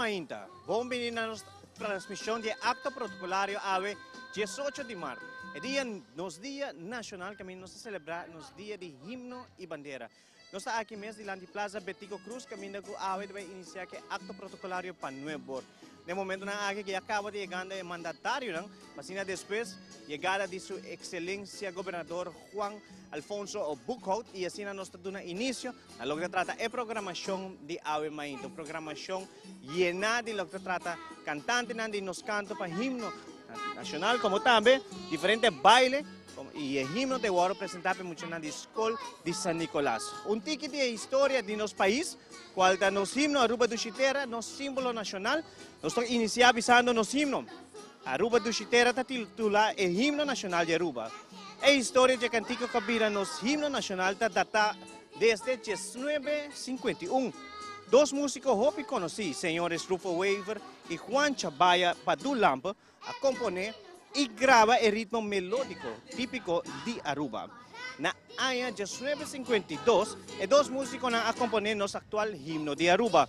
Mainta, bombini na transmissão de acto protocolario AVE 18 de março. É dia nos dia nacional que nós celebramos nos dia de himno e bandeira. Nós estamos aqui mesmo na Plaza Betico Cruz, caminho com a AVE vai iniciar que acto protocolario para Nuevo. No momento na aqui que acaba de chegar o mandatário, mas depois chegada de sua excelência governador Juan Alfonso Buchholz e assim nós estamos início a lo que trata a programação de AVE Mainta, programação llena de lo que trata cantante de nos canto para himno nacional como também diferentes bailes e o himno de Guaro apresentar para muitos na escola de San Nicolás. Ticket de história de nosso país, qual é nosso himno Aruba do Chitera, nosso símbolo nacional. Nós estamos iniciando avisando nosso himno. Aruba do Chitera está titulado o himno nacional de Aruba. A história de Cantico Cabira, nosso himno nacional, está data desde 1951. Dois músicos hopi conheci, senhores Rufo Weaver e Juan Chabaya Padulampa, a componer e grava o ritmo melódico típico de Aruba. Na ano 1952, dois músicos a componer nosso atual himno de Aruba.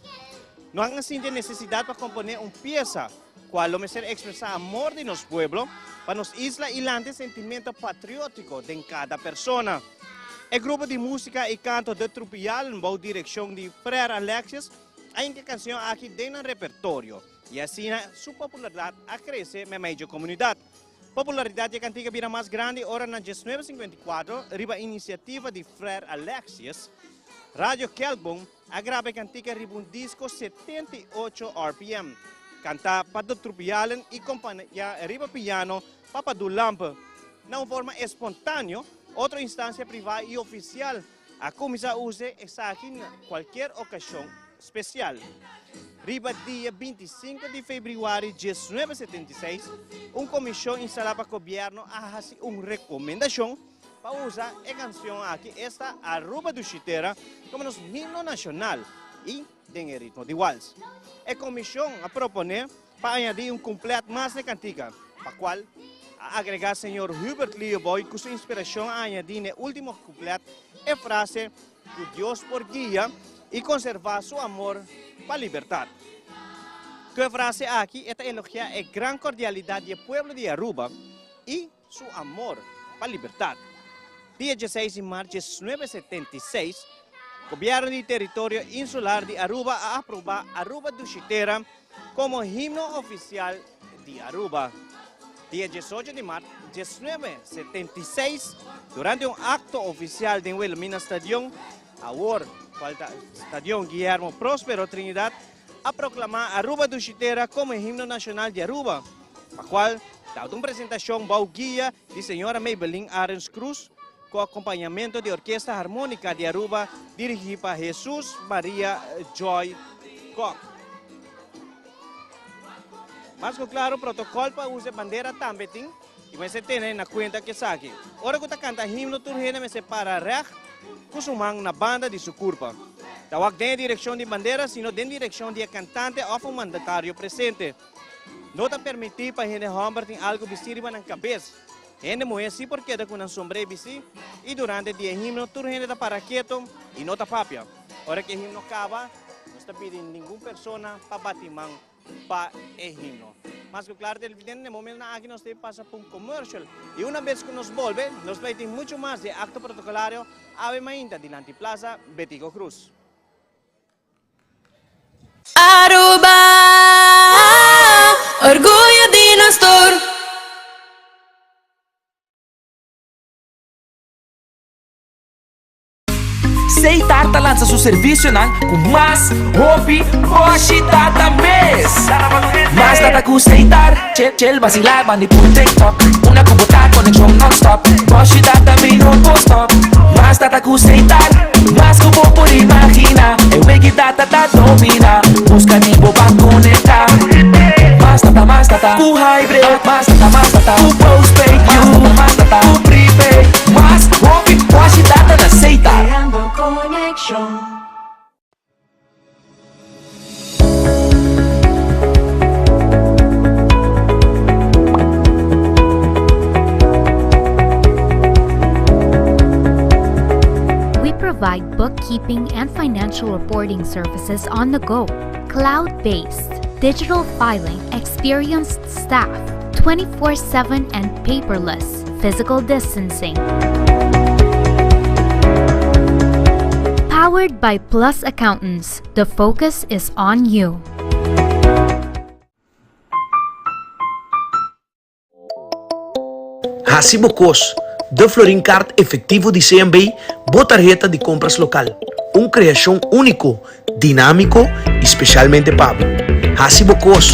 Nós temos necessidade para componer uma peça, qual lo ser expressar amor de nosso pueblo, para nos isla e lante sentimento patriótico de cada pessoa. O grupo de música e canto de Trupial, bajo direção de Frère Alexius, a uma canção aqui dentro do repertório. E assim, sua popularidade cresce na média comunidade. Popularidade de cantiga vira mais grande ora na 1954, riba iniciativa de Frère Alexius, Radio Kelbon agrava cantiga riba um disco 78 RPM. Canta para Trupialen e companhia riba piano para Dulampa. Na forma espontânea, outra instância privada e oficial, a começar a usar essa aqui em qualquer ocasião especial. Riba dia 25 de fevereiro de 1976, uma comissão instalada para o governo a fazer uma recomendação para usar a canção aqui, esta Aruba do Chitera, como nosso himno nacional e tem ritmo de waltz. A comissão a proponer para añadir um completo mais de cantiga, para a qual a agregar o senhor Hubert Leoboy, com sua inspiração a añadir no último completo a frase que Deus por guia e conservar seu amor para a liberdade. Que frase aqui é elogiar a grande cordialidade do povo de Aruba e seu amor para a liberdade. Dia 16 de março de 1976, o governo do território insular de Aruba a aprovar Aruba do Chitera como himno oficial de Aruba. Dia 18 de março de 1976, durante um acto oficial de Wilhelmina Stadium, a War, Stadium Guillermo Próspero Trinidad, a proclamar Aruba do Chitera como himno nacional de Aruba, a qual dá uma apresentação ao guia de senhora Maybelline Arens Cruz, com acompanhamento de orquestra harmônica de Aruba, dirigida por Jesus Maria Joy Koch. Mas claro, o protocolo para usar bandeira também tem, e você tem na conta que sabe. Ora que você canta himno, tu me separa rec, kusumang na banda de sua curva. Tawag din direção de bandeira, sino din direção de cantante ou um mandatário presente. Não te permitir para gente homem tem algo vestido na cabeça. Gente mulher sim porque está com um sombrero vestido e durante o dia himno tu gente está para quieto e não está papia. Ora que o himno acaba, não está pedindo nenhuma pessoa para bater mão para o himno. Mas claro, evidente, no momento aqui nós temos passa por um comercial e uma vez que nos volve, nós vamos ter muito mais de acto protocolario AVE Mainta de Plaza Betico Cruz. Aruba, orgullo de Nostor. Seitar lança seu serviço com mais hobby, hoje data mês. Mas data com Seitar, chill vacilar, mandi por TikTok. Una cubotar, conexão non-stop. Hoje data me não stop. Mas data com Seitar, mas como por imagina. Eu que data tá domina, busca tipo pra conectar. Mas data, com hybrid. Mas data, com postpaid. Mas data, com prepaid. Mas hobby, hoje data na Seitar. We provide bookkeeping and financial reporting services on the go, cloud-based. digital filing, experienced staff, 24/7 and paperless, physical distancing. Powered by Plus Accountants, the focus is on you. Hacibocos, de Florincard efetivo de CMB, tarjeta de compras local. Uma criação único, dinâmico e especialmente pago. Hacibocos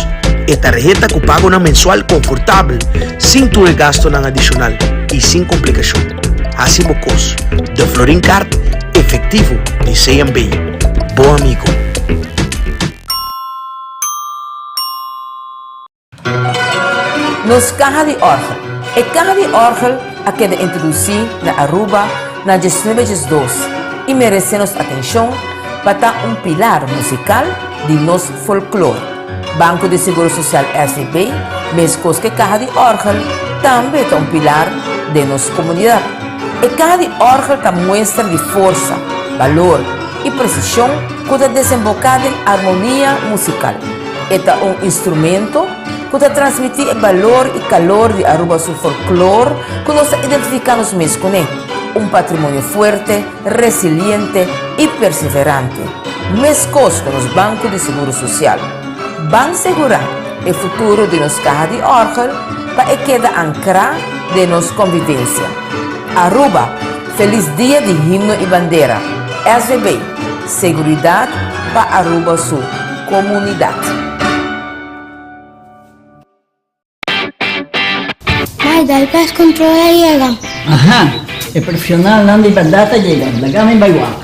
é tarjeta que paga na mensual confortável, sem ter gasto na adicional e sem complicação. Hacibocos, de Florincard efetivo de CMB. Bom amigo. Nos caja de orgel. A caja de orgel a que de introduzir na Aruba na 1912 e merecemos atenção para pilar musical de nosso folclore. Banco de Seguro Social SVB, mesmo que caja de orgel, também é pilar de nossa comunidade. A caja de orgel que mostra de força, valor e precisão que está desembocada em harmonia musical. É instrumento que transmite o valor e calor de Aruba seu folclore que nós identificamos mesmo com ele. Patrimônio forte, resiliente e perseverante. Mesmo com os bancos de seguro social. Vamos segurar o futuro de nossa caja de orgel para que quede ancrado de nossa convivência. Aruba, feliz dia de himno e bandeira. SVB, seguridade para Aruba sua comunidade. Dahil pest control ay llega. Aha, e profesional nan di bandata llega, lagami baywak.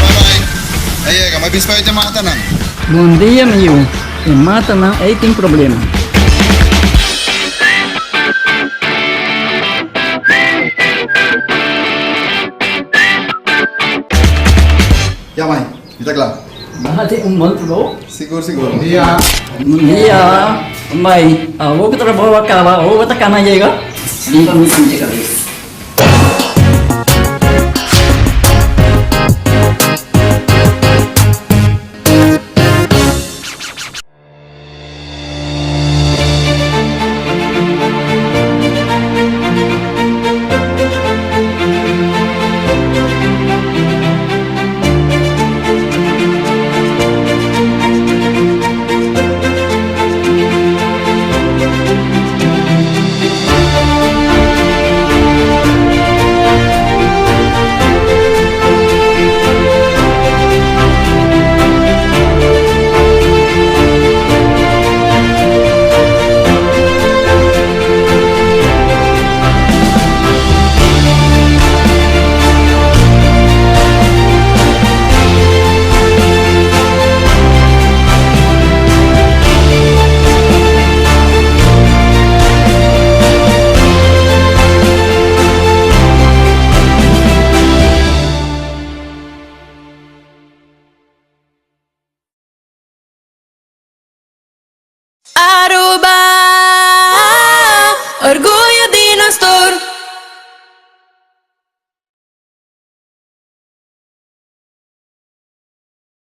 Bye-bye. Ay, may bispa ito mata nan. Bom dia, meu. E mata nan ay tem problema. Ya, mãe. Kita kelar. Bahati month bro. Siguro. Bom dia. Bom dia. Mãe, vou que trabalho acaba, vou botar cama chega. Sim, chega. Aruba, orgulho de nós todos.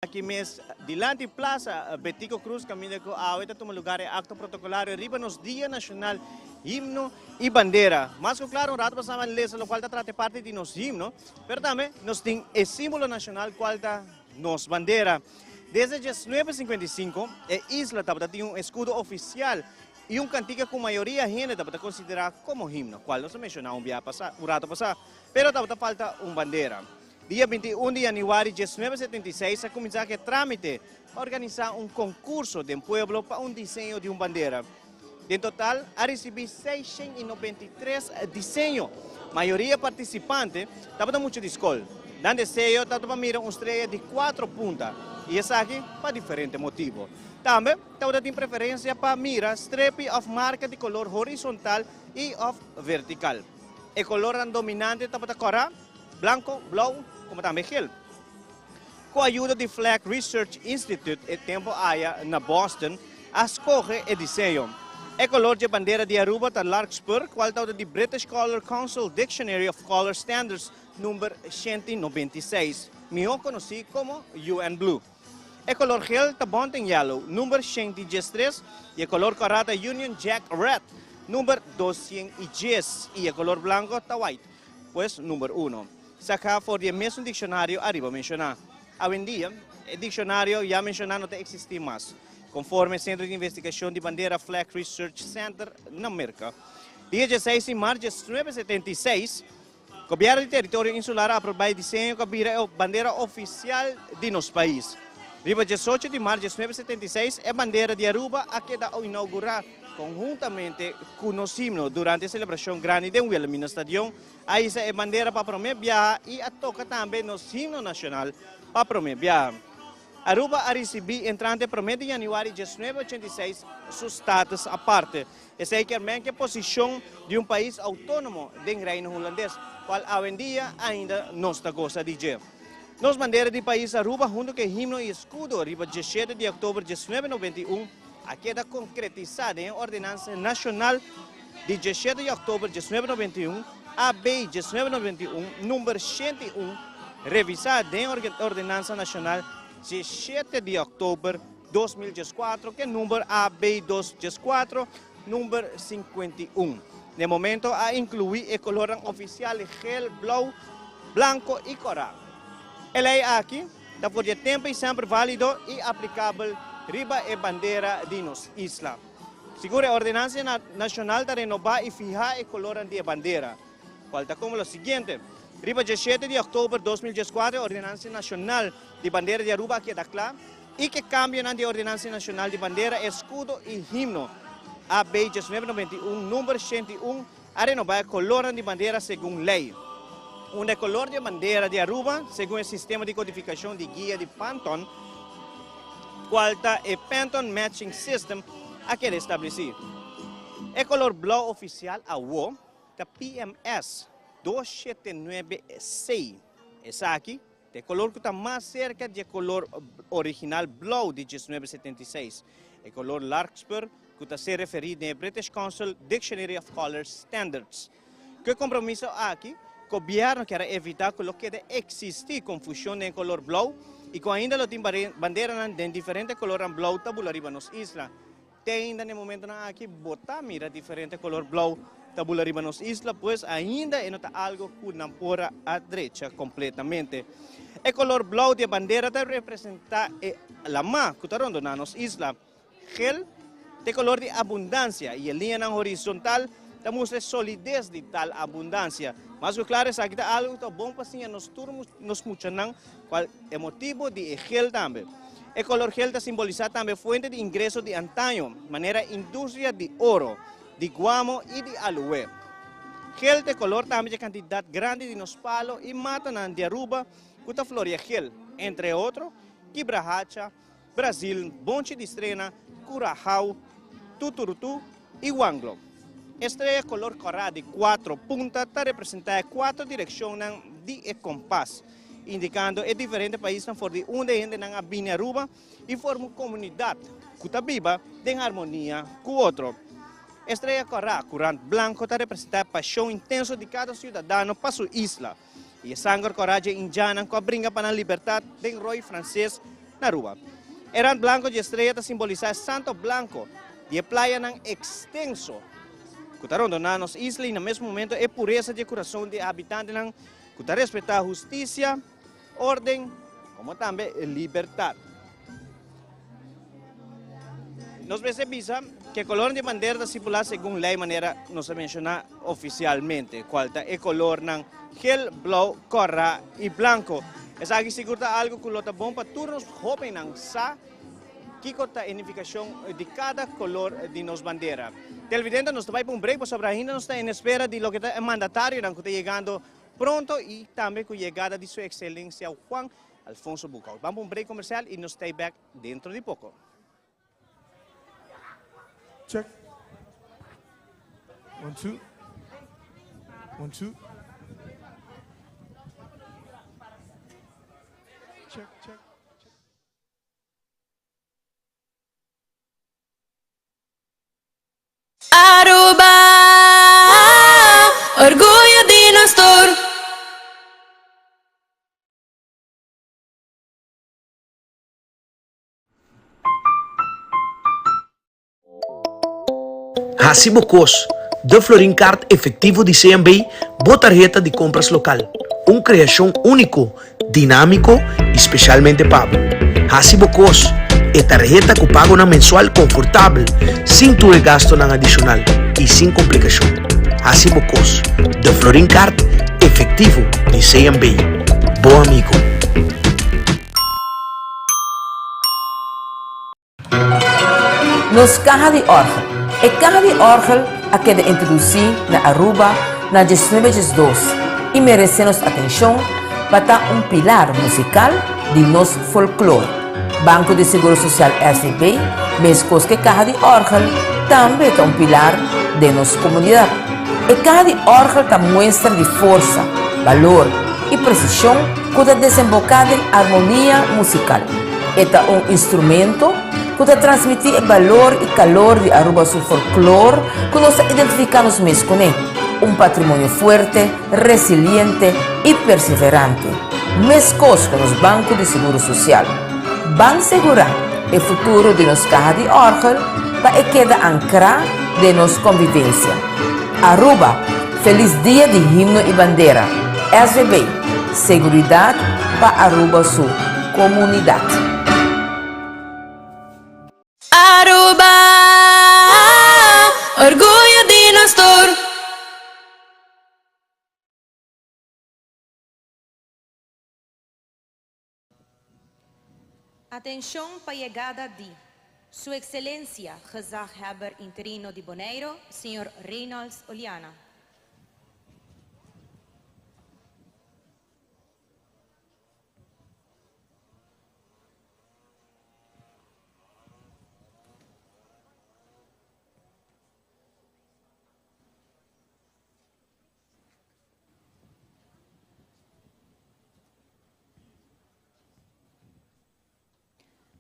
Aqui mesmo, dilante Plaza Betico Cruz, caminho com a oita toma lugar é acto protocolário riba nos Dia Nacional Himno e Bandeira. Mas claro, um rato passamos a ler, o qual trata parte de nosso himno, mas também nós temos o símbolo nacional qual está nos bandeira. Desde 1955, a isla tem um escudo oficial e um cantiga com a maioria gente está considerada como himno, qual nós mencionamos um rato passado, mas falta uma bandeira. Dia 21 de janeiro de 1976, a começar a trâmite organizar um concurso de pueblo para um desenho de uma bandeira. Em total, a receber 693 desenhos. A maioria participante estava muito de escola. Dan desenho, estava mirar uma estrela de 4 pontas. E essa aqui, para diferentes motivos. Também, estava tendo preferência para mirar strip of marca de color horizontal e of vertical. O color dominante estava cor branco, blau, como também gel. Com a ajuda do Flag Research Institute, e tempo aí na Boston, escolhe o desenho. O color de bandeira de Aruba está Larkspur, qual está de British Color Council Dictionary of Color Standards, número 196, melhor conhecido como UN Blue. E color gel tabon tem yellow, número 113, e a color corata Union Jack Red, número 210, e a color blanco tá white, pues número 1. Saca for o mesmo dicionário arriba mencionar. Hoje em dia, o dicionário já mencionado não existe mais, conforme o Centro de Investigação de Bandeira Flag Research Center na América. Dia 16 de março de 1976, o governo do território insular aprovou o desenho da bandeira oficial de nosso país. Dia 18 de março de 1976, a bandeira de Aruba a queda inaugurar conjuntamente com o himno durante a celebração grande de Wilhelm no estádio. Aí a bandeira para promover viajar e a toca também no himno nacional para promover viajar. Aruba a receber entrante para 1 de janeiro de 1986 seu status à parte. Essa é a posição de país autônomo do reino holandês, qual hoje em dia ainda não está gosta de dizer. Nos bandeira do país Aruba, junto com o himno e escudo, riba 17 de outubro de 1991, a queda concretizada em Ordenança Nacional de 17 de outubro de 1991, AB de 1991, número 101, revisada em Ordenança Nacional 17 de outubro de 2014, que é número AB 214, número 51. No momento, a incluir o color oficial gel, blanco e coral. A lei aqui está por tempo e sempre válido e aplicável riba a bandeira de nossa isla. Segura a Ordenança Nacional de renovar e fijar o color da bandeira. Falta como o seguinte. Riba 17 de outubro de 2014, a Ordenança Nacional de Bandeira de Aruba queda clara e que cambia na Ordenança Nacional de Bandeira, Escudo e Himno AB 1991, número 101, a renovar o color de bandeira segundo lei. O color de bandeira de Aruba, segundo o sistema de codificação de guia de Pantone, qual está o Pantone Matching System a que estabelecer. O color blau oficial a WO, da PMS 2796. Essa aqui, o color que está mais cerca do color original blau de 1976. O color Larkspur, que está se referido ao British Council Dictionary of Colors Standards. Que compromisso aqui? O governo quer evitar que exista confusão em color blau e que ainda tem bandeira de diferentes colores blau tabulariba nas islas. Tem ainda no momento aqui botar mira diferente color blau tabulariba nas islas, pois ainda é algo que não pode a direita completamente. O color blau de bandeira representa a mar que está rondando nas islas. Gel de color de abundância e a linha horizontal mostra solidez de tal abundância. Mas o claro é que está algo que é bom para nos turmos, nos muchanan, qual é motivo de gel também. O color gel está simbolizado também fonte de ingresso de antaño, maneira indústria de ouro, de guamo e de aloe. Gel de color também de quantidade grande de nos palos e mata de Aruba, que está floria gel, entre outros, Quibrahacha, Brasil, Bonche de Estrena, Curacao, Tuturutu e Wanglo. Estrela color coral de 4 puntas está representada 4 direções de compás, indicando que diferentes países for de onde gente na abina Aruba e forma uma comunidade que está viva em harmonia com o outro. Estrela coral, corante branco, está representada a paixão intensa de cada cidadão para sua isla. E a sangue coragem indiana que brinca para a liberdade do rei francês na Aruba. Erante blanco de estrela está simbolizado Santo Blanco, de praia extenso. Que está rondando nas islas e no mesmo momento é pureza de coração de habitantes que está respeitar a justiça, ordem, como também a liberdade. Nós percebemos que o color de bandeira está estipulado segundo lei, maneira nos mencionar oficialmente, qual é o color de gel, blau, coral e branco. Essa aqui segura algo que é bom para todos os jovens sa que a identificação de cada color de nos bandeira. Televidente, nós vamos para um break, mas sobre ainda nós estamos em espera de lo que é mandatário, que está chegando pronto e também com a chegada de sua excelência Juan Alfonso Bucau. Vamos para um break comercial e nós estamos back dentro de pouco. Check. 1, 2. 1, 2. Check, check. Aruba, orgulho de nós todos. Hacibocos, de Florincard efectivo de CMB, botarjeta de compras local. Uma criação único, dinâmico e especialmente pago. Hacibocos é tarjeta que paga na mensual confortável, sem ter gasto não adicional e sem complicação. Hacibocos, de Florincard efectivo de CMB. Bom amigo. Nos caja de orgel. E caja de orgel a que de introduzir na Aruba na 1902 e merecemos atenção para pilar musical de nosso folclore. Banco de Seguro Social SB, mesmo que caja de orgel, também é pilar de nossa comunidade. E caja de orgel mostra de força, valor e precisão que desemboca em harmonia musical. É instrumento que transmite o valor e calor de Aruba seu folclore que nós identificamos mesmo com ele. Patrimônio forte, resiliente e perseverante. Mesmo com os bancos de seguro social. Van segurar o futuro de nossa caja de orgel para que quede ancrado de nossa convivência. Aruba, feliz dia de himno e bandeira. SVB, seguridade para Aruba sua comunidade. Aruba, orgulho de nós todos. Atenção para a chegada de Sua Excelência Gezag Heber Interino de Bonaire, Sr. Reynolds Oliana.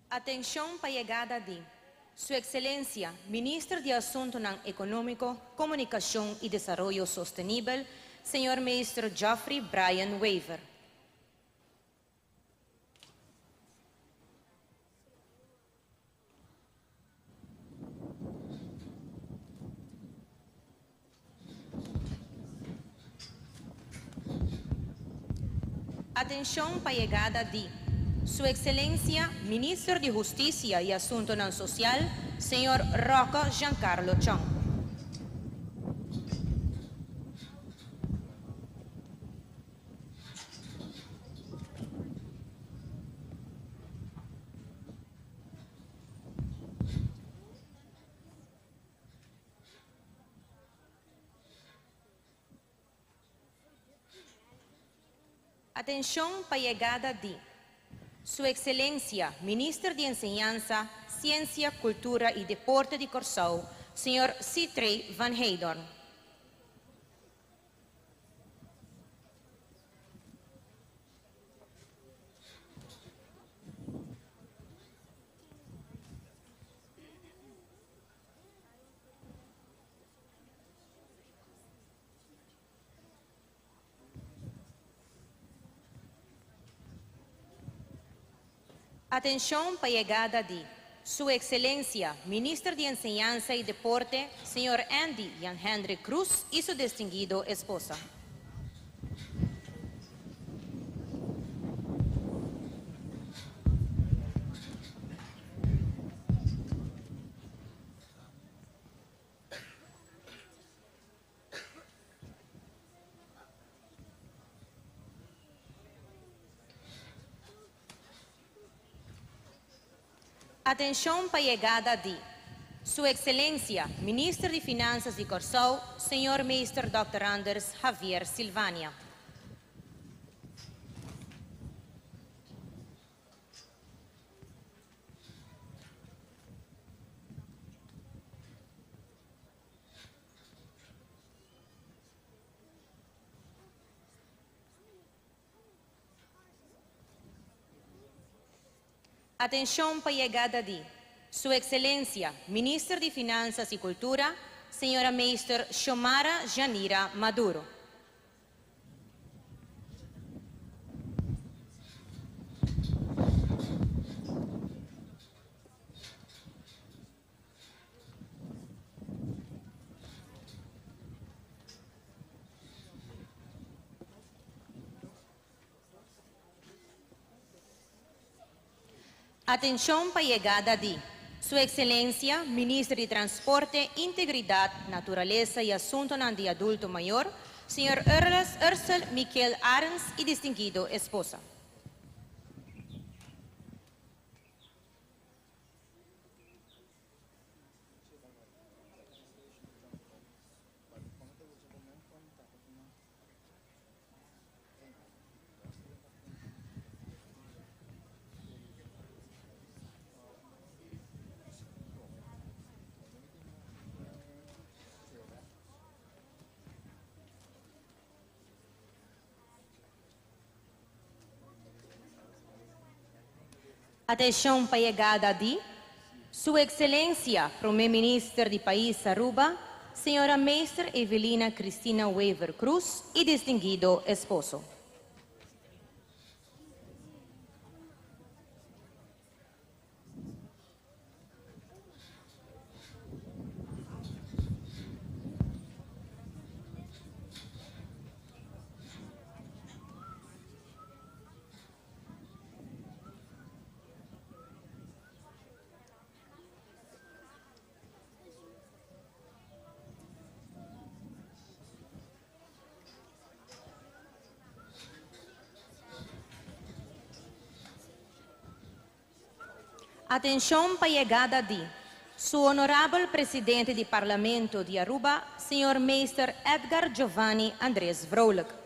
Atenção para a chegada de Sua Excelência, Ministro de Assuntos Econômico, Comunicação e Desenvolvimento Sustentável, Sr. Ministro Geoffrey Brian Weaver. Atenção para a chegada de Sua Excelência, Ministro de Justiça e Assuntos Social, Sr. Rocco Giancarlo Chong. Atenção para a chegada de Sua Excelência, Ministro de Enseñanza, Ciência, Cultura e Deporte de Corsau, Sr. Citrey Van Heydorn. Atenção para a chegada de Sua Excelência, Ministro de Enseñanza e Deporte, Sr. Andy Jan Hendrik Cruz e sua distinguida esposa. Atenção para a chegada de Sua Excelência, Ministro de Finanças de Corsau, Sr. Meister Dr. Anders Javier Silvania. Atenção para a chegada de Sua Excelência, Ministro de Finanças e Cultura, Sra. Meister Xiomara Janira Maduro. Atención para llegada de Su Excelencia, Ministro de Transporte, Integridad, Naturaleza y Asuntos de Adulto Mayor, señor Ursel Miquel Arens y distinguido esposa. Atenção para a chegada de Sua Excelência, Primeiro-Ministro do país Aruba, Senhora Meister Evelina Cristina Weaver Cruz e distinguido esposo. Atenção para a chegada de Su Honorável Presidente do Parlamento de Aruba, Sr. Meister Edgar Giovanni Andrés Vrolijk.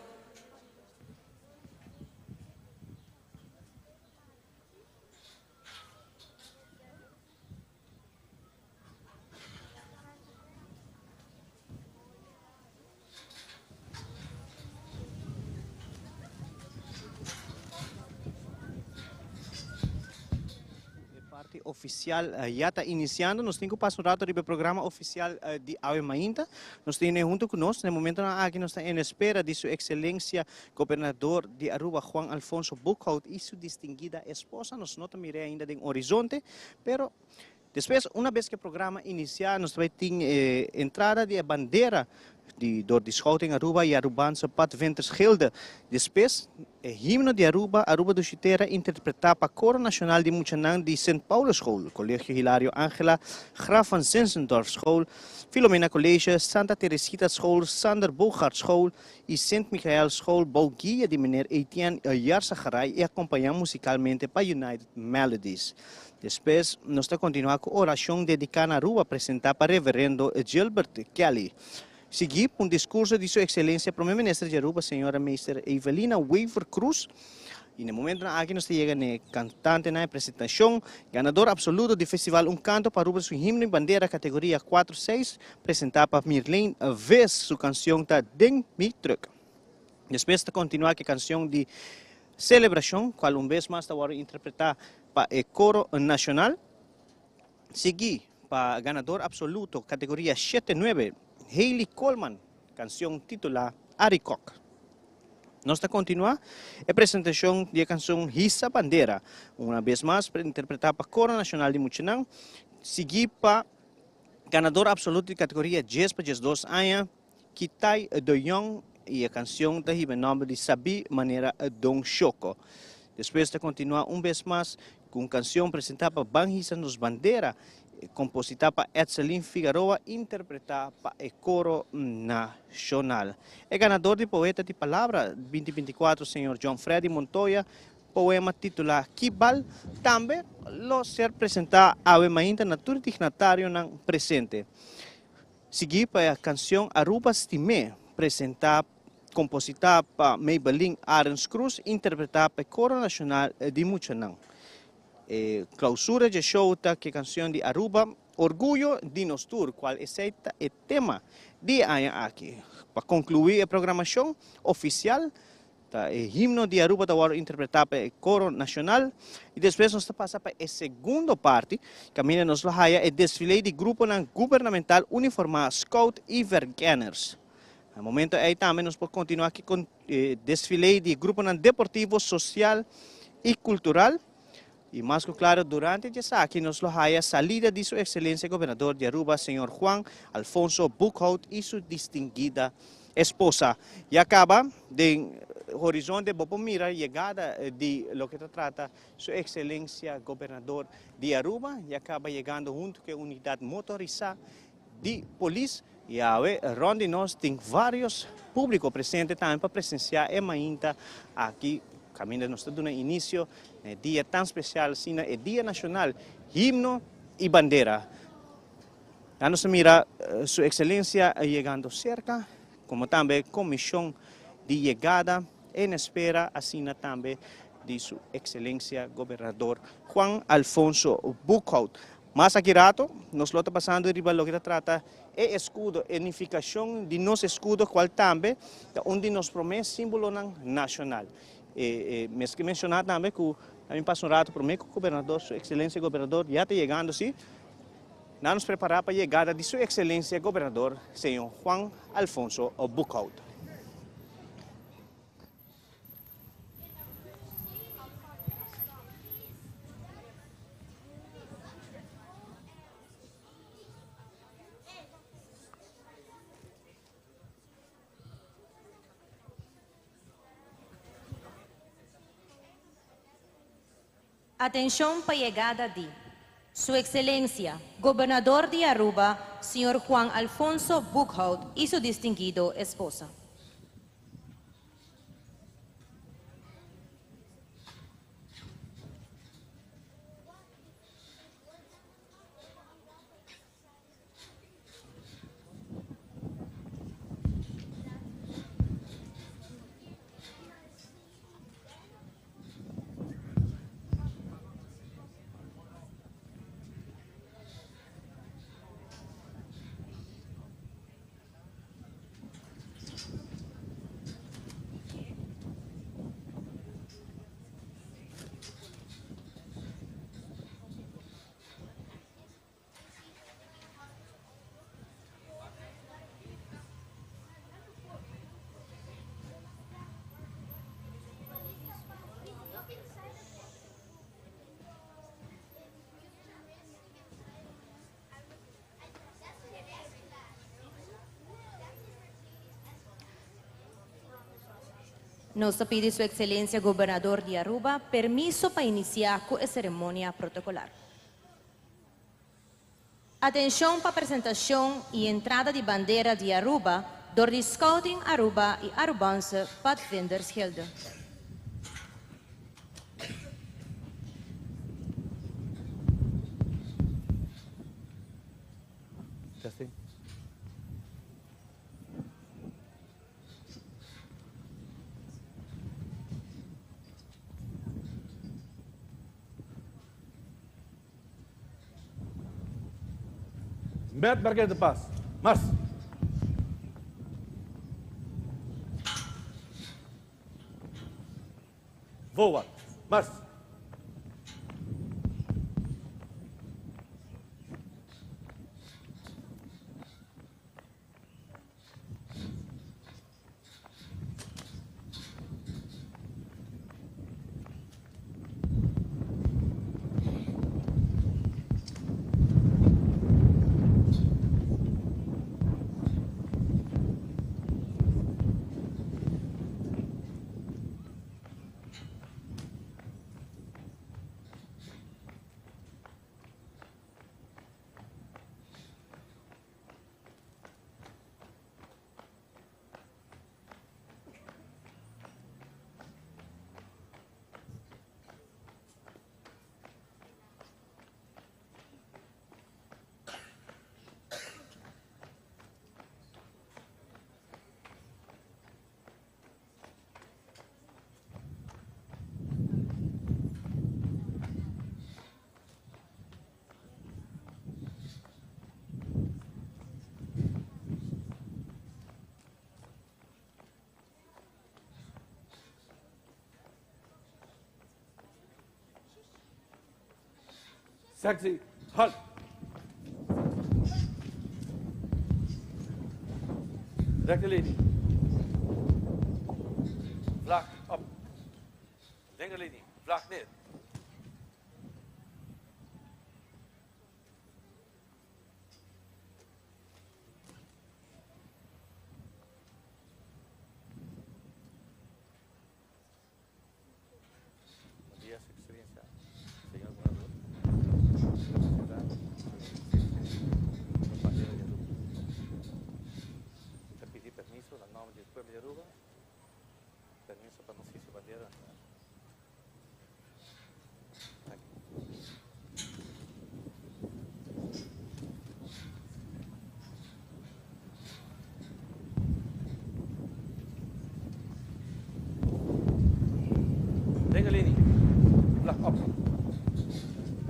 Oficial já está iniciando, nós temos passo rato do programa oficial de Ave Mainta. Nós temos junto conosco, no momento aqui nós estamos em espera de Sua Excelência, Governador de Aruba, Juan Alfonso Buchhout, e sua distinguida esposa. Nós não miramos ainda no horizonte, pero depois, uma vez que o programa iniciar, nós vamos ter entrada de bandeira door de schouting Aruba e Arubaanse padventersgilde. Depois, o himno de Aruba, Aruba do Chitera, interpretar para Coro Nacional de Muchanang de St. Paulus School, Colégio Hilario Angela, Graf van Zinzendorf School, Filomena College, Santa Teresita School, Sander Bogart School e St. Michael School, Bouguia de meneer Etienne Yarsacharay e acompanhar musicalmente para United Melodies. Depois, nós vamos continuar com a oração dedicada a Aruba, apresentada para o reverendo Gilbert Kelly. Seguir um discurso de Sua Excelência, Primeiro-Ministro de Aruba, Senhora Meister Evelina Weaver Cruz. E no momento aqui nós chegamos na cantante na apresentação, ganador absoluto do festival Canto para Aruba, seu himno e bandeira, categoria 4-6, apresentada para Mirlene Vez, sua canção está Den Mitruk. Depois de continuar com a canção de celebração, qual vez mais está interpretar para o Coro Nacional. Seguir para ganador absoluto, categoria 7-9, Hayley Coleman, canção titular Arikok. Nós vamos continuar a apresentação da canção Hissa Bandeira, uma vez mais para interpretar para a Coro Nacional de Muchanang. Seguir para ganador absoluto de categoria 10-12 anos, Kitai Doyong, e a canção tem o nome de Sabi Maneira Dong Choco. Depois de continuar vez mais com a canção apresentada para Banhisa nos Bandeira, compositada para Edselin Figueroa, interpretada para o Coro Nacional. O ganador de Poeta de Palavra 2024, Sr. John Freddy Montoya, poema titular Kibal, também lo ser apresentado a Ave Mainta na tour dignatário não presente. Seguir para a canção Aruba Stimé, apresentada, compositada para Maybelline Arens Cruz, interpretada para o Coro Nacional de Muchanang. Clausura de show está que canção de Aruba, Orgulho de Nostur, qual é o tema de aqui. Para concluir a programação oficial, o himno de Aruba está interpretado pelo Coro Nacional e depois nós passamos para a segunda parte, que nos é o desfile de grupo governamental uniformado Scout e Vergeners. No momento aí também nós podemos continuar aqui com o desfile de grupo deportivo, social e cultural. E mais claro, durante essa aqui nos a salida de Sua Excelência Governador de Aruba, Sr. Juan Alfonso Buchhout e sua distinguida esposa. E acaba de horizonte, Bopo mira llegada de lo que se trata su excelencia gobernador de Aruba y acaba llegando junto con unidad motorizada de policía y a ver, donde nos tienen varios públicos presentes también para presenciar el mainta aquí, camino nos dando un inicio, el día tan especial, sino el Día Nacional, himno y bandera. Ya nos mira su excelencia llegando cerca, como también comisión de llegada en espera, así también de su excelencia gobernador Juan Alfonso Buchholz. Más aquí rato, nos lo está pasando arriba lo que se trata el escudo, unificación de los escudos, cual también, donde nos promete símbolo nacional. Me que mencionar también que también pasó un rato, promete que el gobernador, su excelencia gobernador, ya está llegando, ¿sí? Nos preparar para a llegada de su excelencia gobernador, señor Juan Alfonso Buchholz. Atención para llegada de Su Excelencia, Gobernador de Aruba, señor Juan Alfonso Buchholz y su distinguido esposa. Nos pide Su Excelencia Gobernador de Aruba permiso para iniciar con la ceremonia protocolar. Atención para presentación y entrada de bandera de Aruba, door de Scouting Aruba y Arubanse Padvindersgilde. Testing. Met Marquês de Paz. Marche. Voa. Marche. Sexy. Halt. Rechte linie. Vlag op. Linkerlinie. Vlag neer. Linker linie. Vlag op.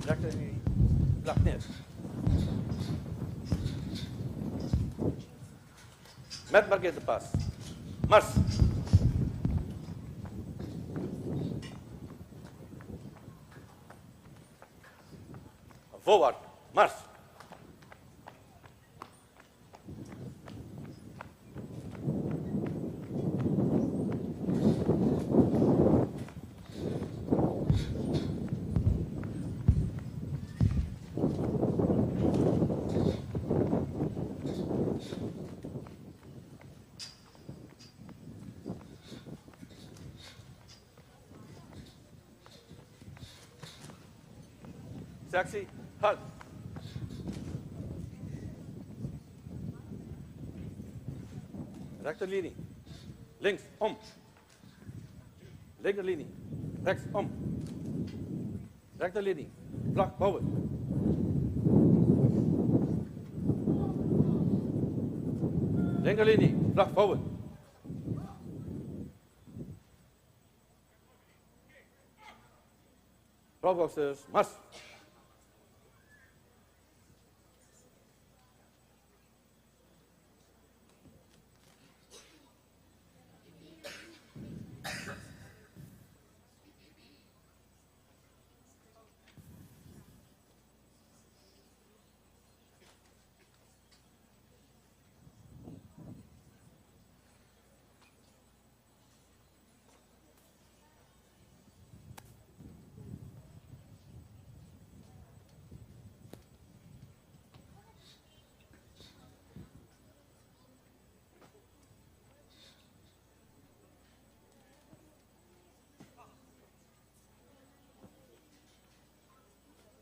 Rechter linie. Vlag neer. Met markeerde pas. Mars. Forward. Mars. Taxi, halt. Rechterlinie. Links, om. Linkerlinie. Rechts, om. Rechterlinie. Vlag, bouwen. Linkerlinie. Vlag, bouwen. Vrouwboxers, mars.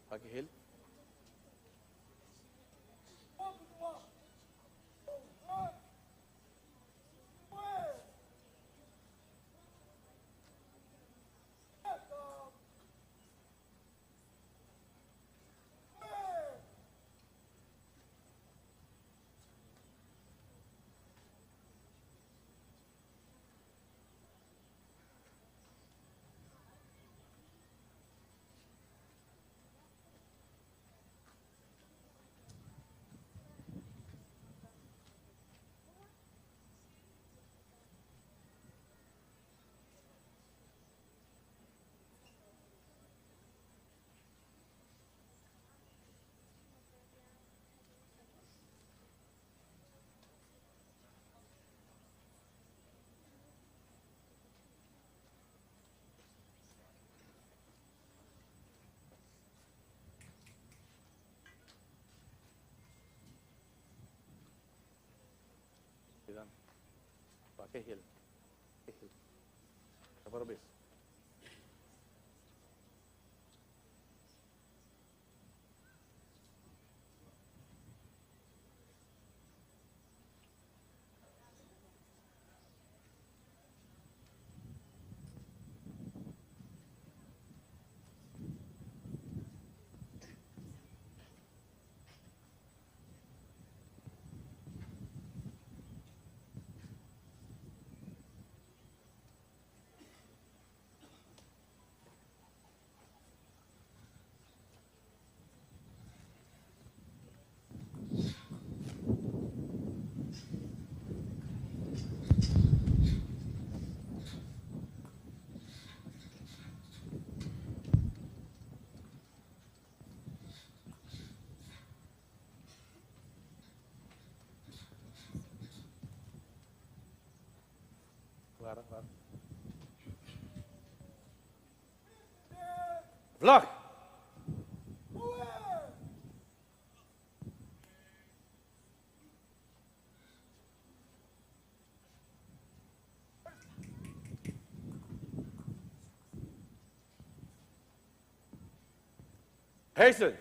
Pagi Hill. Pakai Hill. Sabar bis. Vlag. Hejsen.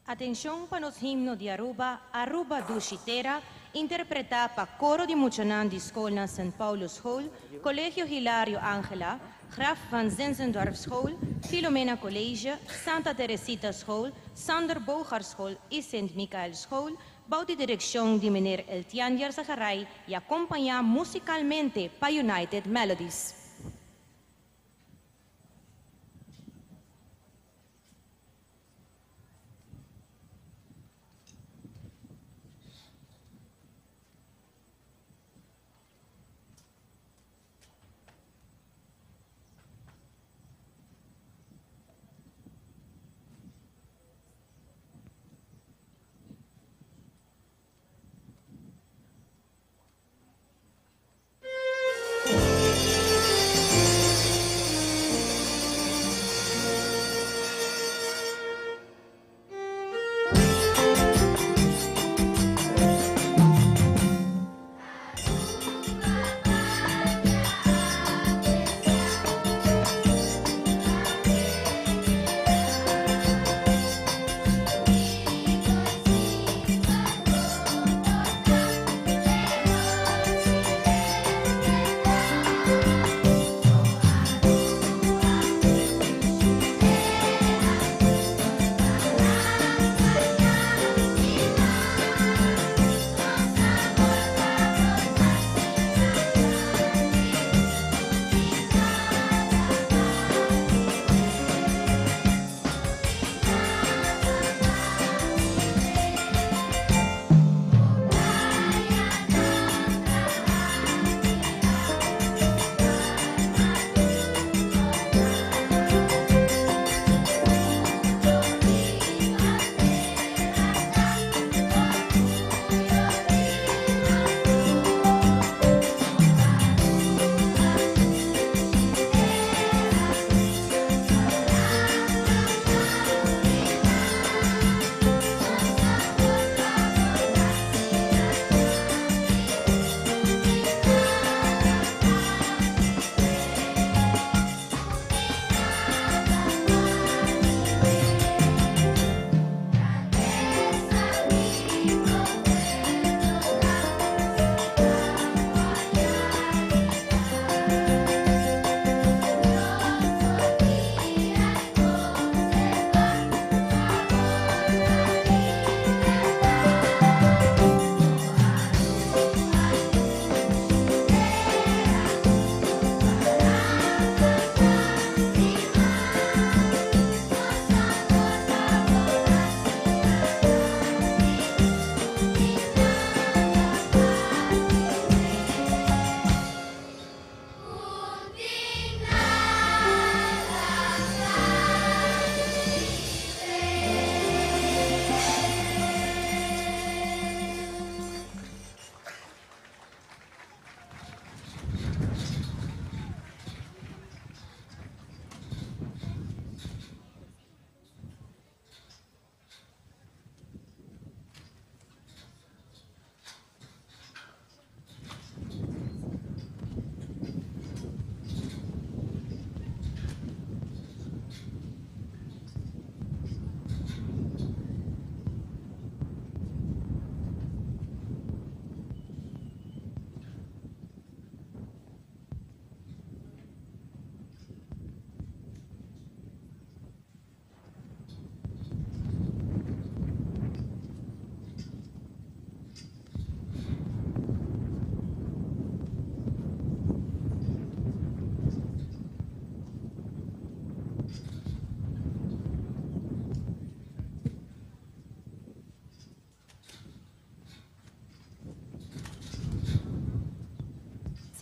Atención para los himnos de Aruba, Aruba Dushitera, interpretada para Coro de Muchanan de Escola St. Paulus School, Colegio Hilario Angela, Graf van Zinzendorf School, Filomena College, Santa Teresita School, Sander Bogar School y St. Michael School, bajo la dirección de Meneer Eltiander Zaharay y acompaña musicalmente pa United Melodies.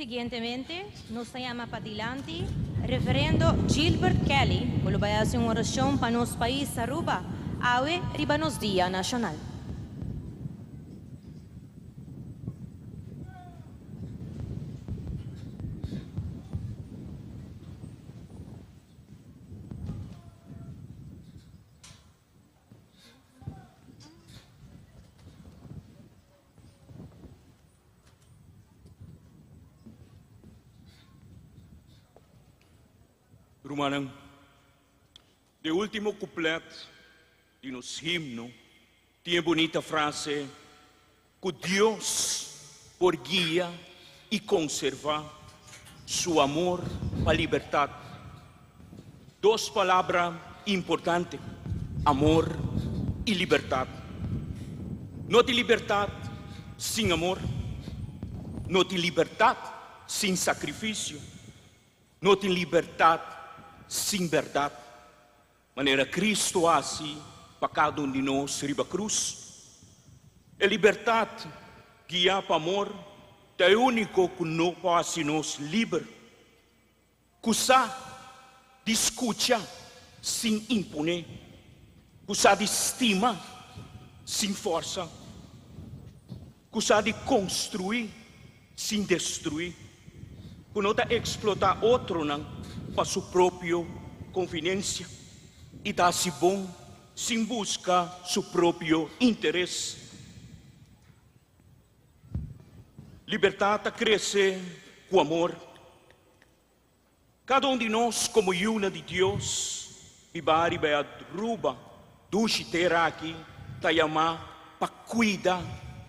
Siguientemente, nos llama para adelante Reverendo Gilbert Kelly, que va a hacer una oración para nuestro país Aruba, Awe Ribanos Día Nacional. Rumanang, de último couplet de nos himno, tiene bonita frase, que Dios por guía y conserva su amor para libertad. Dos palabras importantes, amor y libertad. não tem liberdade sem amor, não tem liberdade sem sacrifício, não tem liberdade sem verdade. Maneira Cristo assim para cada um de nós riba cruz. A liberdade guiar para amor é o único que não faz nos livre. Cusa de escutar sem imponer, cusa de estima sem força, cusa de construir sem destruir, que não explotar outro não para sua própria conveniência e dar-se bom sem buscar seu próprio interesse. Liberdade cresce com amor. Cada um de nós, como una de Deus, e bari vai Aruba, dushi terra aqui, tá chamar para cuidar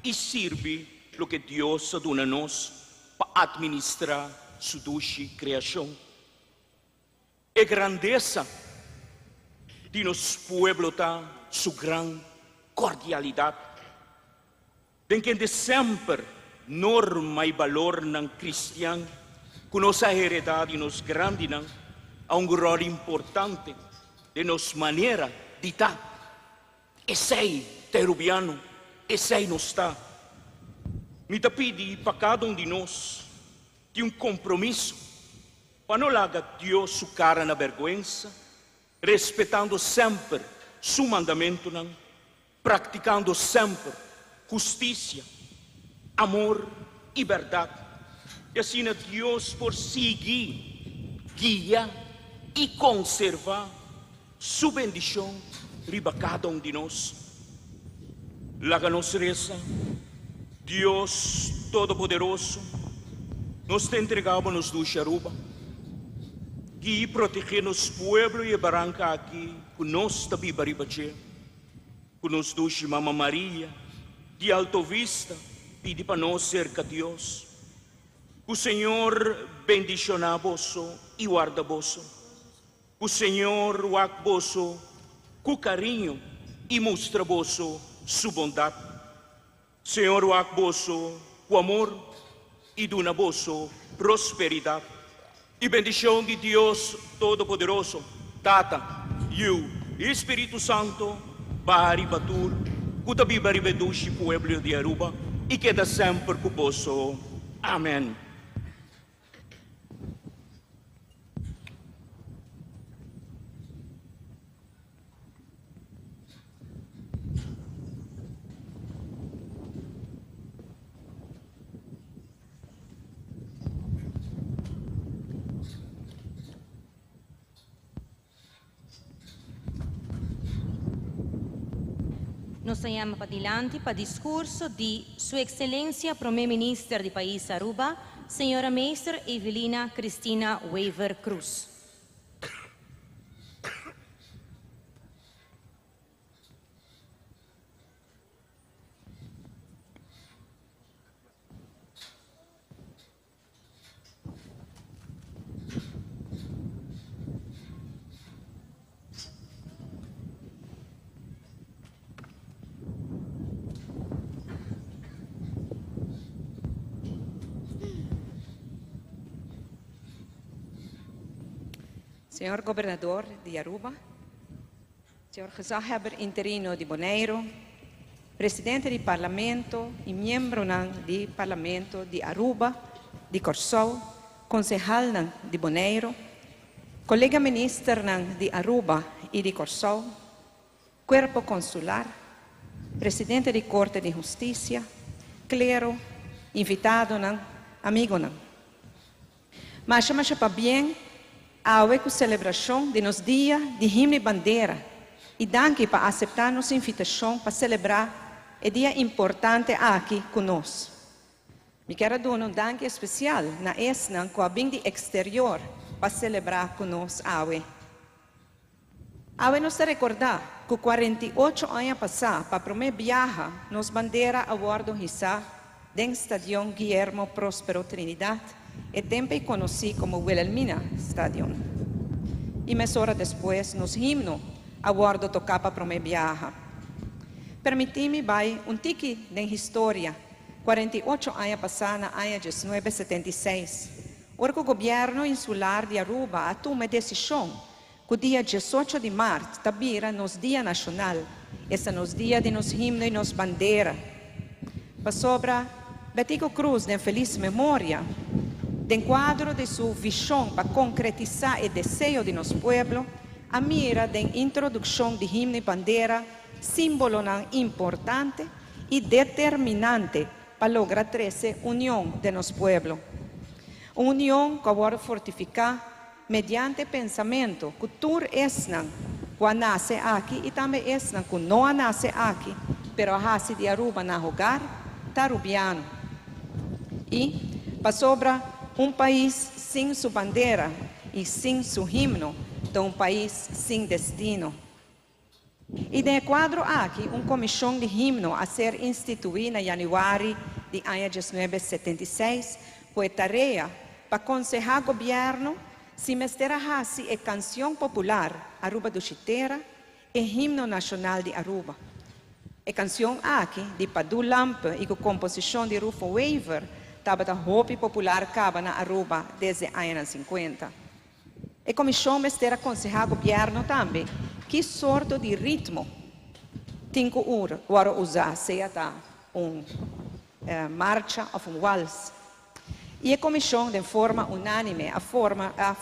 e servir o que Deus dona nós para administrar sua dushi criação. A grandeza de nos pueblo tá sua grande cordialidade. Tem que de sempre norma e valor não cristiano, que nossa heredade nos grande não, há rol importante de nossa maneira de estar. E sei terubiano, e sei nos está. Me pedi para cada um de nós de compromisso para não largar Deus sua cara na vergonha, respeitando sempre seu mandamento, não, praticando sempre justiça, amor e verdade. E assim Deus por seguir, guia e conservar sua bendição riba cada um de nós. Laga nos reza, Deus Todo-Poderoso, nos te entregamos do Aruba, guia e proteger nos pueblo e barranca aqui, que nós também baribache, que nos duche Mama Maria, de Alto Vista, pedi para nós cerca de Deus. O Senhor bendiciona vosso e guarda vosso. O Senhor wak vosso com carinho e mostra vosso sua bondade. Senhor wak vosso com amor e dona vosso prosperidade. E bendição de Deus Todo-Poderoso, Tata, eu, Espírito Santo, bari batur, kutabi bari bedushi pueblo de Aruba, e queda sempre com vosso. Amém. Nos chiama para dilante para discurso de Sua Excelência Primeiro-Ministro do país Aruba, Senhora Meister Evelina Cristina Weaver Cruz. Senhor Governador de Aruba, Senhor Gezaghebber interino de Bonaire, Presidente do Parlamento e membro do Parlamento de Aruba, de Corsou, concejal de Bonaire, colega ministro de Aruba e de Corsou, Corpo Consular, Presidente da Corte de Justiça, clero, invitado, amigo. Mas para bem, a celebração de nos dia de himno e bandeira e danke para aceitar nossa invitação para celebrar o dia importante aqui conosco. Me quero dar danke especial na ESNA com a bem de exterior para celebrar conosco awe. Awe nos recordar que 48 anos passados, para a primeira viagem, nos bandeira a bordo Hissa, do Estádio Guillermo Próspero Trinidad, e também conhecido como Wilhelmina Stadium. E meia hora depois, nos himno, a bordo tocava para a primeira viagem. Permitimi vai um tiki de história. 48 anos passados, no ano de 1976, o governo insular de Aruba tomou a decisão que o dia 18 de março tabira nos dia nacional, esse é nos dia de nos himno e nos bandeira. Para sobra, Betico Cruz, de feliz memória, de quadro de sua visão para concretizar o desejo de nosso povo, a mira da introdução de himno e bandeira, símbolo importante e determinante para lograr essa união de nosso povo. Uma união que agora fortificar mediante pensamento que tudo esnan que nasce aqui e também esnan que não nasce aqui, pero hasi de Aruba na hogar, tarubiano. E para sobra país sem sua bandeira e sem seu himno, de país sem destino. E de quadro aqui, comissão de himno a ser instituída em janeiro de ano de 1976, foi tarefa para aconselhar o governo se mesterahasi a canção popular Aruba do Chitera e himno nacional de Aruba. A canção aqui, de Padu Lampe e com composição de Rufo Weaver, estava da roupa popular caba na Aruba desde os anos 50. A comissão mestera aconselhar o governo também que sorte de ritmo tem que usar, seja marcha ou waltz. E a comissão, de forma unânime,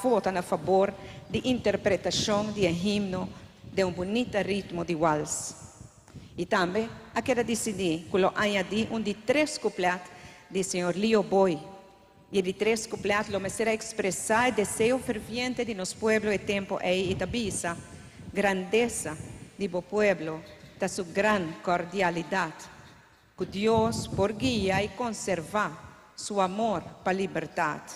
vota a favor de interpretação de himno de bonito ritmo de waltz. E também, a quero decidir que eu añadi de 3 couplets de Sr. Leo Boy. E de 3 couplets, eu me será expressar o desejo ferviente de nosso povo e tempo e itabisa, grandeza de bo pueblo, da sua grande cordialidade, que Deus por guia e conservar seu amor para a liberdade.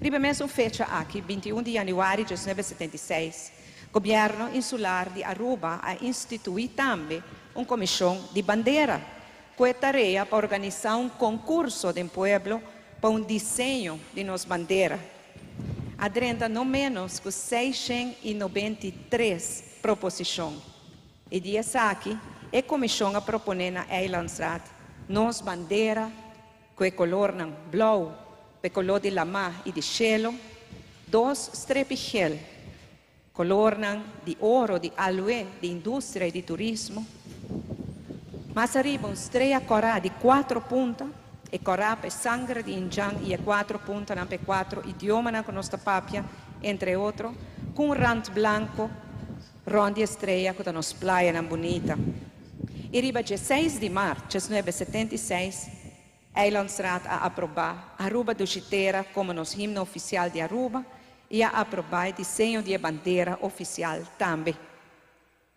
Ribe mesmo fecha aqui, 21 de janeiro de 1976, o governo insular de Aruba a instituir também uma comissão de bandeira, com a tarefa para organizar concurso de pueblo para desenho de nossa bandeira. Adrenda não menos que 693 proposições. E dias aqui, a comissão a propõe na Eilandsraad nossa bandeira com o color blau, o color de lama e de cielo, 2 strepigel, color de ouro, de aloe, de indústria e de turismo. Mais arriba, estrela corá de 4 pontas, e corá para sangue de injan e 4 pontas para 4 idiomas com nossa papia, entre outros, com rand branco, ronde estrela com nossa praia bonita. E riba 16 de março de 1976, Eilandsraad a aprovar Aruba do Chitera como nosso himno oficial de Aruba e a aprovar o desenho de bandeira oficial também.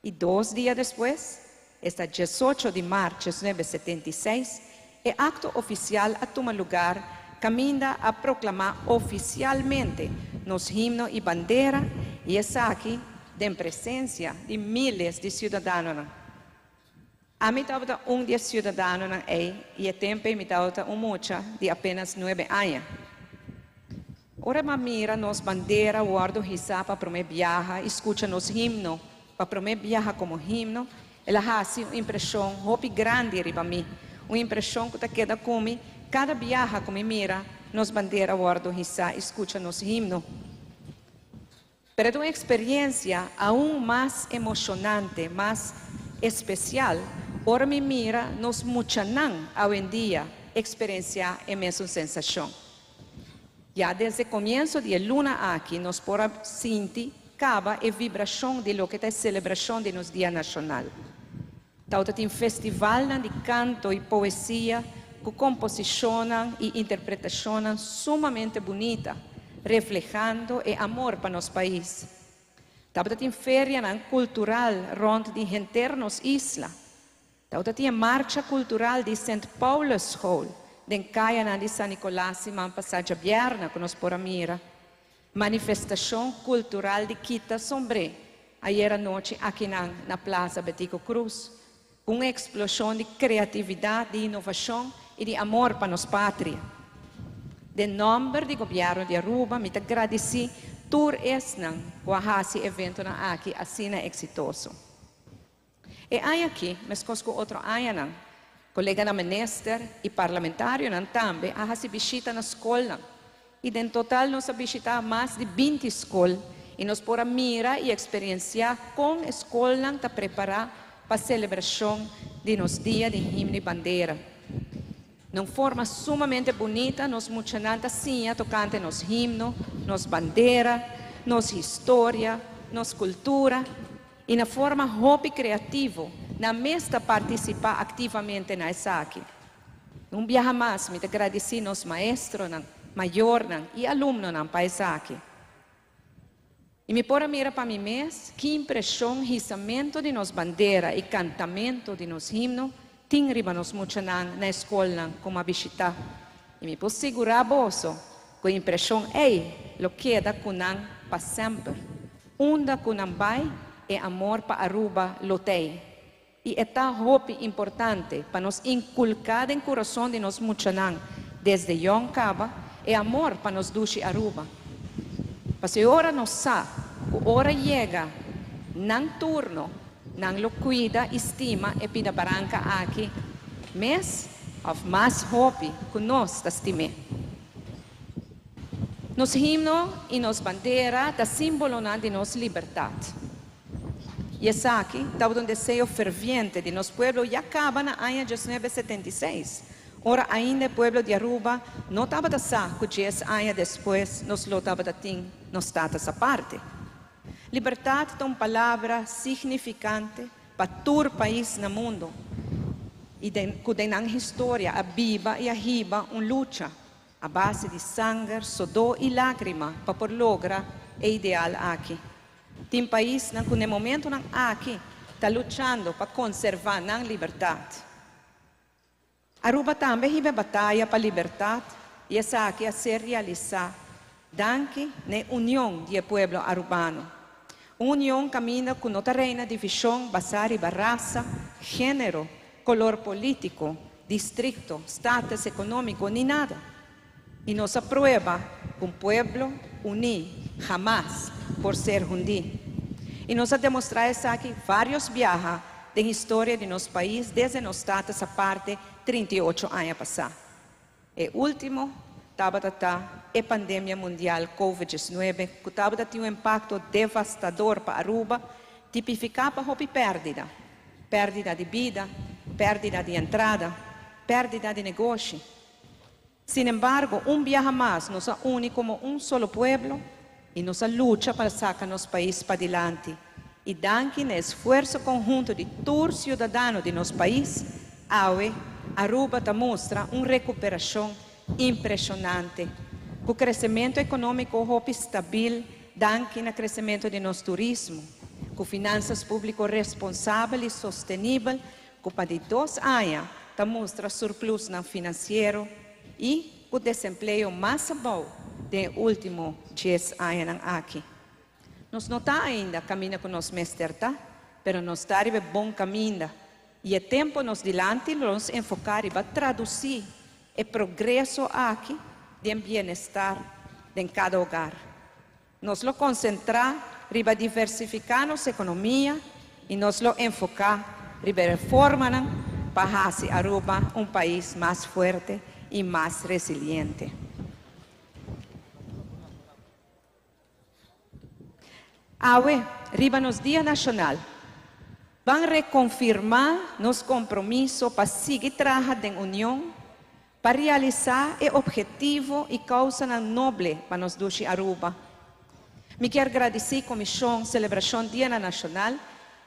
E 2 dias depois, este 18 de março de 1976, o acto oficial a tomar lugar caminha a proclamar oficialmente nosso himno e bandeira e essa aqui de presença de miles de cidadãos. A mim estava de cidadãos aí e o tempo me estava mucha de apenas 9 anos. Ora mira nos bandeira, guardo hisa para promer viaja, escuta nos himno, para promer viaja como himno, ela hace uma impressão hopi grande riba mim, uma impressão que queda comigo, cada viaja como mira, nos bandeira, guardo hisa, escuta nos himno. Pero uma experiência aún mais emocionante, mais especial, ora me mira nos muchanan hoje em dia experienciar a mesma sensação. Já desde o começo de luna aqui, nós podemos sentir cada a vibração de lo que é a celebração de nosso Dia Nacional. Então, tem festival de canto e poesia, com composição e interpretação sumamente bonita, reflejando o amor para nosso país. Então, tem feria cultural rond de internos isla. Então, tem marcha cultural de St. Paul's Hall, den caia de San Nicolás e man passagem vierna com nos por mira. Manifestação cultural de Quita Sombre, ayer à noite aqui na Plaza Betico Cruz. Uma explosão de criatividade, de inovação e de amor para nossa pátria. De nome do governo de Aruba, me agradeci por esse evento aqui assim exitoso. E hay aqui, mas cosco outro aya nang, colega na minister e parlamentário nang tambe, aha si bisita na escola. E em total nós visitamos mais de 20 escolas e nós pora mira e experienciar com a escola para preparar para a celebração de nos dia de himno e bandeira. De forma sumamente bonita, nós muchananta sim tocante nos himno, nos bandeira, nos história, nos cultura e na forma hobby criativo, na mesta participar ativamente na ESAC. Não viaja mais, me agradeci nos maestros, maior e aluno na ESAC. E me pora mira para mim mesmo, que impressão, risamento de nos bandeira e cantamento de nos himno, tem riba nos muchanan na escola como a visitar. E me posso segurar bolso, com a impressão, lo queda kunan para sempre. Unda kunan vai é amor para Aruba lotei. E é hope importante para nos inculcar em coração de nos muchanan, desde Yon Caba, é amor para nos dushi Aruba. Para se ora nos sa, ora chega, nang turno, nang lo cuida, estima e pinabaranca aqui, mas of mais hope que nós estime. Nos himno e nos bandeira da símbolo de nossa liberdade. E essa aqui dá um desejo ferviente de nosso pueblo já acaba na ano de 1976. Ora ainda o pueblo de Aruba não estava da sa, que 10 anos depois nos lo estava da ting, nos está essa parte. Liberdade é uma palavra significante para todo o país no mundo. E que tem na história a viva e a riba uma luta a base de sangue, sudor e lágrima para por lograr o ideal aqui. Tem país que no momento aqui está lutando para conservar a liberdade. Aruba também vive batalha para a liberdade e essa aqui a ser realizada danke na união do povo arubano. União caminha com outra reina divisão basada em raça, gênero, color político, distrito, status econômico, nem nada. E nos aprueba um povo unido, jamais por ser junto. E nos a demonstrar isso aqui vários viajes da história de nosso país desde nos estado essa parte 38 anos passados. E último, estava a pandemia mundial COVID-19, que estava a ter um impacto devastador para Aruba, tipificava a perda. Perda de vida, perda de entrada, perda de negócio. Sin embargo, viaje mais nos une como solo pueblo e nos luta para sacar nosso país para adelante. E danke no esforço conjunto de todos os cidadãos de nosso país, Aruba mostra uma recuperação impressionante, com crescimento econômico estável, danke no crescimento de nosso turismo, com finanças públicas responsáveis e sustentáveis, que para de 2 anos mostra surplus financeiro e o desemprego mais bom dos últimos 10 anos aqui. Nós não está ainda caminhando com nosso mestre, mas nós está em bom caminho. E é tempo nos dilante nos enfocar e traduzir o progresso aqui de bem-estar em cada hogar. Nos lo concentrar riba diversificar nossa economia e nos lo enfocar riba reforma para fazer Aruba país mais forte e mais resiliente. Riba nos Dia Nacional, vão reconfirmar nosso compromisso para seguir trabalhando em união, para realizar o objetivo e causa nobre para nos dushi Aruba. Me quero agradecer a Comissão Celebração Dia Nacional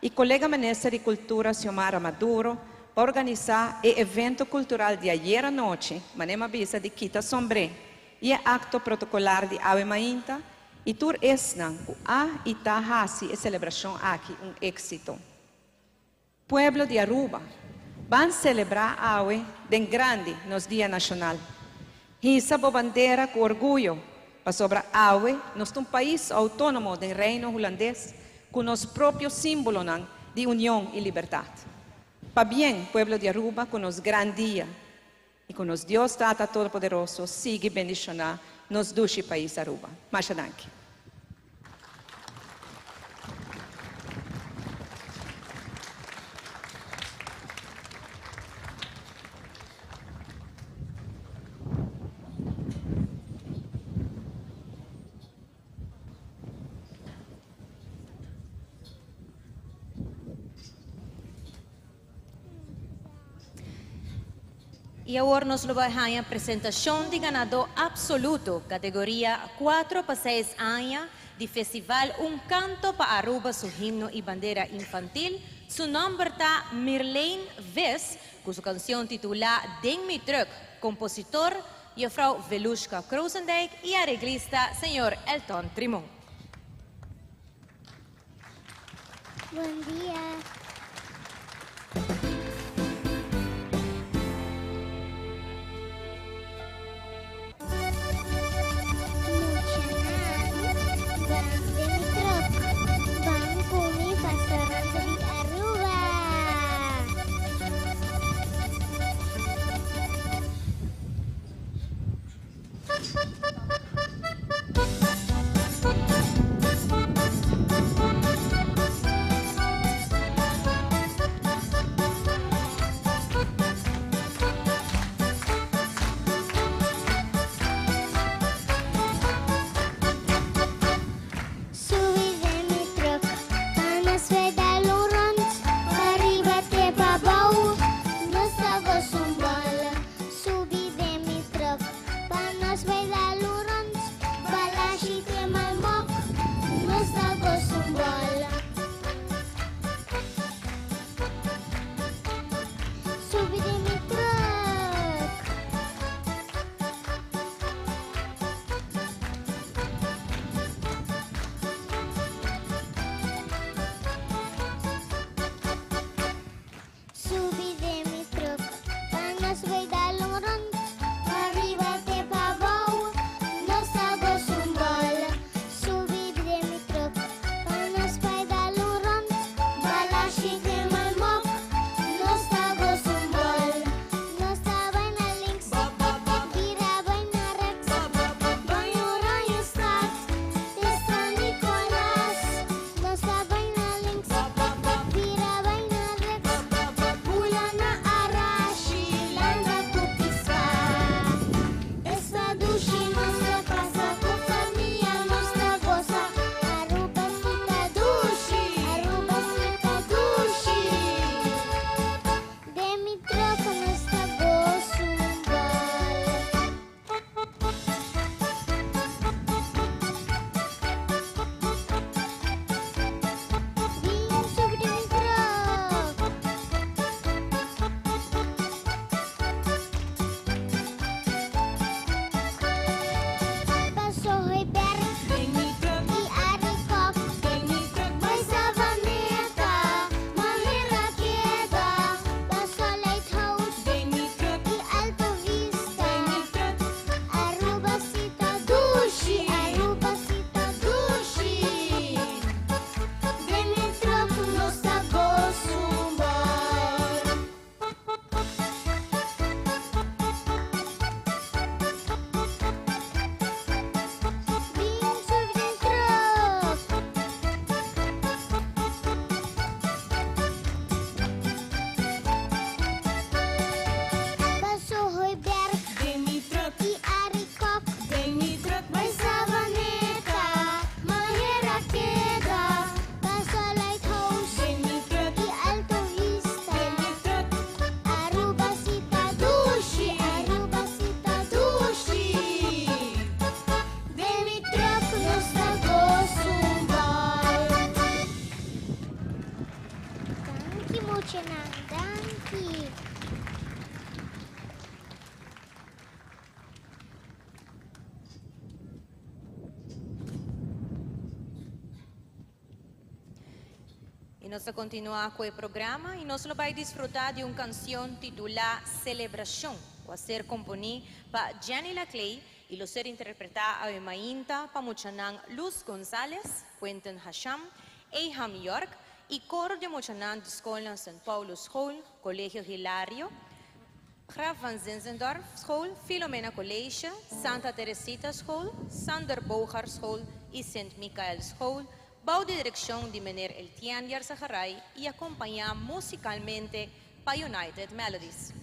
e colega ministro de Cultura, Xiomara Maduro, para organizar o evento cultural de ayer à noite, Manema Bisa de Quita Sombre, e o acto protocolar de Ave Mainta, e tur esnan, e tahasi a celebração aqui êxito. Pueblo de Aruba, van celebrar Awe den grande nos Dia Nacional. Hisa bo bandeira com orgulho, para sobre Awe, nós um país autônomo do reino holandês, com nosso próprio símbolo de união e liberdade. Para bem, pueblo de Aruba, com nos grande dia, e com nos Deus Tata Todo-Poderoso, siga bendicionar nos dushi país Aruba. Masha danke. E agora nos vai a apresentação de ganador absoluto, categoria 4 para 6 anos, do Festival Canto para Aruba, su himno e bandeira infantil. Su nome está Mirlane Ves, com sua canção titulada Den mi truck, compositor Juffrouw Velushka Kroosendijk e arreglista Sr. Elton Trimon. Buen día. Nós vamos continuar com o programa e nós vamos desfrutar de uma canção titulada Celebração, que vai ser componida por Jenny Laclay e vai ser interpretada a Mainta para Muchanan Luz González, Quentin Hasham, Aham York e coro de Muchanan de Escola St. Paulo School, Colégio Hilario, Graf van Zinzendorf School, Filomena College, Santa Teresita School, Sander Bogar School e St. Michael School, bajo de dirección de Mener Eltian Yarzaharay y acompaña musicalmente para United Melodies.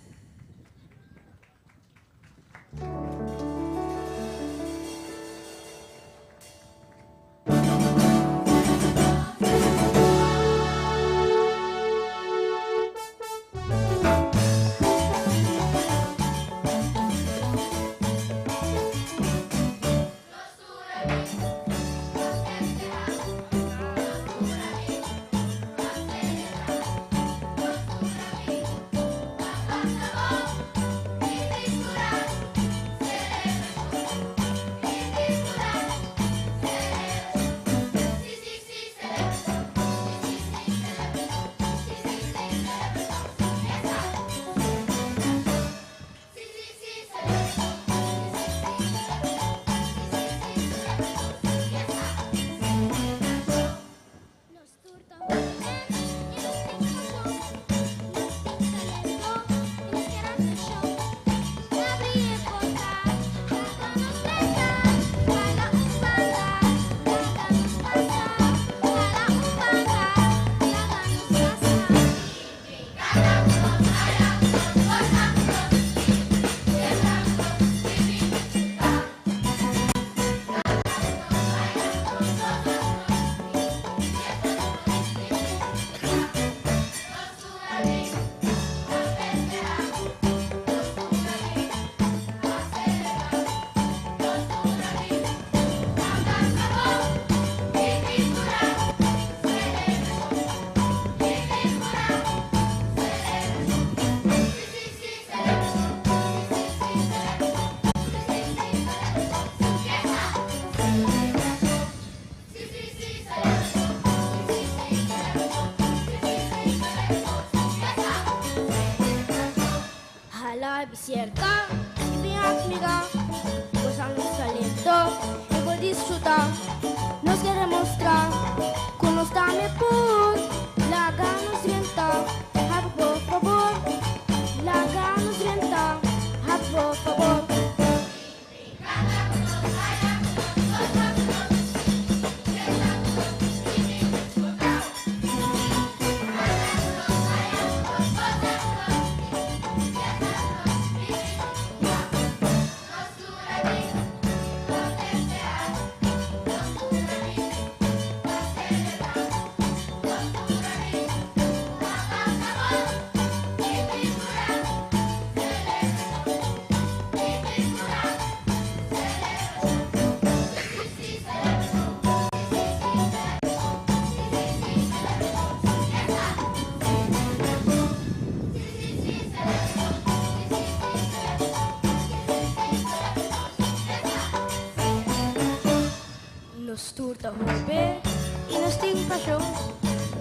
nos turta hurbe y nos ting pasión,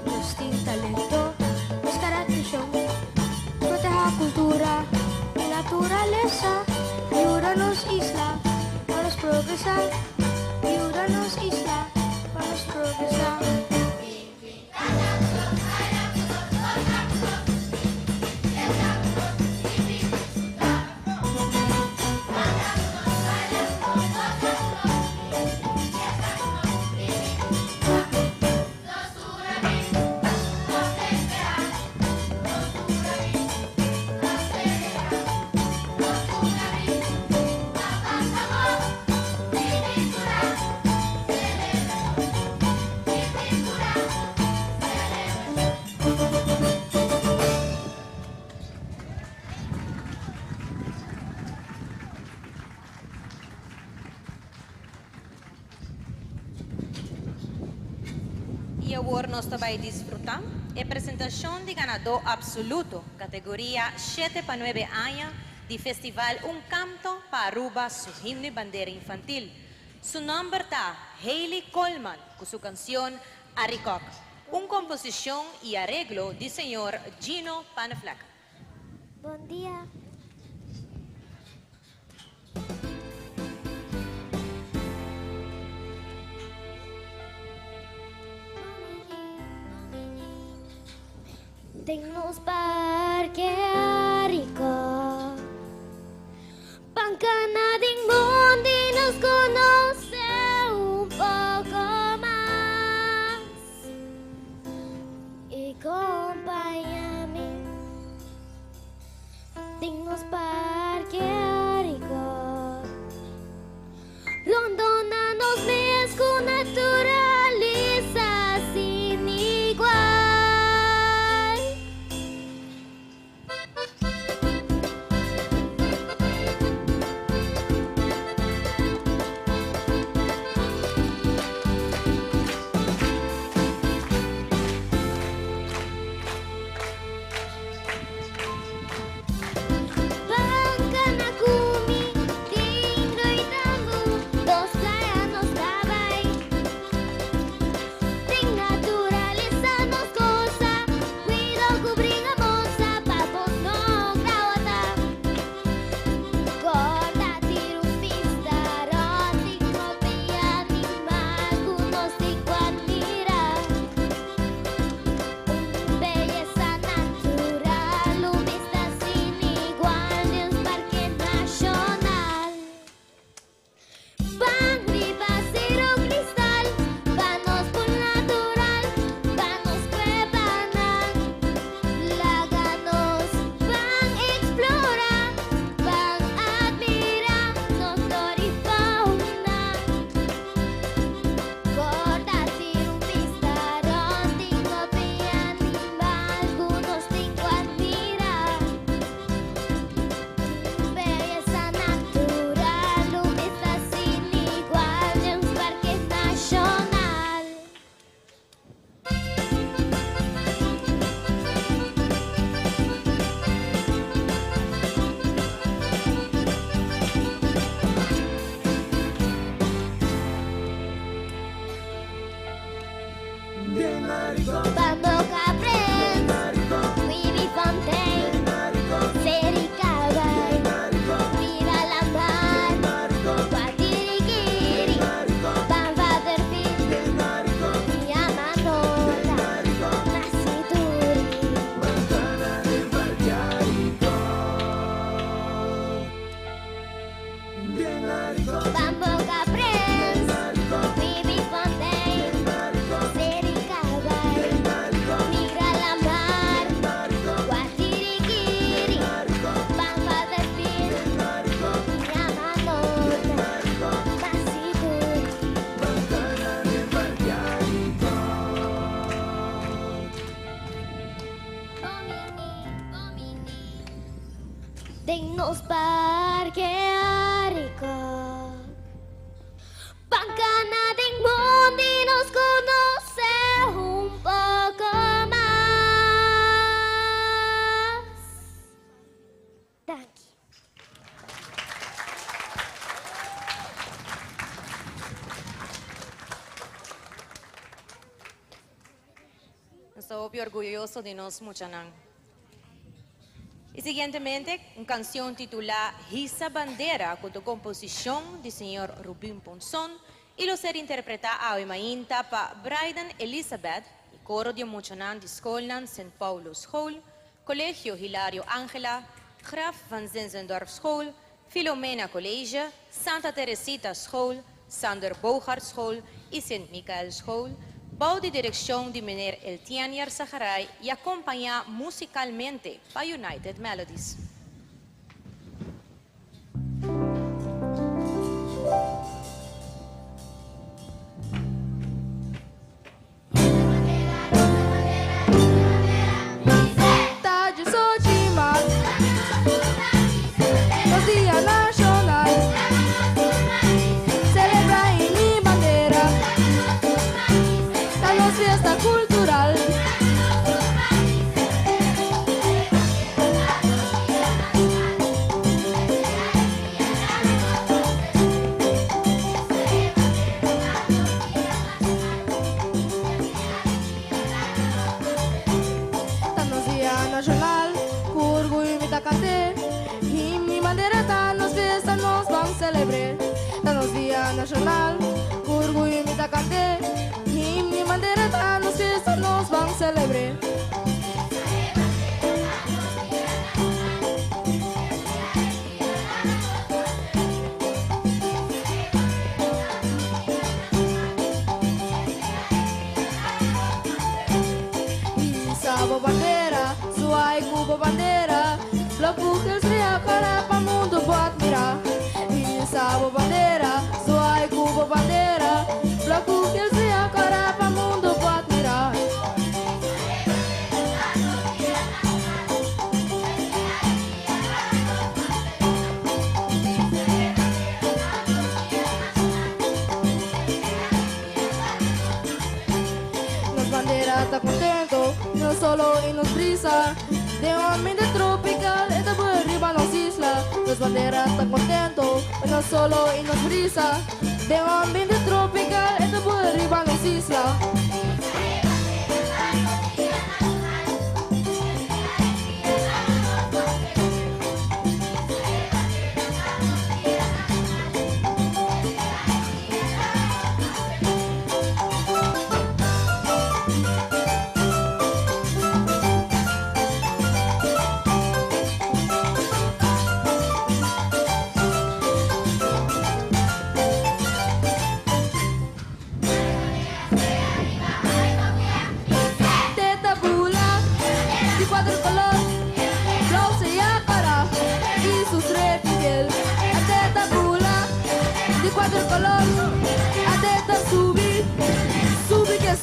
nos ting talento, nos caracterizón, proteja cultura y naturaleza, ayúdanos isla, para progresar, ayúdanos isla, para progresar. E agora nós também desfrutamos a apresentação de ganador absoluto, categoria 7 para 9 anos, do Festival Canto para Aruba, su himno e bandeira infantil. Su nombre está Hayley Coleman, com sua canção Arikok, uma composição e arreglo do senhor Gino Panaflaca. Bom dia. Nos parquearico Pancanading Mundi nos conoce un poco más y acompáñame. Nos parquearico Rondona nos ves con naturaleza sin igual. Nos parquearico Pancanading Mundi nos conoce un poco más. Thank you. Estoy orgulloso de nos Muchanang. Y siguientemente, una canción titulada Hisa Bandera, con tu composición del señor Rubín Ponzón, y lo ser interpretada a Mainta pa Braidan Elizabeth, y coro de Muchanang de Skolnan St. Paulus Hall, Colegio Hilario Ángela, Graf van Zinzendorf School, Filomena College, Santa Teresita School, Sander Bogart School y St. Michael School, bajo de dirección de meneer Eltianier Zaharay y acompaña musicalmente para United Melodies. Día Nacional, celebra en mi bandera, danos fiesta cultural. Danos Día Nacional, orgullo y mitacante. Mi bandera danos fiesta nos van a celebrar. Danos Día Nacional, orgullo y mitacante. Mi bandera danos fiesta nos van a celebrar. Sabo bandera, suai cubo bandera. Los bujes se cara pa' mundo buat mirar. Y sabo bandera, suai cubo bandera. Los bujes se cara pa' mundo buat mirar. Nos bandera está contento, no solo y nos brisa. De un ambiente tropical, esta por arriba nos isla. Los banderas están contentos, no solo y nos brisa. De un ambiente tropical, esta por arriba nos isla.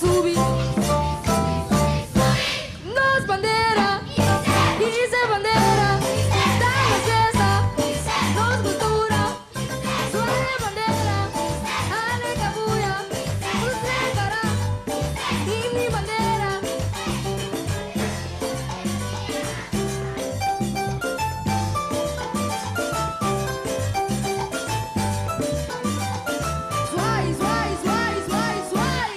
Subi, nos bandera, dice bandera, damos fiesta, nos cultura, suave bandera, ale cabuya, usted cara, y mi bandera. Suai, suai, suai, suai, suai.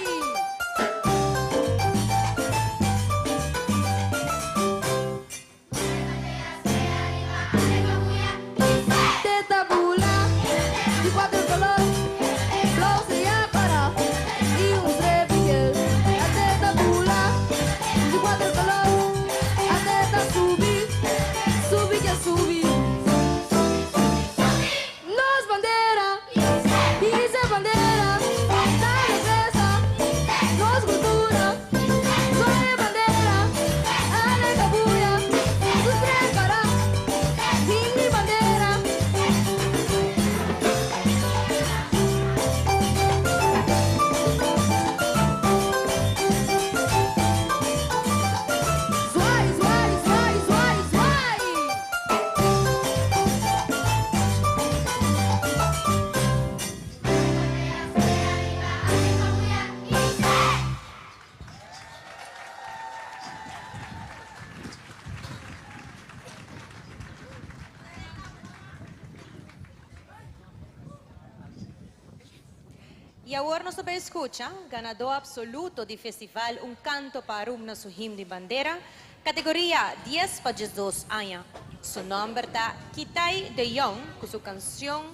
Y ahora nos escucha, ganador absoluto del festival Un Canto para Aruba su himno de bandera, categoría 10 para 12 años. Su nombre está Kitay de Jong, con su canción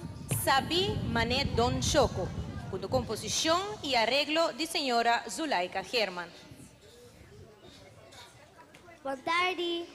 Sabi Mané Don Choco, con composición y arreglo de señora Zulaika Herman. Buon tardi.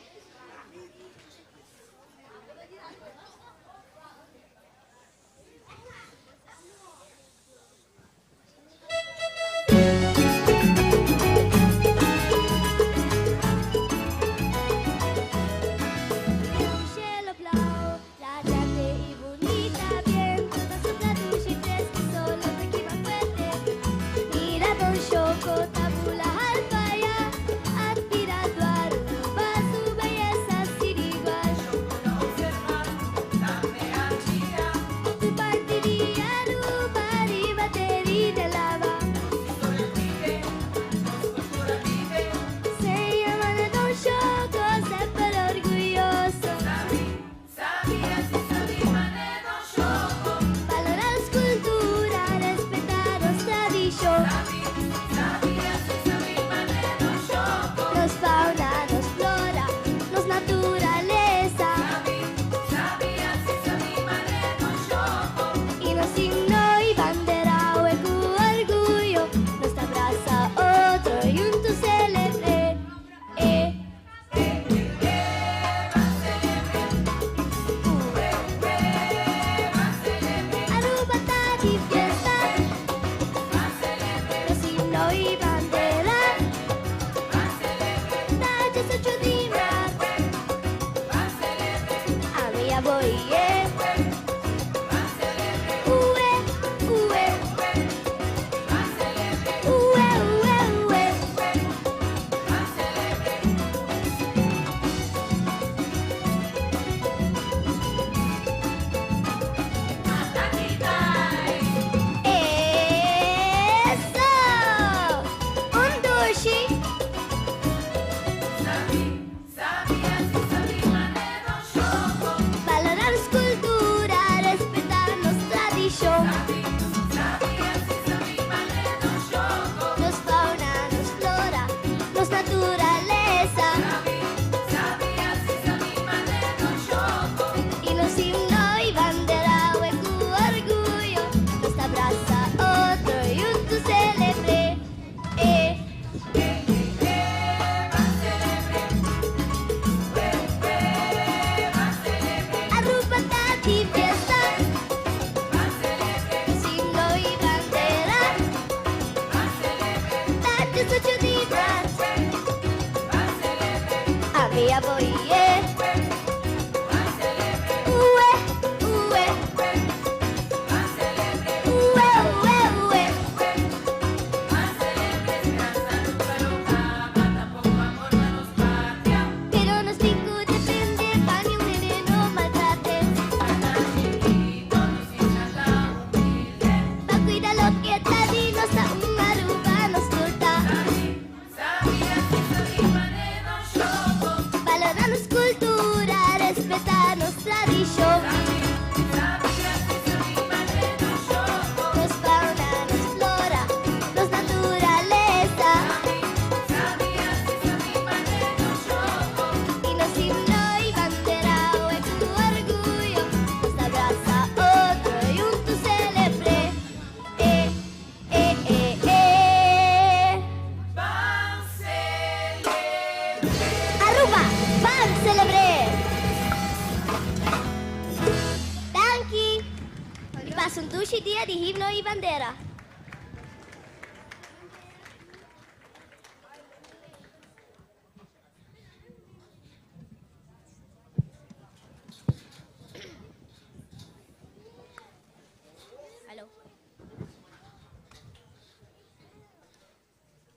Dia di himno y bandera.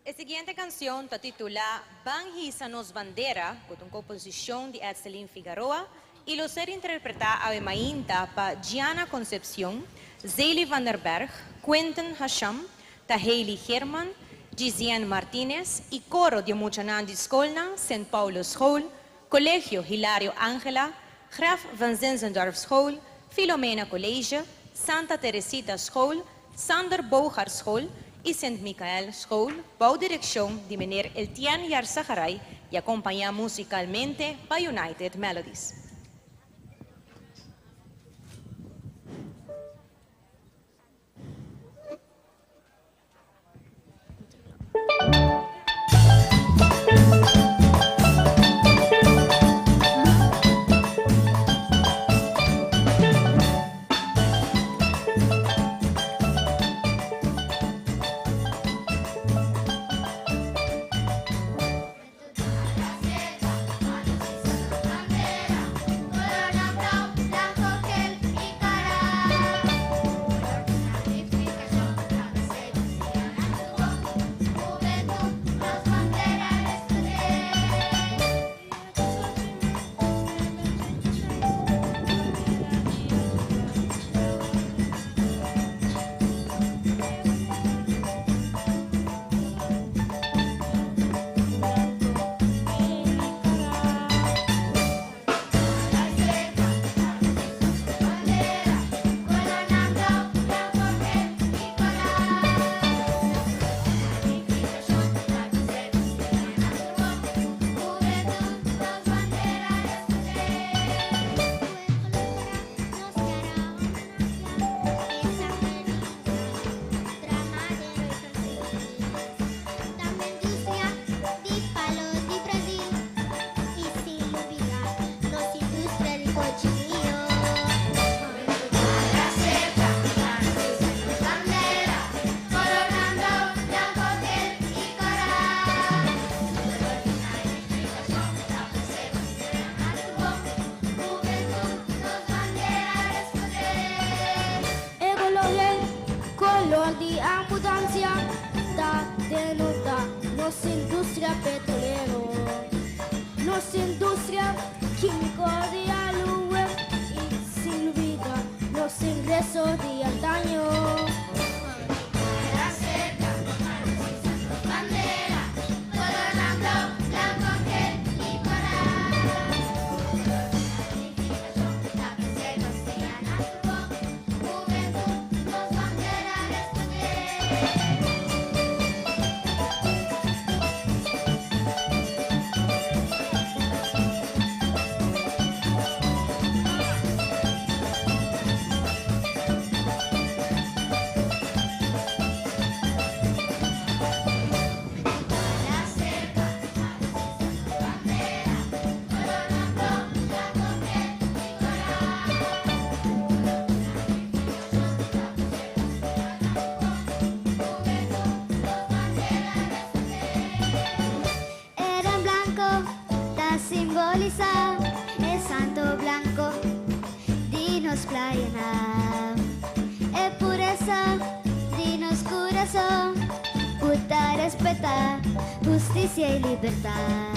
La siguiente canción está titulada Banjisanos Bandera, con una composición de Edselin Figueroa y lo será interpretada a Mainta por Gianna Concepción, Zeli van der Berg, Quentin Hasham, Taheli Herman, Giziane Martínez y coro de Muchanandi Skolna, St. Paulus School, Colegio Hilario Angela, Graf van Zinzendorf School, Filomena College, Santa Teresita School, Sander Bogar School y St. Michael School, bajo dirección de meneer Eltian Yarzagaray y acompaña musicalmente by United Melodies. Color de abundancia da denota nossa indústria petroleira, nossa indústria química de aluguel e sem dúvida nosso ingresso de antaño. Simboliza el santo blanco dinos playa e pureza dinos corazón puta respetar justicia y libertad.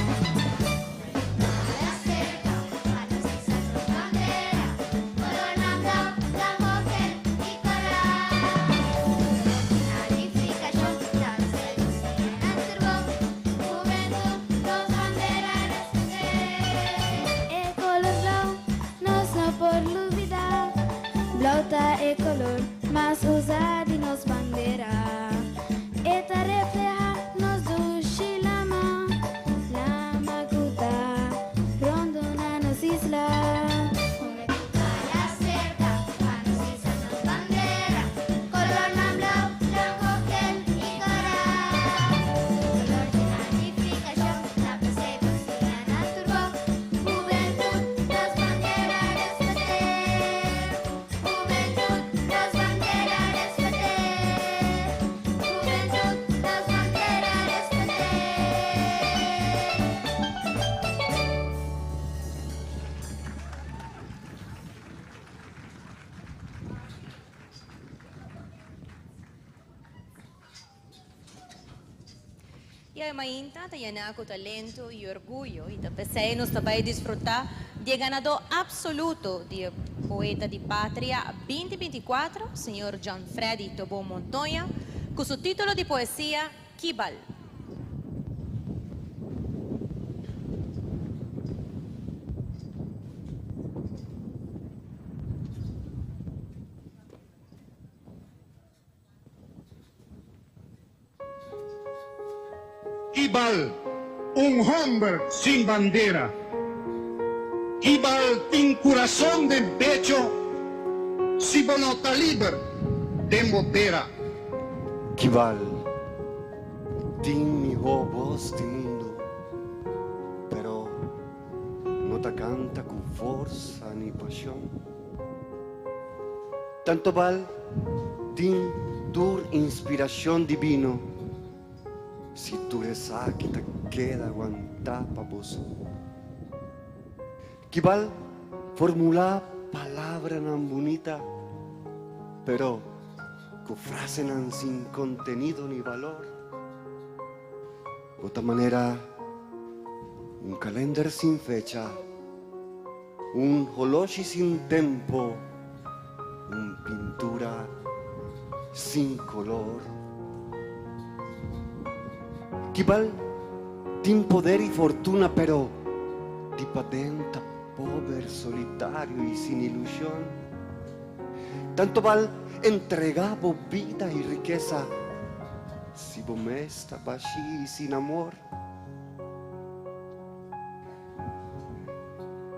Blauta e color más usado y nos bandera. Esta refleja nos dushi lama, la maguta, rondona nos isla. E a mainta tenha com talento e orgulho e também nos vai desfrutar de ganador absoluto de Poeta de Pátria 2024, Sr. John Freddy Tobón Montoya, com seu título de poesia Kibal. Kibal, un hombre sin bandera. Kibal, tin corazón de pecho, si bonota liber, demo pera. Kibal, tin mi voz di mundo, pero no te canta con fuerza ni pasión. Tanto val, tin dur inspiración divino, si tu reza que te queda aguantar pa vos. Kibal, formula palabra tan bonita, pero con frase tan sin contenido ni valor. De otra manera, un calendario sin fecha, un holochi sin tempo, una pintura sin color. Kibal tiene poder y fortuna, pero ti patenta pobre, solitario y sin ilusión. Tanto val entregabo vida y riqueza, si vos me estás allí sin amor.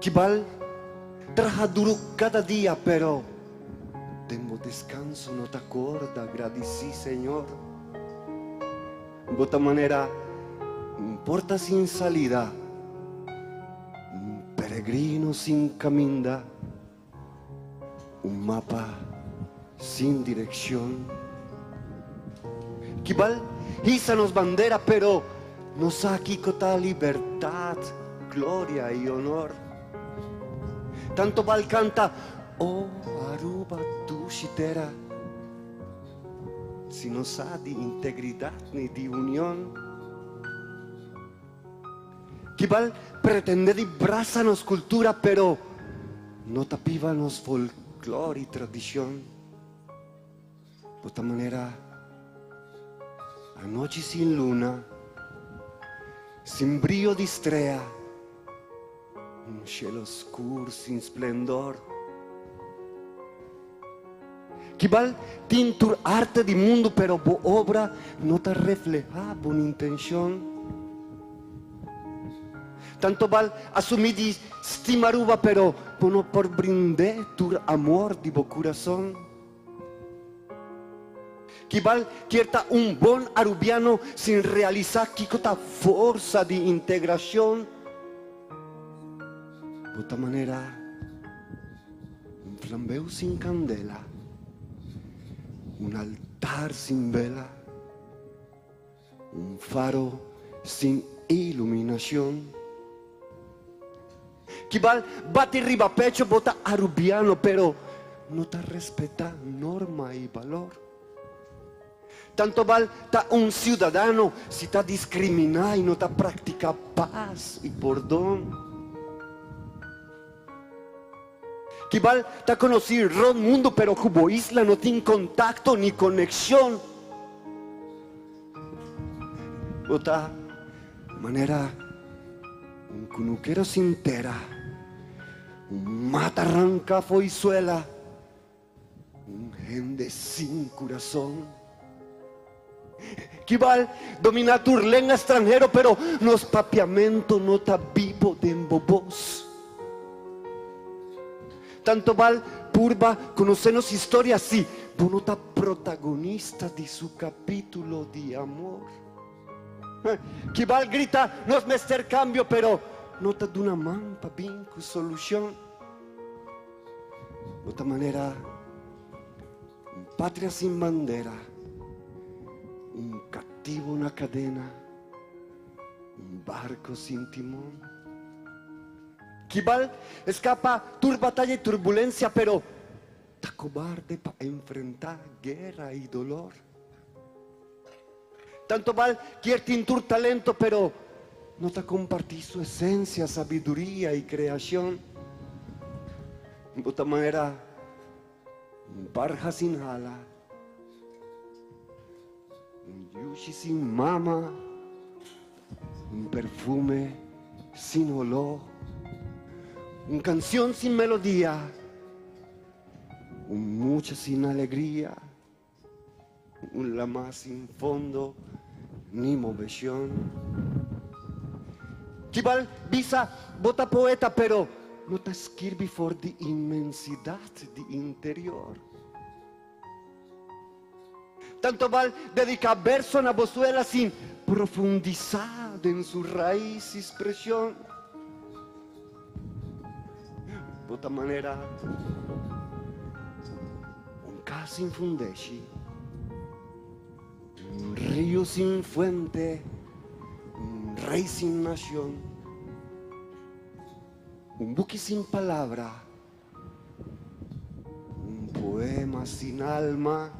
Kibal trabaja duro cada día, pero tengo descanso, no te acorda, agradecí, Señor. De otra manera, importa sin salida, un peregrino sin caminda, un mapa sin dirección. Kibal nos bandera, pero nos aquí cota libertad, gloria y honor. Tanto val canta, oh Aruba, tu chitera, si no sa di integridad ni di unión. Kibal pretende di brazanos cultura, pero no tapíbanos folclore y tradición. De otra manera, anoche sin luna, sin brillo di estrella, un cielo oscuro sin esplendor. Kibal tintur arte di mundo, pero bo obra no te refleja buena intención. Tanto val asumí di stimaruba, pero no por brindé tu amor di bo corazón. Kibal quiera un bon arubiano sin realizar kikota fuerza di integración. De otra manera, un flambeo sin candela, un altar sin vela, un faro sin iluminación. Kibal bate arriba pecho, bota arubiano, pero no te respeta norma y valor. Tanto val ta un ciudadano si ta discrimina y no ta practica paz y perdón. Kibal ta conocer el mundo, pero como isla no tiene contacto ni conexión. De otra manera, un cunuquero sin tera, un matarranca foizuela, un gente sin corazón. Kibal domina tu lengua extranjero, pero nos papiamento no ta vivo de embobos. Tanto val purba conocernos historias, sí, vos no ta protagonista de su capítulo de amor. Kibal grita, nos mester cambio, pero no ta de una man pa vincu solución. De otra manera, patria sin bandera, un cattivo una cadena, un barco sin timón. Kibal escapa tur batalla y turbulencia, pero ta cobarde para enfrentar guerra y dolor. Tanto val quiere tintur talento, pero no te compartí su esencia, sabiduría y creación. De otra manera, un barja sin jala, un yushi sin mama, un perfume sin olor, una canción sin melodía, un mucha sin alegría, un lama sin fondo ni moveción. Tibal bisa bota poeta pero não ta scrivi for di immensidade di interior. Tanto val dedica verso na vozuela sin profundizado en su raíz y expresión. De otra manera, un caso sin fundesci, un río sin fuente, un rey sin nación, un buque sin palabra, un poema sin alma,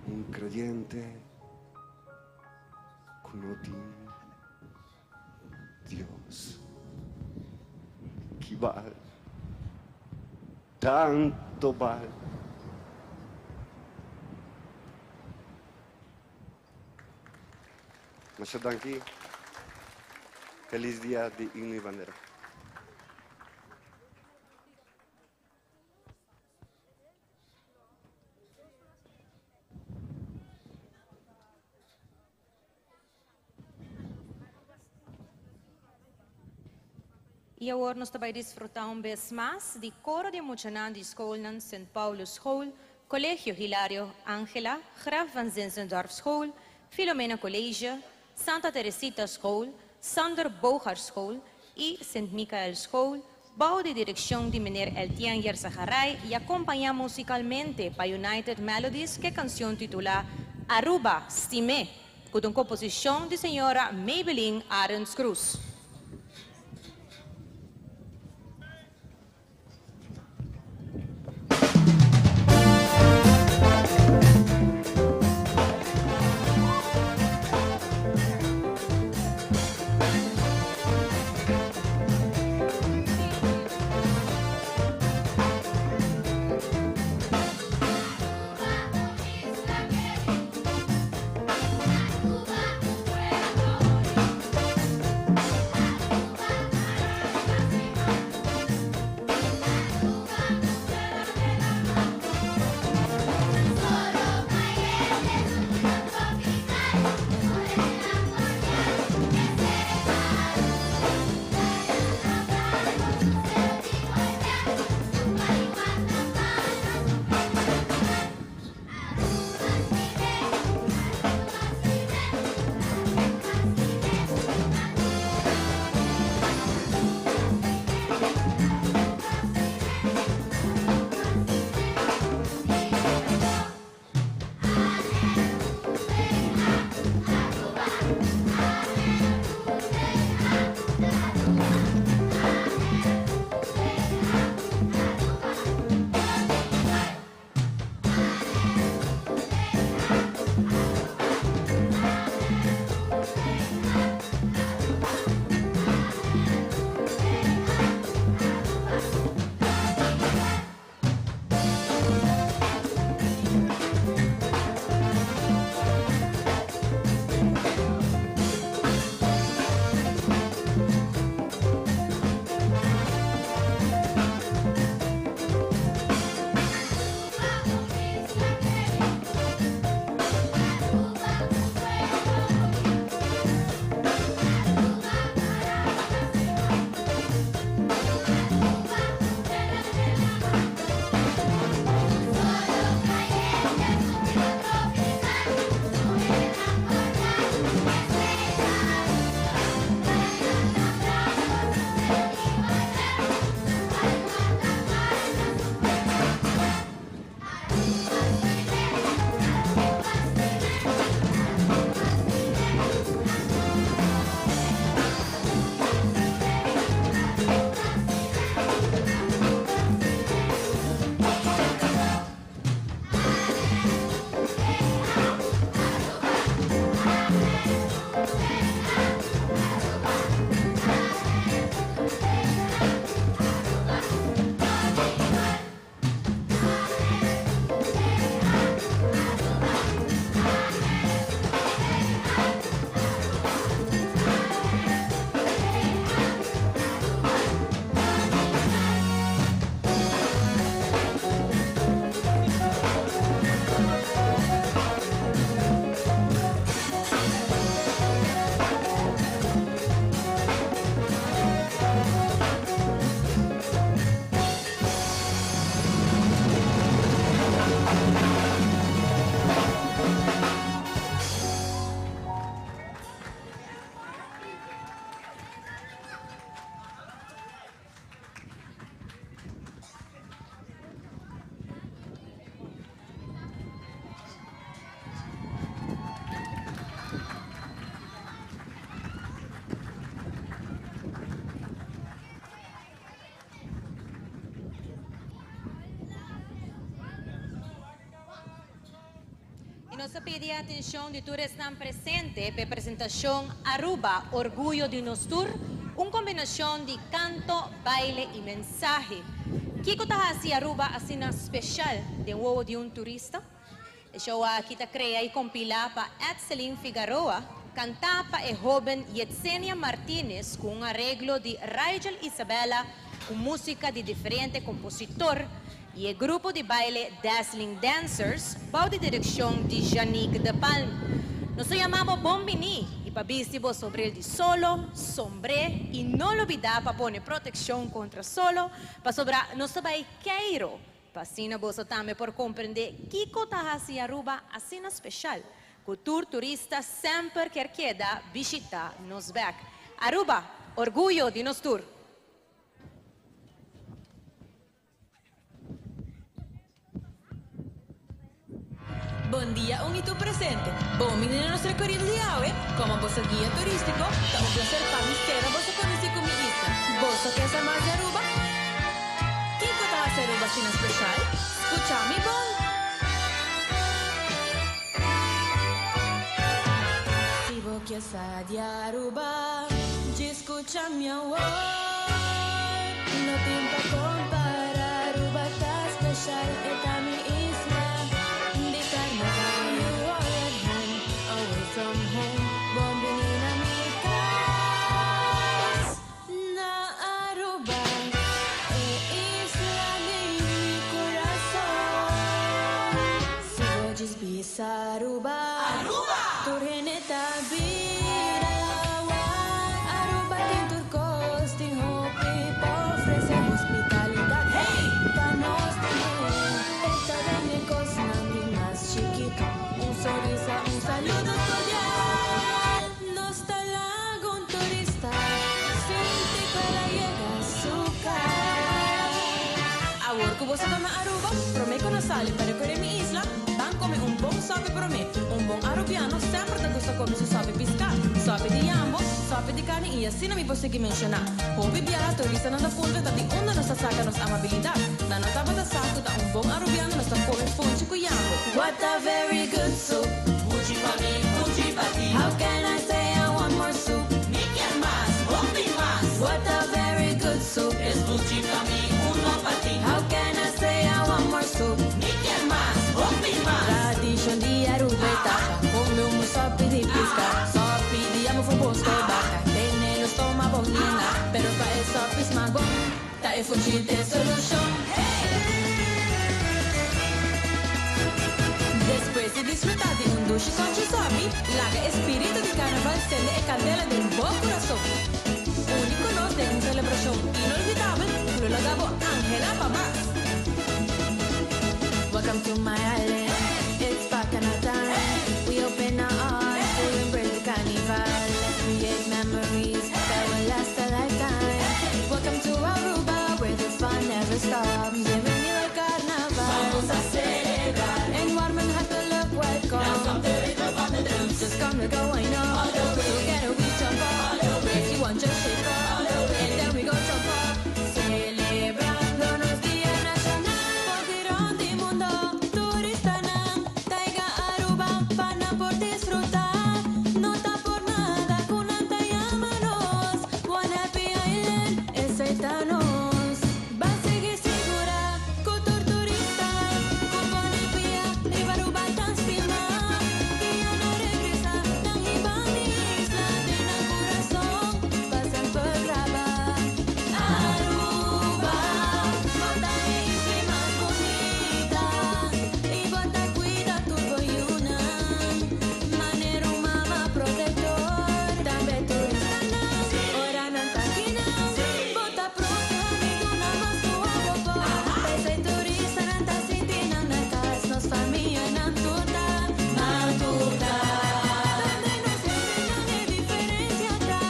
un creyente con odin Dios. Que vale, tanto vale. Muchas gracias. Feliz día de himno y bandera. E agora nós também desfrutar vez mais de coro de emocionante de escola na St. Paulo School, Colégio Hilário Ângela, Graf van Zinzendorf School, Filomena Colégio, Santa Teresita School, Sander Bogar School e St. Michael School, bau de direção de Meneer Eltian Yerzaharay e acompanhar musicalmente para United Melodies que canção titula Aruba Stime, com uma composição de senhora Maybelline Arends Cruz. E nós pedimos a atenção de todos que estão presentes para a apresentação Aruba, Orgulho de Nostur, uma combinação de canto, baile e mensagem. Kiko tahasi Aruba asina especial de uovo de turista. E show kita crea e compila para Edselin Figueroa, canta para a jovem Yetsenia Martínez com um arreglo de Rigel Isabela, com música de diferente compositor. E o grupo de baile Dazzling Dancers, bajo de direção de Janique de Palma. Nos chamamos Bombini e pabísibo sobre el de solo, sombre e não olvidar para poner proteção contra solo, para sobrar nosso baiqueiro. Para assim você também por compreender que Kotahasi Aruba assim especial. Cultura turista sempre quer queda visitar nos back. Aruba, orgulho de nos tour. Bom dia, un hito presente. Bom menino nostro recorrido di Aue, como vosso guia turístico, da un placer para mistero vosso conocer con mi isla. Vosso que es más de Aruba? ¿Qué cosa va a ser Aruba sin especial? Escuchame, bon. Si vos quieres de Aruba, escúchame ahora. No tiempo comparar, Aruba está especial, está mi isla. From home, bombing in amigas. Na Aruba, isla de mi corazón. Si voy a Aruba, Aruba, Turgeneta vida. Aruba tem turcos, tem hope, ofrece hospitalidad. Hey, para nos también. Esta de mi cosa, más chiquito, un sorriso, un saludo. Você tá na Aruba, promê que não sale para correr minha isla. Van come un buon sope promê. Un buon arubiano sempre te gusta come su sope piscar. Sope di jambo, sope di carne e assim não me posso que mencionar. Hobby biara turista não dá conta da de onde nos saca nos amabilidade. Da nota bata saco da un buon arubiano nos tá come fonte com jambo. What a very good soup. Fuji pa mi, fuji pa ti. How can I say I want more soup? Me quer mais, hobby mais. What a very good soup. Es fuji pa mi, uno pa ti. How can I say I want more soup? Me quer mais, hobby mais. Tradition di Aruba etapa, come un sope di pisca. Sope di amo fu bosco e bacca. Tiene lo stomaco linda, pero pa el sope es más bon. Ta e fugir de solution. Después de disfrutar de un duche con chisobi, laga espíritu de carnaval cende e candela del buen corazón. Único nos de una celebración inolvidable, lo lagabo Ángela Pamás. Welcome to my island, it's bacchanal time. We open our hearts to embrace the carnival. Let's create memories that will last a lifetime. Welcome to Aruba, where the fun never stops. Bienvenido al carnaval. Vamos a celebrar. En Warman have to look welcome. Now come to it, up on the drums. Just come to go, I know. Together we jump up. If you want, just shake up. And then we go jump up. Celebrándonos Día Nacional. Porque donde mundo turista nan. Taiga Aruba, pana por disfrutar. No está por nada, kunanta llámanos. One happy island, exétanos. Va a seguir segura, cultura turista. Con Bolivia, Riva Aruba tan filma. Y ya no regresa, tan Ibani isla de na corazón. Pasan por grabar. Aruba, bota isla más bonita. Y bota cuida tu boyuna. Manero mama protector. También turista nas. Ora nan taquina. Bota pronto amigo na mas tu abobo. Pesa y turista nan ta sintina na cas. Nos familia nan tuta. Nan tuta. Donde nos enseñan de diferencia acá.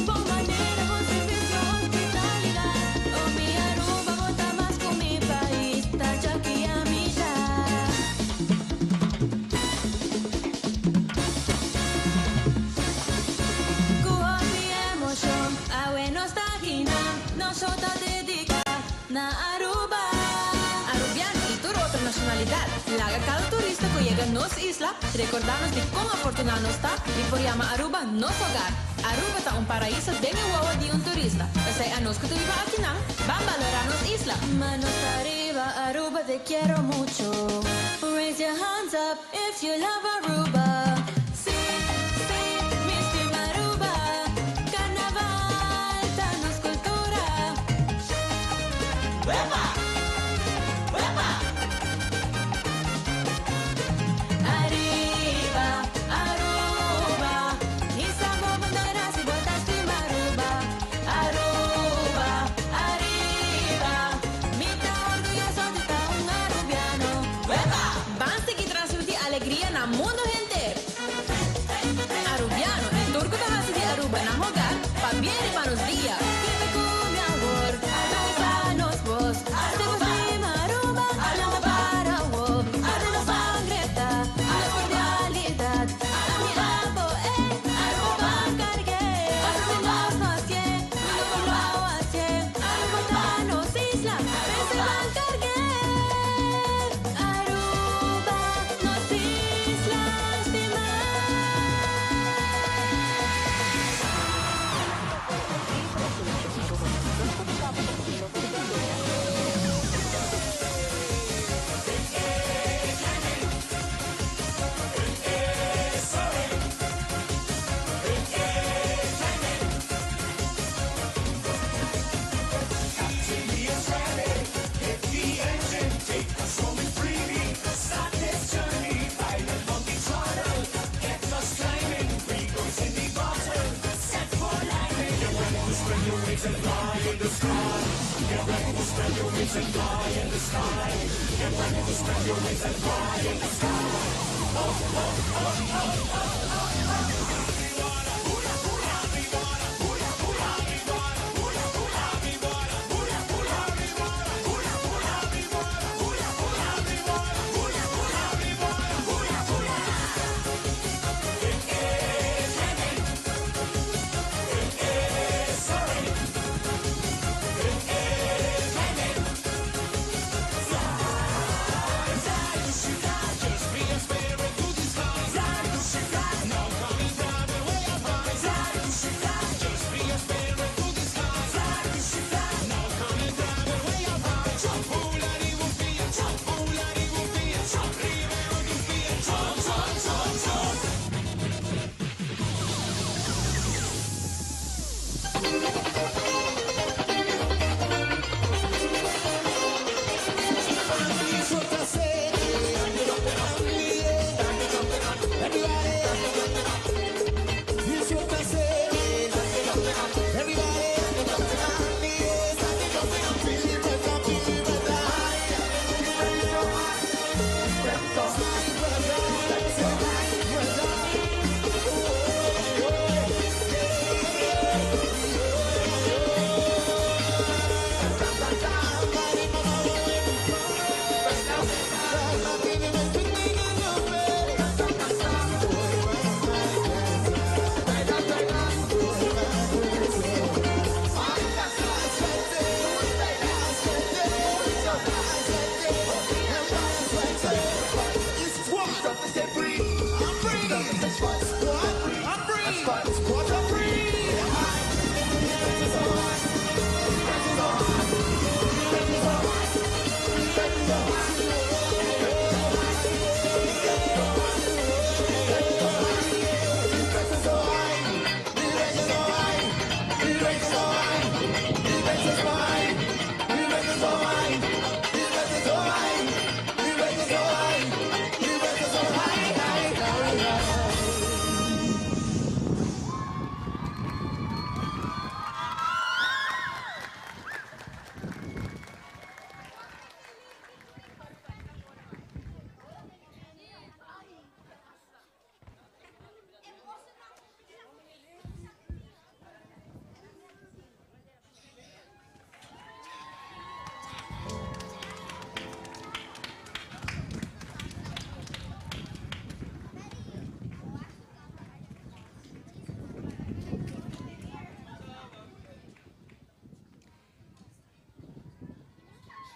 Bom manera, bom servicio, hospitalidad. Oh mi Aruba, bota más con mi país. Tacha aquí a mi ya. Kuha mi emotion, awe nostalgia, nosotros dedica na Aruba. Arubiano y toda otra nacionalidad. Laga cada turista que llega a nos isla isla, recordarnos de cómo afortunado está y por llamar Aruba nuestro hogar. Aruba está un paraíso de mi huevo de un turista. Ese a nos que tú ibas aquí, van a valorarnos isla. Manos arriba, Aruba, te quiero mucho. Raise your hands up if you love Aruba. Sí, sí, mi estima Aruba. Carnaval, danos cultura. ¡Huepa! ¡Huepa! Arriba, Aruba. Izamos banderas y botas de Aruba. Aruba, arriba. Mita orgulloso de estar un arubiano. ¡Huepa! Van a seguir transmitir alegría en el mundo entero. Arubiano, el turco te hace de Aruba en el hogar. Pa' bien y pa' los días. Vive con mi amor. Arubanos vos. Hacemos prima Aruba. Hablando para vos. Hacemos sangreta. La cordialidad. A mi papo, Aruba cargué. Hacemos más bien. Aruba hace. Arubanos isla. Festival cargué. Aruba nos islas de mar.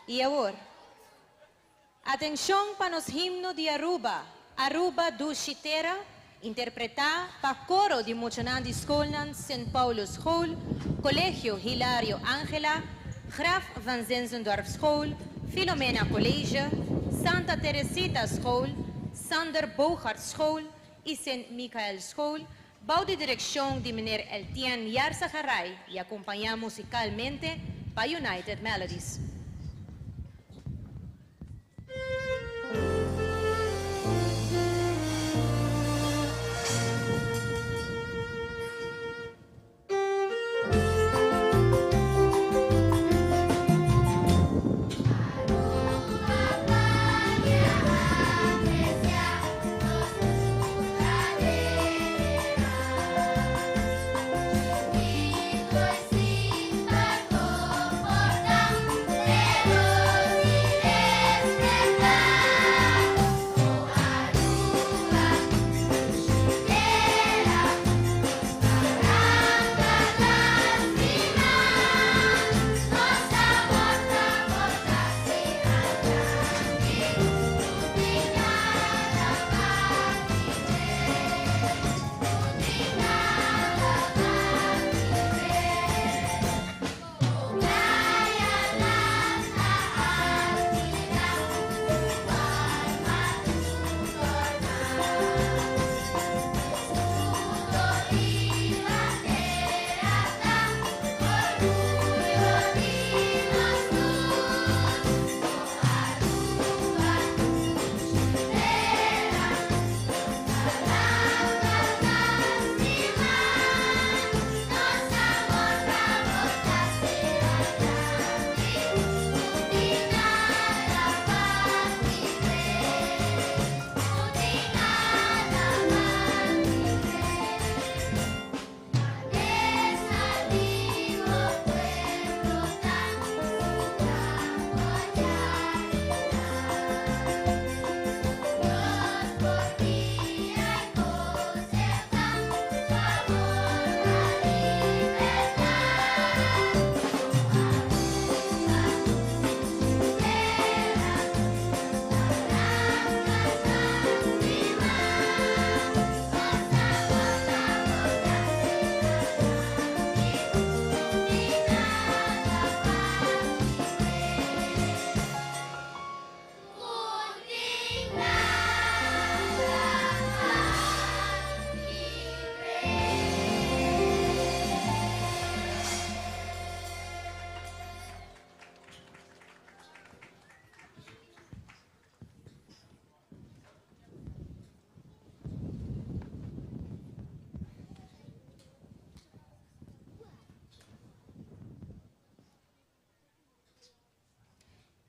Y ahora, atención para los himnos de Aruba. Aruba do Chitera, interpretar para coro de Mochanan de Skolnan, St. Paulus School, Colegio Hilario Angela, Graf van Zenzendorf School, Filomena College, Santa Teresita School, Sander Bogart School e St. Michael School, bajo de dirección de meneer Eltian Yarzaharay y acompañar musicalmente para United Melodies.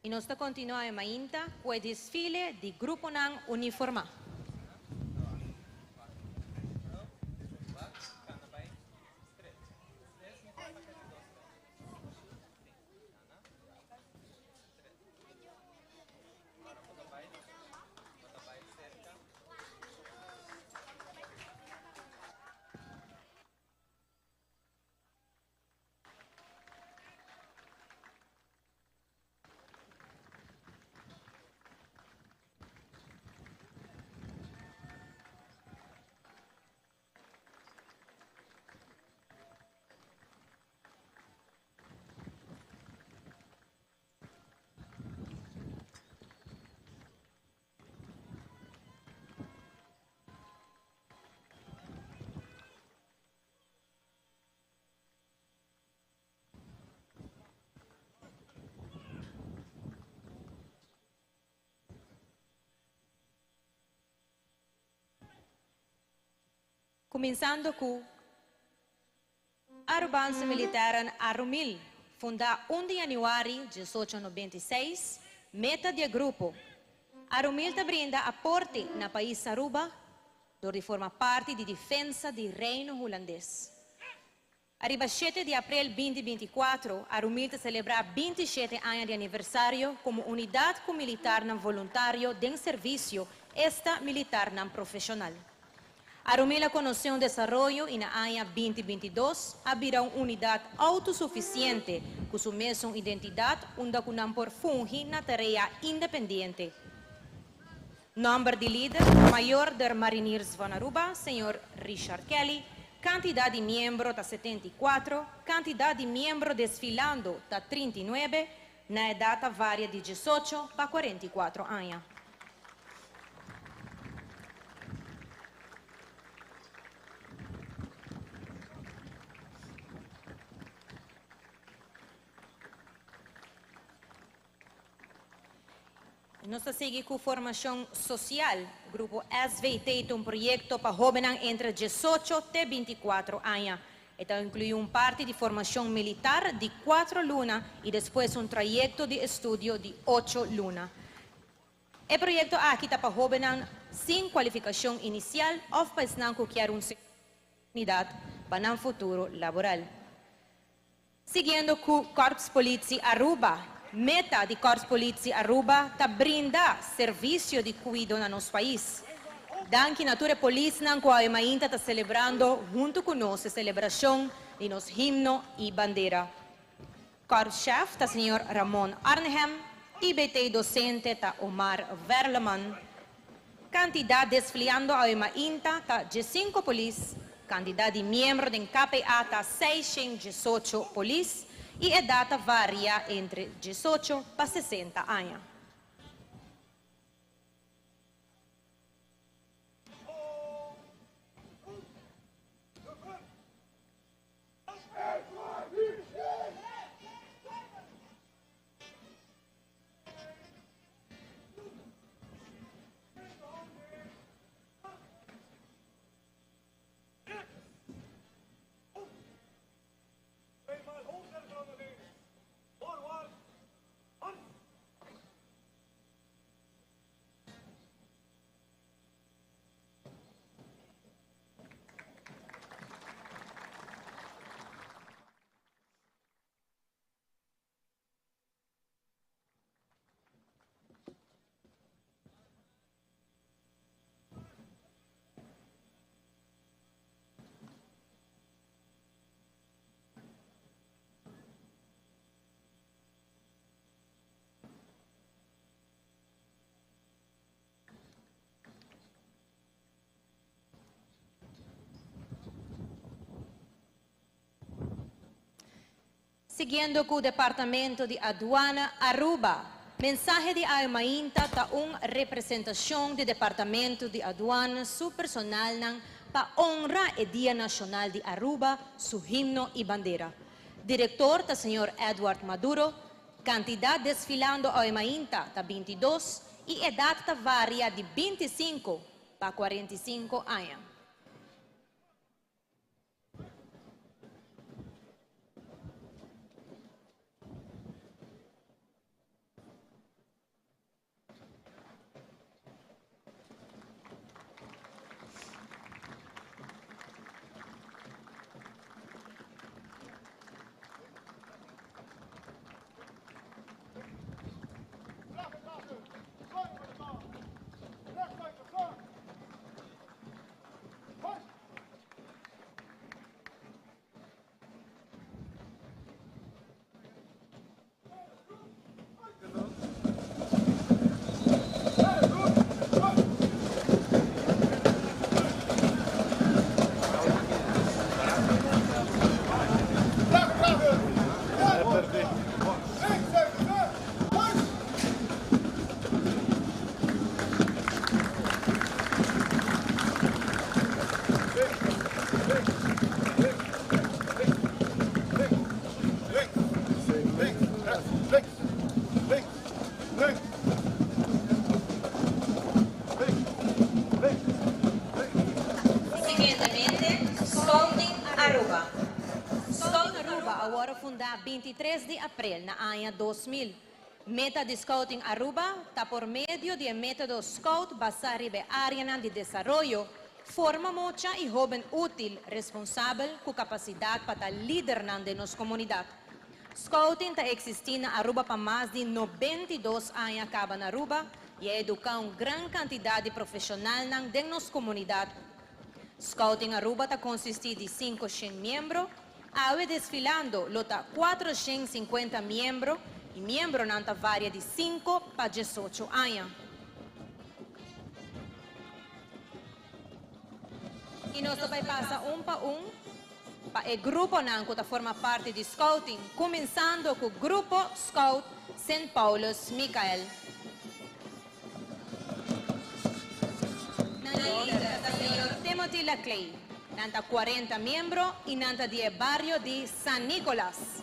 E nós continuamos ainda com o desfile de grupo Nang uniforma. Começando com a Arbança Militar Arumil, fundada 1 de janeiro de 1896, meta de grupo. Arumil te brinda aporte na país Aruba, onde forma parte de defesa do reino holandês. Arriba 7 de abril de 2024, Arumil te celebra 27 anos de aniversário como unidade militar não voluntário de serviço esta militar não profissional. Arumila conheceu desenvolvimento e na ano 2022 abrirá uma unidade autossuficiente com sua mesma identidade, onde não por fungir na tarefa independente. Nombre de líder, Mayor de Mariniers van Aruba, señor Richard Kelly. Cantidad de miembro está 74, cantidad de miembro desfilando está 39, na edad varia de 18 para 44 años. Nós seguimos com formação social. O grupo SVT tem projeto para jovens entre 18 e 24 anos. Então, inclui parte de formação militar de 4 lunas e depois trajeto de estudo de 8 lunas. O projeto aqui está para jovens sem qualificação inicial ou para não qualquer oportunidade para um futuro laboral. Seguindo com o Corpo Polícia Aruba. Meta de Corpo Polícia Aruba está brindar serviço de cuidado no nosso país. Danke natura polícia não ainda está celebrando junto conosco a celebração de nosso himno e bandeira. Corpo-chefe está senhor Ramon Arnhem, IBT docente está Omar Verleman. Cantidade desfilando a ainda está 15 polícia. Cantidade de membro do KPA está 618 polícia. E a data varia entre 18 para 60 anos. Seguindo com o Departamento de Aduana Aruba, mensagem de Aimainta está uma representação do Departamento de Aduana, seu personal para honrar o Dia Nacional de Aruba, seu himno e bandeira. Diretor está senhor Edward Maduro, quantidade desfilando a Aimainta está 22 e a data varia de 25 para 45 anos. Fundada 23 de abril na ano 2000. Meta de Scouting Aruba está por meio do método Scout basado em área de desenvolvimento, forma mocha e jovem útil, responsável com capacidade para líder de nossa comunidade. Scouting está existindo na Aruba para mais de 92 anos acaba na Aruba e educa uma grande quantidade de profissionais de nossa comunidade. Scouting Aruba está consistido de 500 membros. Awe desfilando, lota 450 membros e membros nanta varia de 5 para 18 anos. E nós vai passar para para o grupo não que forma parte de Scouting, começando com o grupo Scout St. Paulo's Michael. Na líder, o senhor Timothy Laclay, nanta 40 membros e nanta de barrio de San Nicolás.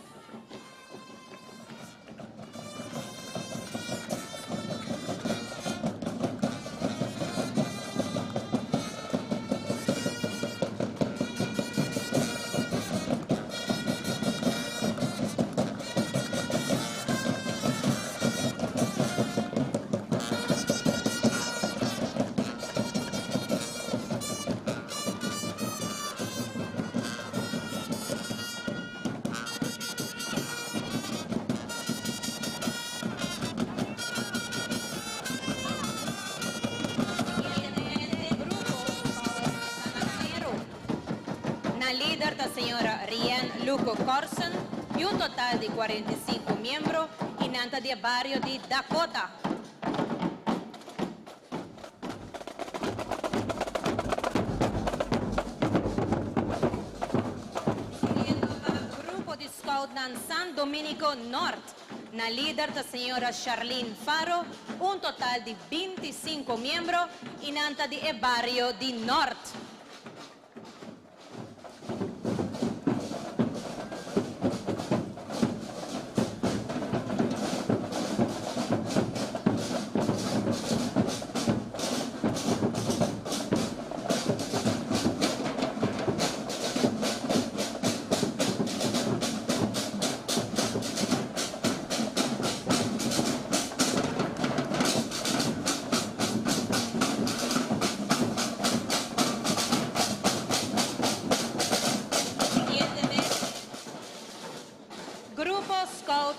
Líder da senhora Rian Luco Corson e um total de 45 membros e nanta de barrio de Dakota. Grupo de Scout na San Domenico Norte, na líder da senhora Charlene Faro, um total de 25 membros e nanta de barrio de Norte.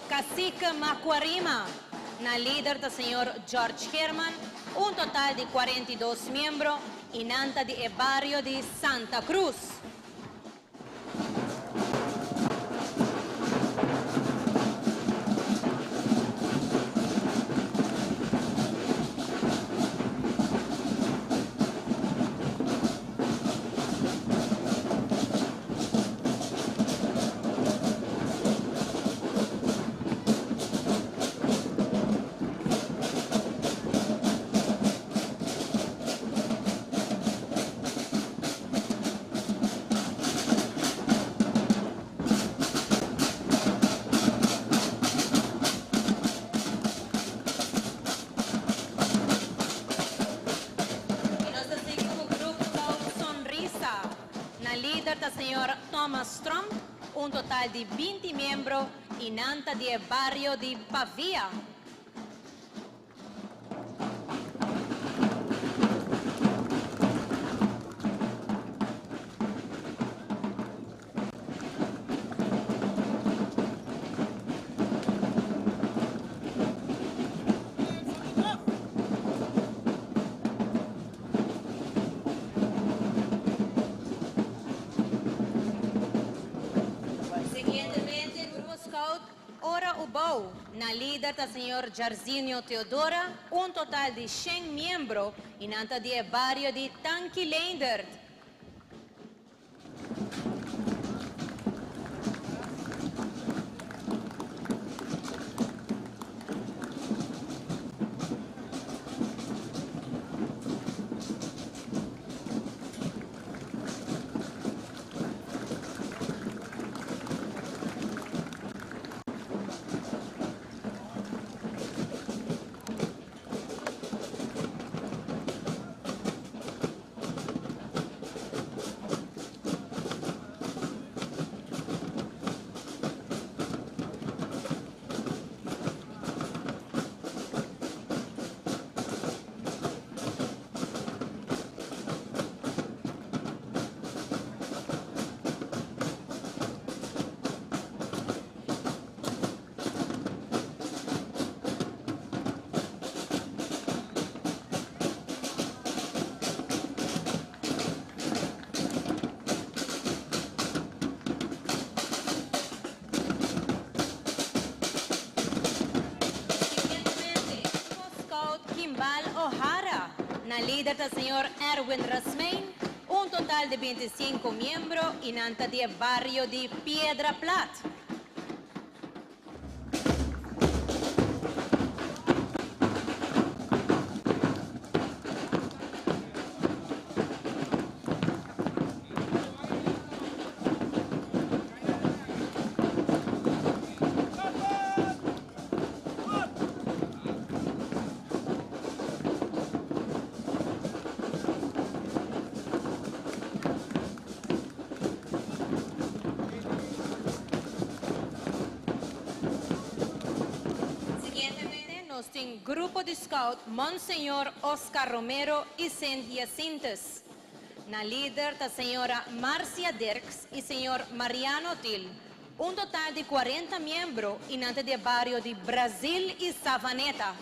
Cacique Macuarima, na líder do senhor George Herman, um total de 42 membros e nanta de barrio de Santa Cruz. Líder da senhora Thomas Trump, um total de 20 membros e nanta de barrio de Pavia. Na líder da senhor Jarzinho Teodora, um total de 100 membros e nanta de barrio de Tanquilander. Na líder da senhor Erwin Rasmain, um total total de 25 miembros y nanta de barrio de Piedra Plata. Sin grupo de scout Monseñor Oscar Romero y Cynthia Cintas. Na líder la señora Marcia Dirks y señor Mariano Til. Un total de 40 miembros y nante de barrio de Brasil y Savaneta.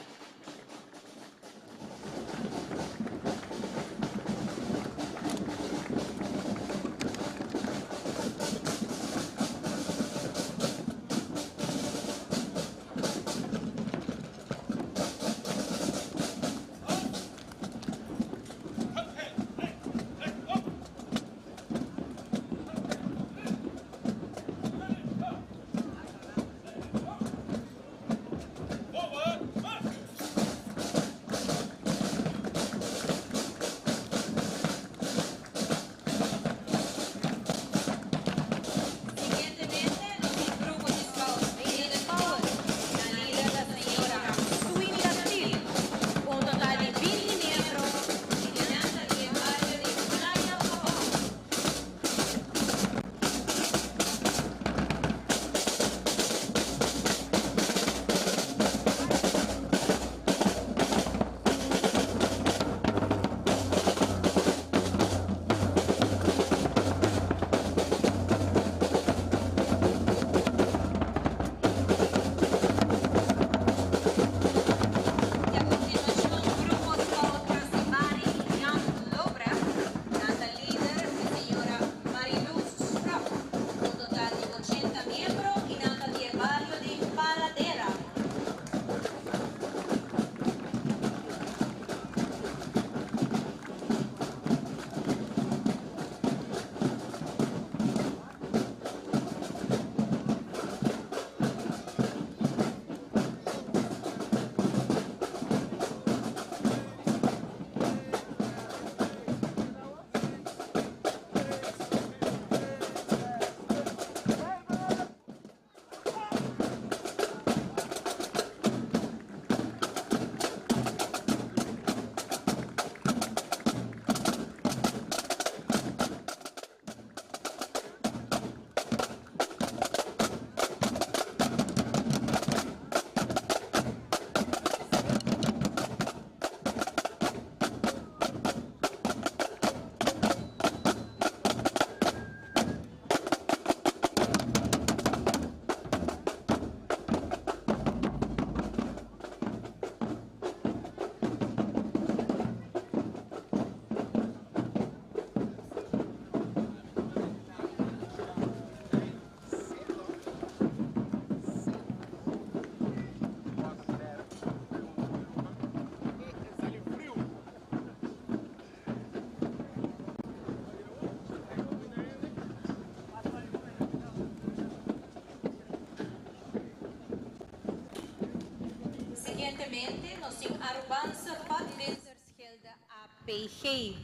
Siguientemente, nos avanza Pat Vincersgelda APG.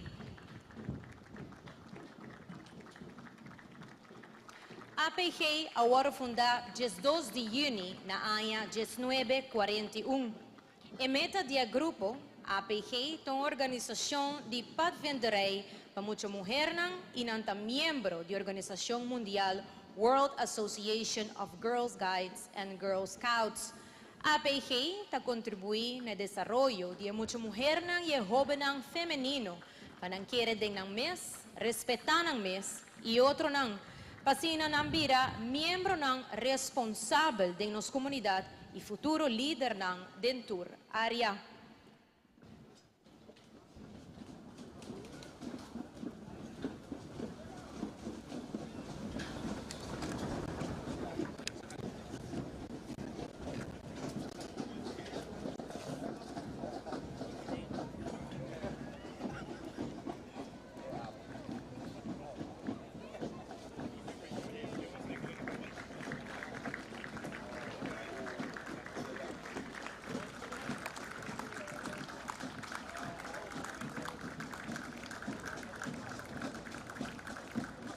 APG agora funda 12 de junho na ANHA 1941. E meta do grupo APG é uma organização de padvenderei para muitas mulheres e também membro da Organização Mundial World Association of Girls Guides and Girl Scouts. APG está contribuindo no desenvolvimento de muitas mulheres e jovens femininos para querer de mês, respeitar mês e outro não. Pasina não vira membro não responsável de nossa comunidade e futuro líder não dentro da área.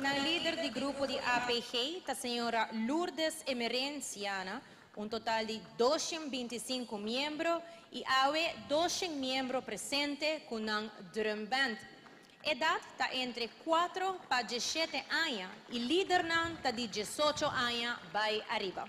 ng leader di grupo di APG, ta Señora Lourdes Emerenciana, un total de 225 miembros y awe 200 miembros presentes con un drum band. Edad ta entre 4 pa 17 años y líder nan ta di 18 años by arriba.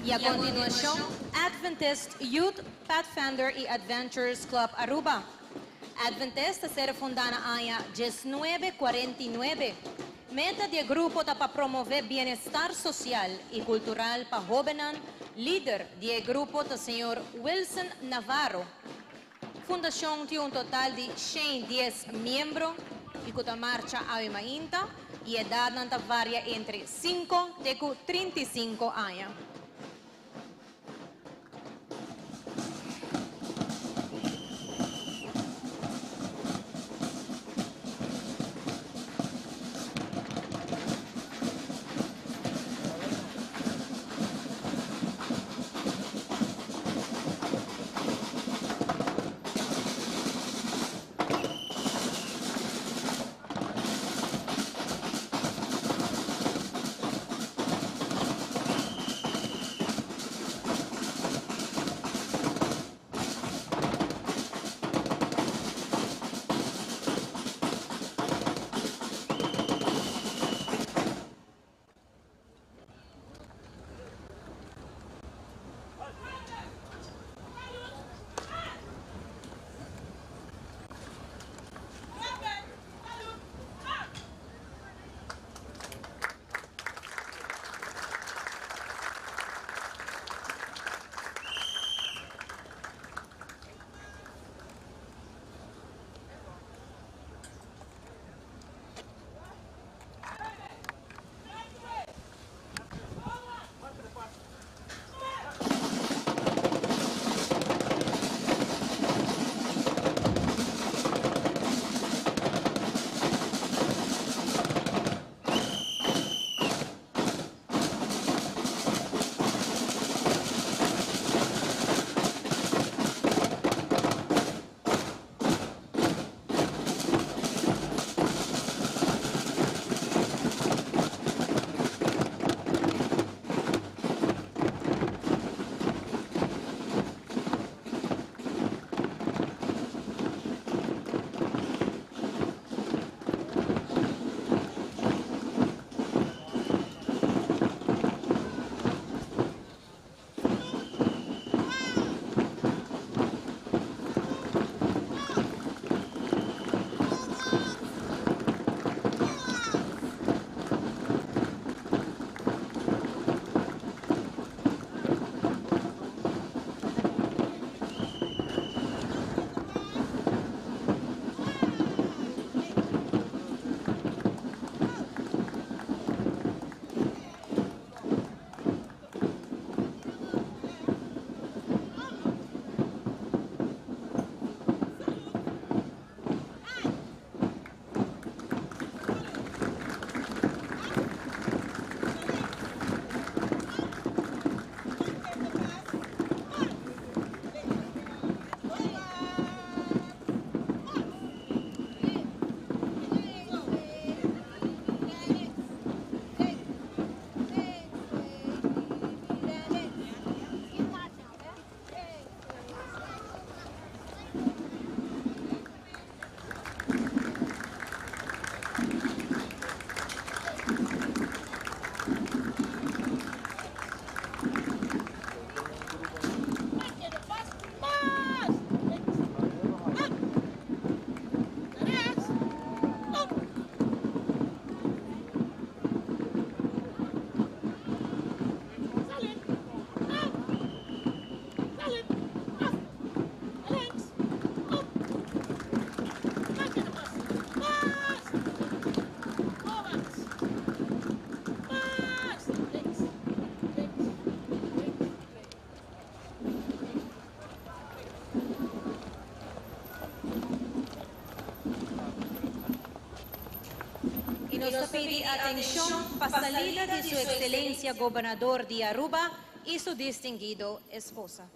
Y a continuación, Adventist Youth Pathfinder y Adventures Club Aruba. Adventist ser fundada año 1949. Meta de grupo para promover bienestar social y cultural para jóvenes. Líder de grupo el señor Wilson Navarro. Fundación tiene un total de 110 miembros y que marcha a mainta y edad varía entre 5 y 35 años. pide atención para salida de su excelencia gobernador de Aruba y su distinguido esposa.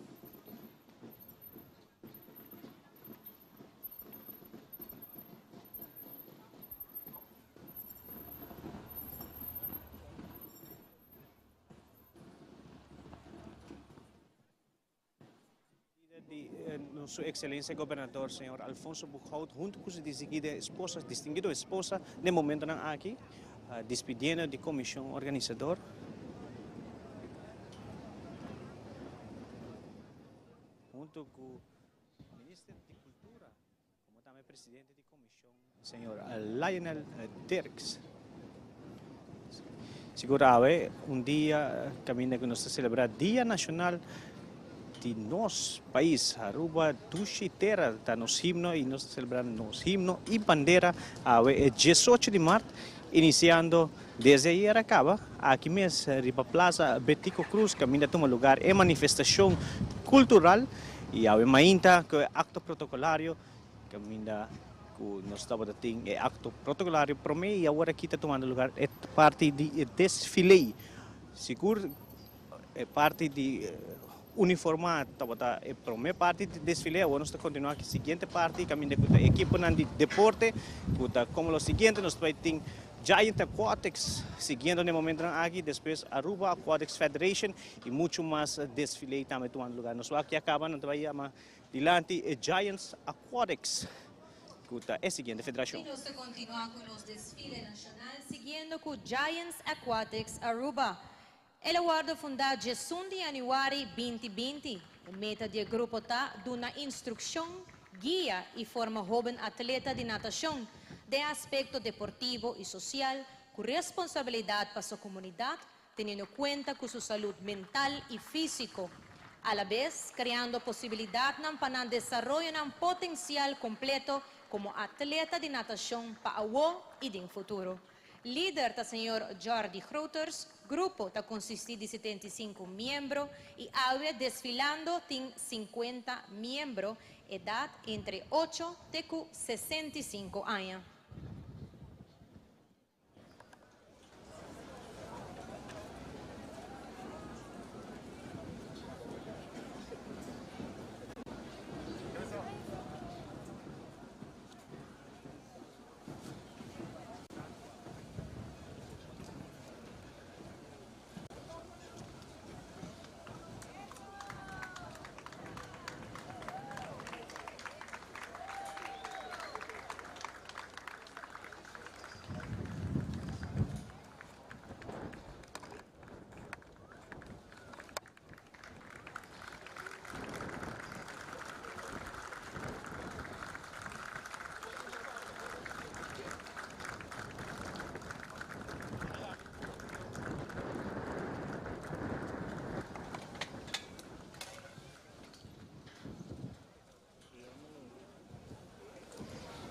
Su excelencia gobernador, señor Alfonso Buchhout, junto con su distinguida esposa, de momento están aquí, despidiendo de comisión organizador. Junto con el ministro de Cultura, como también presidente de comisión, señor Lionel Dirks. Seguramente un día también que nos celebra Día Nacional de nos país, Aruba, Dushi Terra, está nos himno y nos celebramos nos himno y bandera el 18 de marzo, iniciando desde ayer acaba, aquí mesmo, Riba Plaza, Betico Cruz, camina toma lugar en manifestación cultural y a mainta que acto protocolario, camina que nós estamos tendo acto protocolario para mim e agora aqui está tomando lugar é parte de desfile, seguro é parte de uniformado, tá é para mim parte de desfile, agora nós continuar aqui seguinte parte, caminho da equipe de deporte, que como o seguinte nós vai ter Giant Aquatics, seguindo no momento aqui, depois Aruba Aquatics Federation e muito mais desfile também tomando lugar. Nós aqui acaba, não vai mais dilante Giants Aquatics. Es siguiente federación. Y nos continúa con los desfiles nacionales, siguiendo con Giants Aquatics Aruba. El aguardo fundado 1 de januari 2020. La meta del grupo está de una instrucción, guía y forma joven atleta de natación de aspecto deportivo y social, con responsabilidad para su comunidad, teniendo en cuenta con su salud mental y físico. A la vez, creando posibilidad para el desarrollo de un potencial completo como atleta de natación para ahora y en futuro. Líder está señor Jordi Grooters, grupo está consistido de 75 miembros y ahora desfilando tiene 50 miembros, edad entre 8 y 65 años.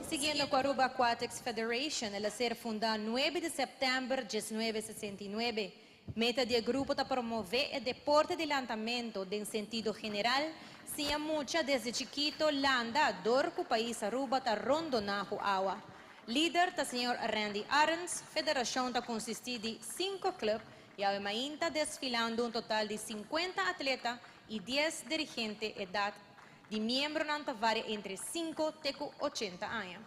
Siguiendo con Aruba Aquatics Federation, el ser fundado 9 de septiembre de 1969. Meta del grupo es promover el deporte de lanzamiento en sentido general, sin mucha desde chiquito landa, dorco país Aruba está rondonando agua. Líder es el señor Randy Arens, federación está consistida de 5 clubes y ahora está desfilando un total de 50 atletas y 10 dirigentes de edad. De miembro nanta varia entre 5 e 80 años.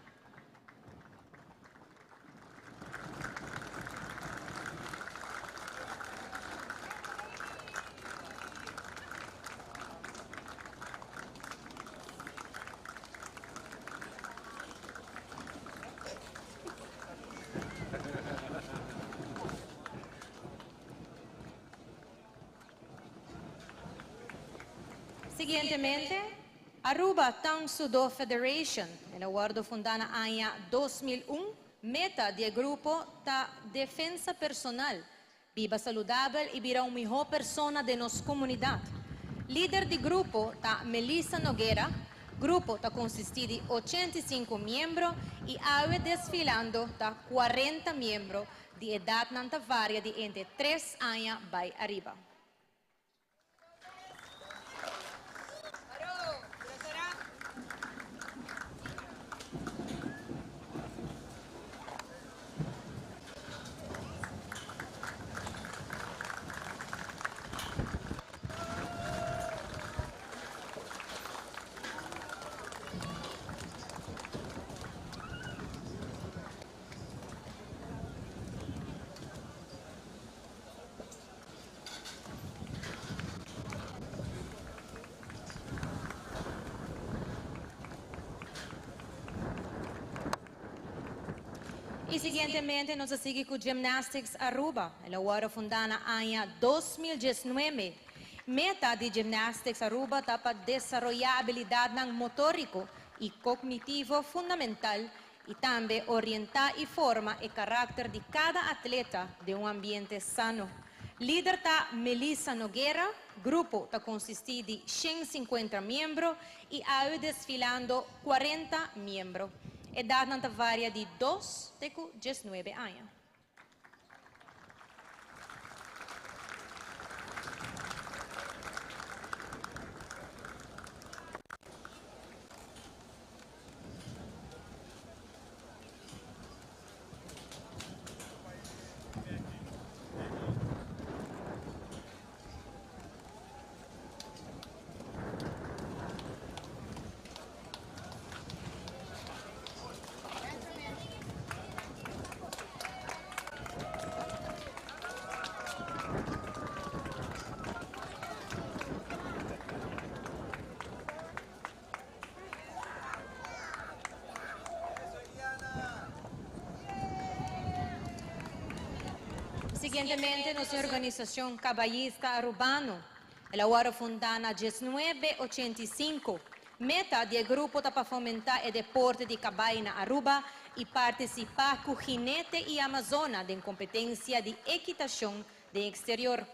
Siguientemente, Aruba Town Sudo Federation, el aguardo fundada en el año 2001, meta del grupo ta defensa personal, viva saludable y vida una mejor persona de nuestra comunidad. Líder del grupo ta Melissa Noguera, grupo ta consistido de 85 miembros y ahora desfilando ta 40 miembros de edad nanta varia de entre 3 años para arriba. Y siguientemente nos sigue con Gymnastics Aruba, el award fundana año 2019. Meta de Gymnastics Aruba para desarrollar habilidad motórico y cognitivo fundamental y también orientar y forma el carácter de cada atleta de un ambiente sano. Líder está Melissa Noguera, grupo está consiste de 150 miembros y hay desfilando 40 miembros. Edad nanta varia de 2 a 19 años. Siguientemente, nuestra organización Caballista Arubano, el award fundana 1985. Meta del grupo para fomentar el deporte de cabaña Aruba y participar con jinete y amazona en competencia de equitación de exterior.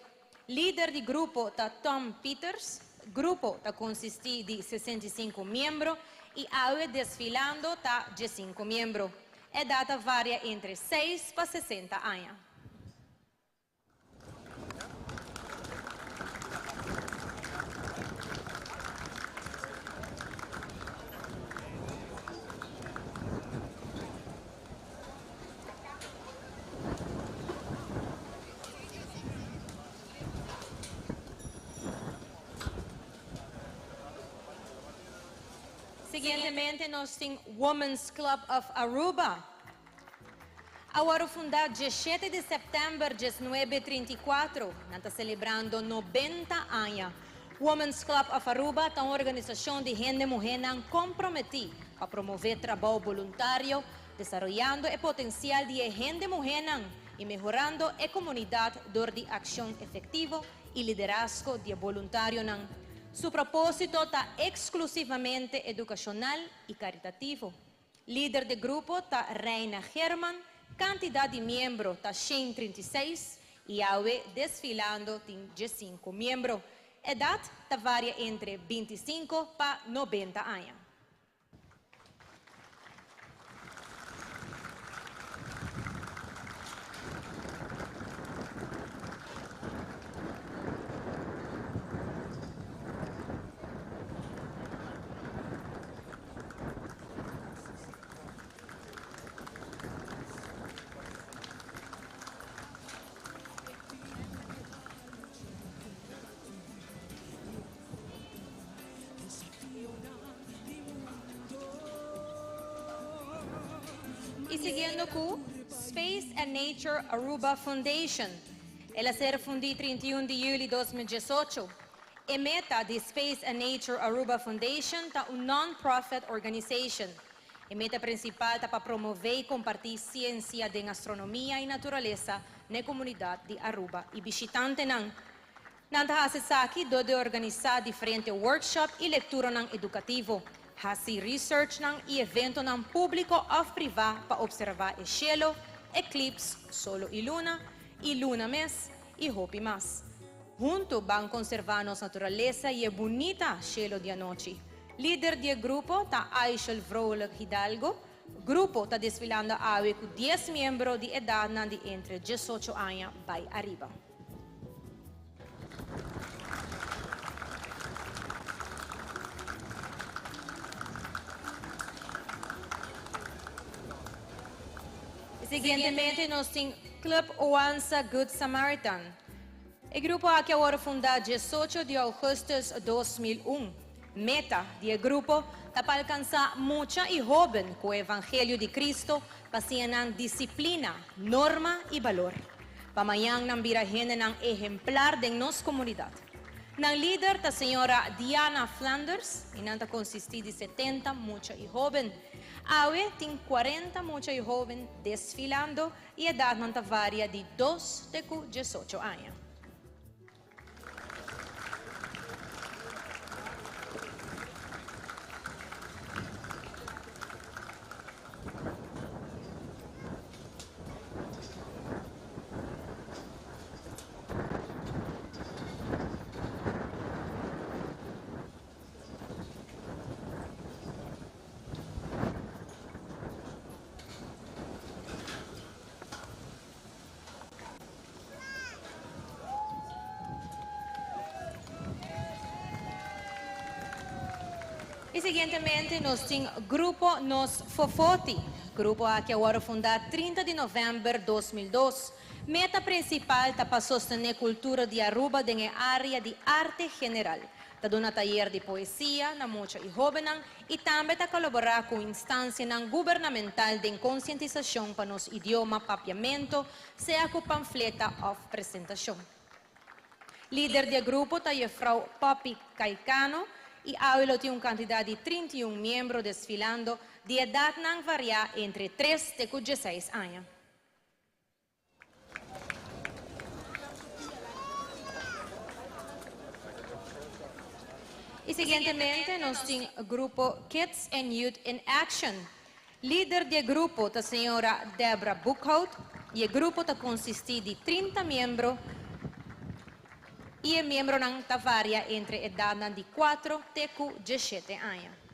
Líder del grupo está Tom Peters, grupo está consiste de 65 miembros y ahora desfilando está 15 miembros. Edad varia entre 6 para 60 años. Siguientemente, nos tem Women's Club of Aruba. Agora fundado 17 de setembro de 1934, está celebrando 90 anos. Women's Club of Aruba é uma organização de gente mulher comprometida para promover trabalho voluntário, desenvolvendo o potencial de gente mulher e melhorando a comunidade por de ação efetiva e liderazgo de voluntário. Su propósito está exclusivamente educacional y caritativo. Líder del grupo está Reina Germán, cantidad de miembros está 136 y ahora desfilando tiene 15 miembros. Edad está varia entre 25 para 90 años. Y siguiendo con Space and Nature Aruba Foundation. Ela será fundada 31 de julio de 2018. A meta de Space and Nature Aruba Foundation é uma non-profit organization. A meta principal é para promover e compartilhar ciência de astronomia e natureza na comunidade de Aruba e visitantes. Nanta Hasesaki dode organizar diferentes workshops e leitura educativo. Hasi research e evento público ou privado para observar o cielo, eclipse, solo e luna mês e hopi mas. Junto vão conservar nossa natureza e a bonita cielo de noite. Líder do grupo está Aishel Vrolijk Hidalgo. Grupo está desfilando awe com 10 membros de idade de entre 18 anos para arriba. Siguientemente, nós temos Club Oansa Good Samaritan. O grupo aqui agora fundado 18 de agosto de 2001. Meta do grupo é para alcançar muita e jovem com o Evangelho de Cristo, para disciplina, norma e valor. Para amanhã, nang birahin ng exemplar de nossa comunidade. Nang líder, a senhora Diana Flanders, e nanta consiste de 70, muita e jovem. Awe tem 40 muchos jóvenes desfilando y edad não varia de 2 a 18 años. E seguintemente nós temos grupo Nos Fofoti, grupo que agora fundado 30 de novembro de 2002. Meta principal é para sostener a cultura de Aruba na área de arte general. Está dando taller de poesia na mucha e jovens e também está colaborar com instância governamental de conscientização para nos idioma papiamento, seja com panfleta ou apresentação. Líder do grupo está a Frau Poppy Caicano, e Auelo tem quantidade de 31 membros desfilando, de idade não varia entre 3 e 16 anos. E seguintemente, nós temos o grupo Kids and Youth in Action. Líder do grupo é a senhora Deborah Buchhout, e o grupo está consiste de 30 membros, e o membro não varia entre idade de 4 e 17 anos.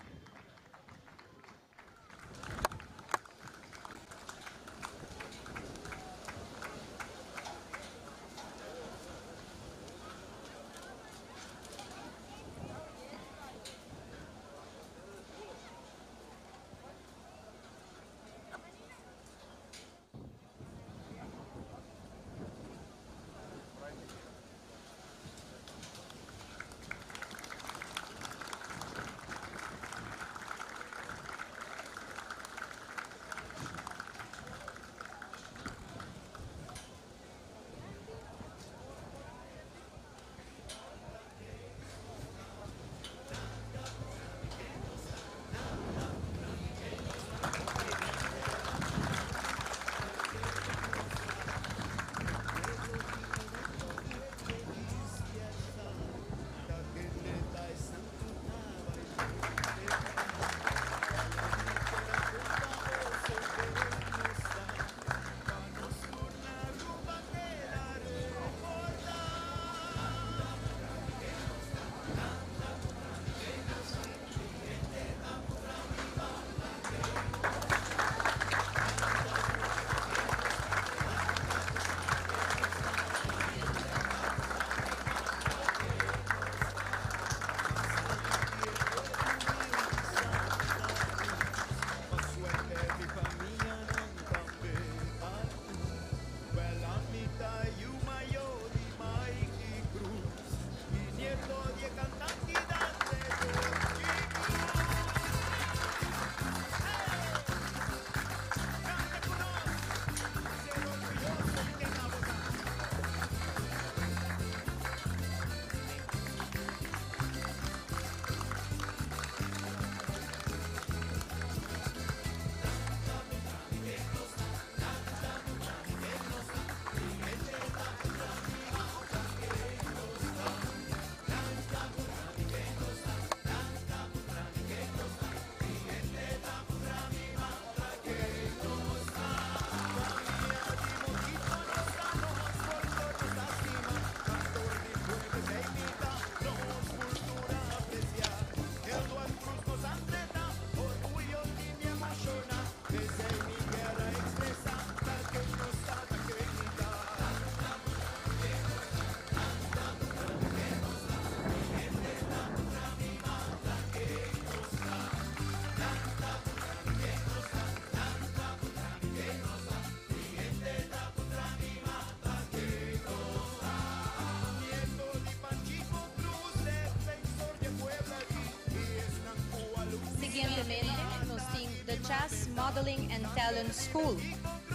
Nos temos The Chess Modeling and Talent School.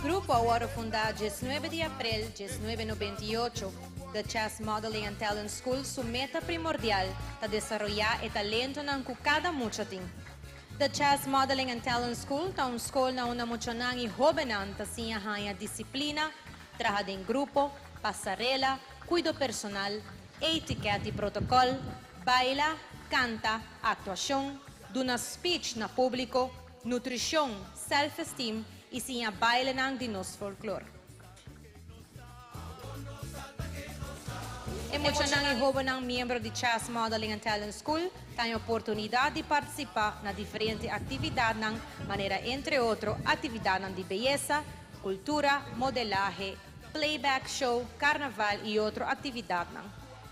Grupo agora fundado 19 de abril de 1998. The Chess Modeling and Talent School, su meta primordial é desenvolver o talento que cada muchacho tem. The Chess Modeling and Talent School, taun school na una mocionang i jovenan ta siya haya disiplina, trabajo en grupo, pasarela, cuido personal, etiqueta y protocol, baila, canta, actuación, duna speech na público, nutrición, self-esteem y siya bailan de nos folklore. Emocionang i jovenang miembro de Chess Modeling and Talent School tem oportunidade de participar na diferente atividade ng maneira entre outros atividade de beleza, cultura, modelaje, playback show, carnaval e outra atividade.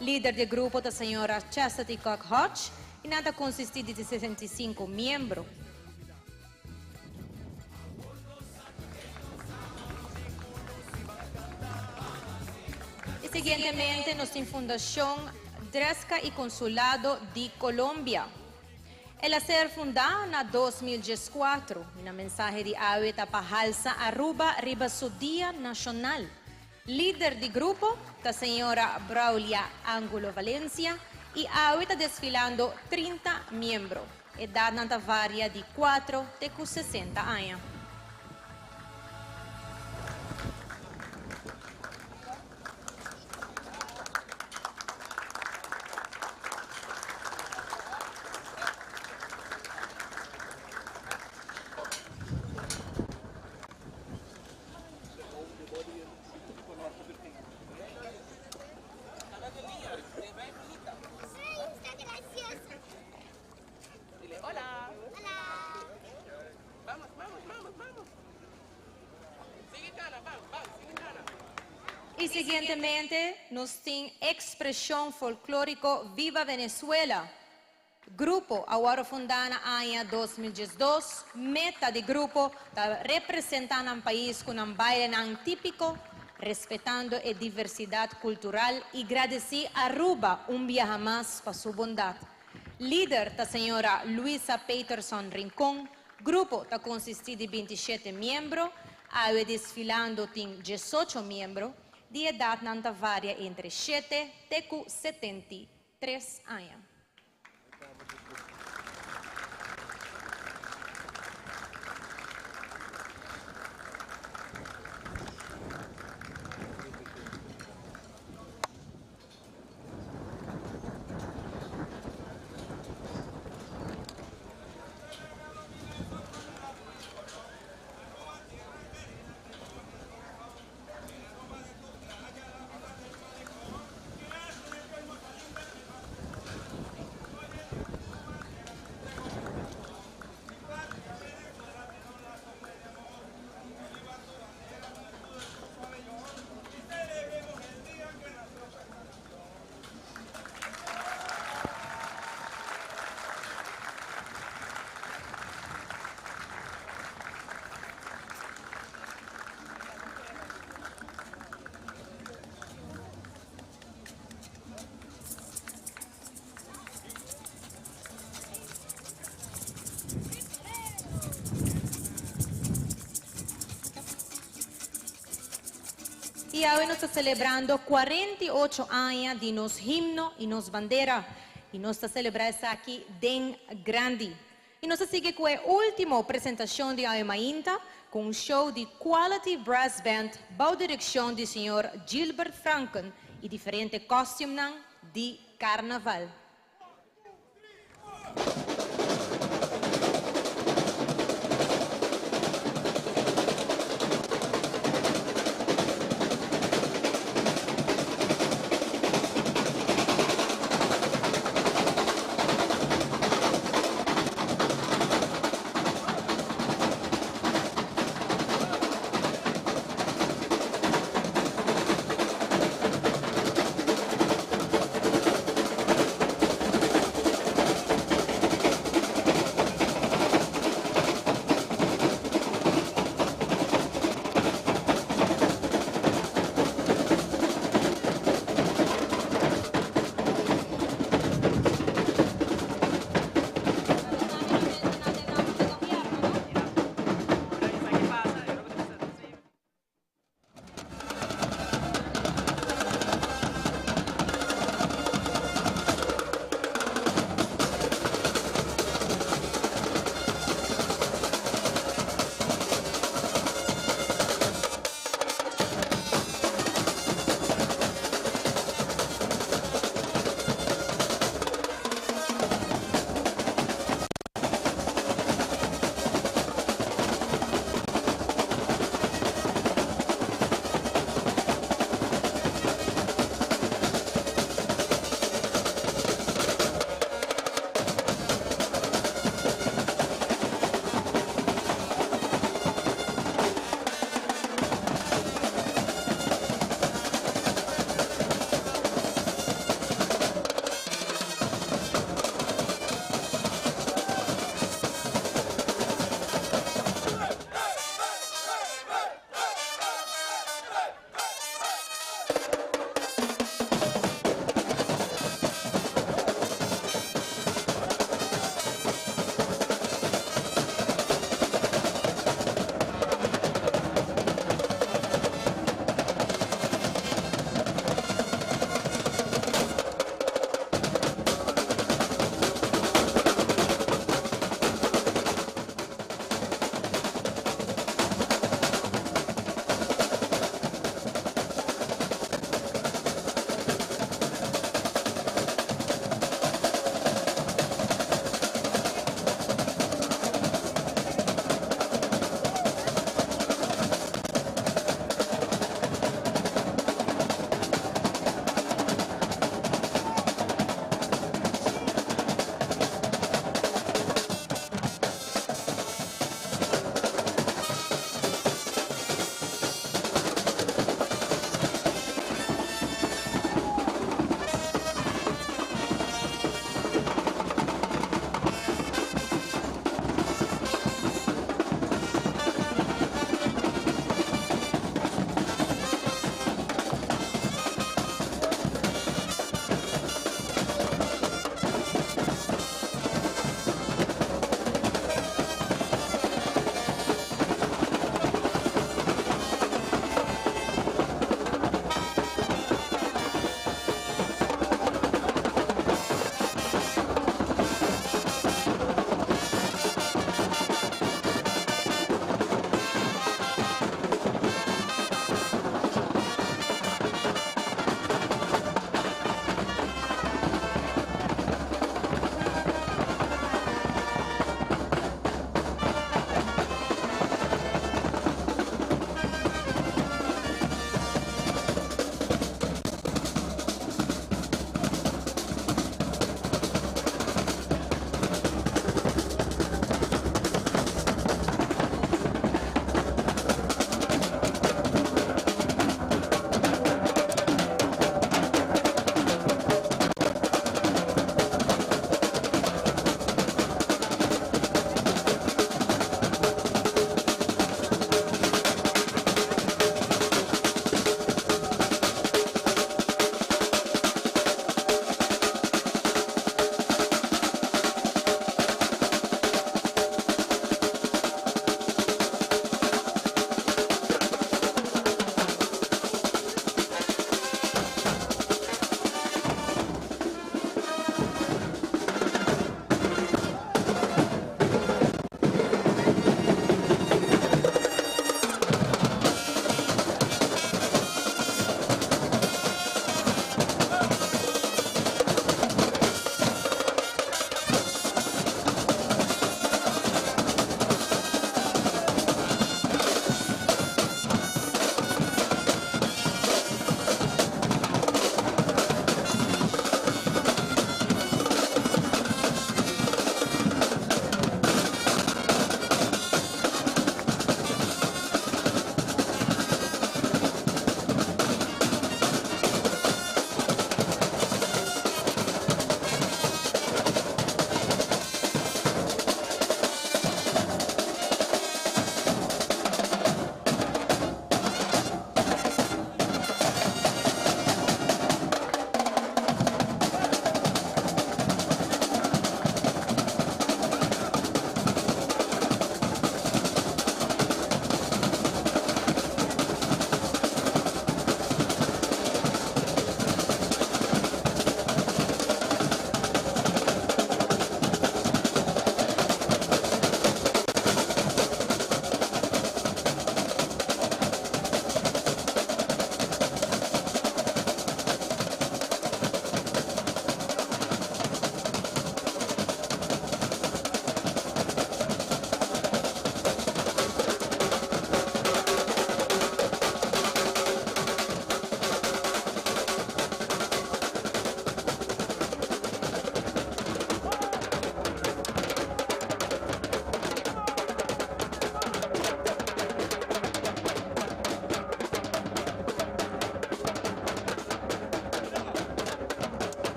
Líder de grupo da senhora Chastity Cock Hodge e nada consiste de 65 membros. E seguintemente nos tem Fundação Dresca e Consulado de Colômbia. Ela ser fundada na 2014, na mensagem de Aweta Pahalsa Aruba riba su Dia Nacional. Líder de grupo, da senhora Braulia Angulo Valencia, e Aweta desfilando 30 membros. Edad nanta varia de 4 até 60 anos. E seguintemente, nos tem Expressão Folclórico Viva Venezuela. Grupo agora fundado em 2012, meta de grupo está representando um país com um baile típico, respeitando a diversidade cultural e agradecer a Aruba viaje mais para sua bondade. Líder da senhora Luisa Peterson Rincón, grupo está consistido de 27 membros, a desfilando tem 18 membros, de idade nanta varia entre 7 e 73 anos. E hoje nós estamos celebrando 48 anos de nos himno e nos bandeira. E nós estamos celebrando isso aqui bem grande. E nós seguimos com a última apresentação de Ainta, com um show de Quality Brass Band, bajo direção do senhor Gilbert Franken e diferentes costumes de carnaval.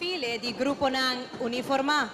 desfile di Grupo ng Uniforma.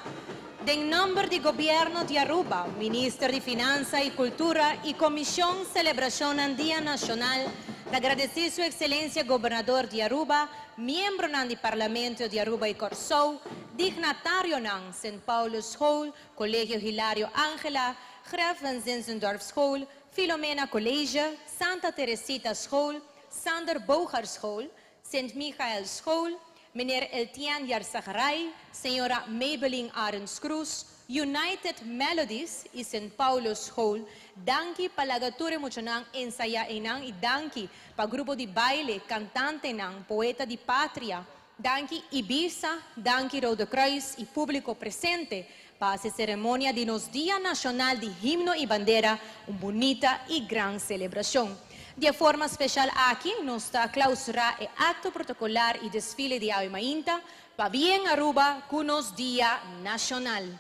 Del nombre de Gobierno de Aruba, Ministro de Finanza y Cultura y Comisión Celebración del Día Nacional, de agradecer Su Excelencia Gobernador de Aruba, miembro ng Parlamento de Aruba y Corsou, dignatario ng St. Paul's Hall, Colegio Hilario Angela, Graf van Zinzendorf School, Filomena College, Santa Teresita School, Sander Bogar School, St. Michael School, meneer Eltian Yarzagaray, señora Maybelline Arens Cruz, United Melodies y St. Paulo's Hall, danki palagature mo ng ensaya inang idanki pa grupo di baile, cantante ng poeta di patria, danki Ibiza, danki Rodocreuz y público presente para la ceremonia de los Día Nacional de Himno y Bandera, una bonita y gran celebración. De forma especial aquí nos está clausura el acto protocolar y desfile de Ave Mainta, pa bien Aruba, kunos Día Nacional.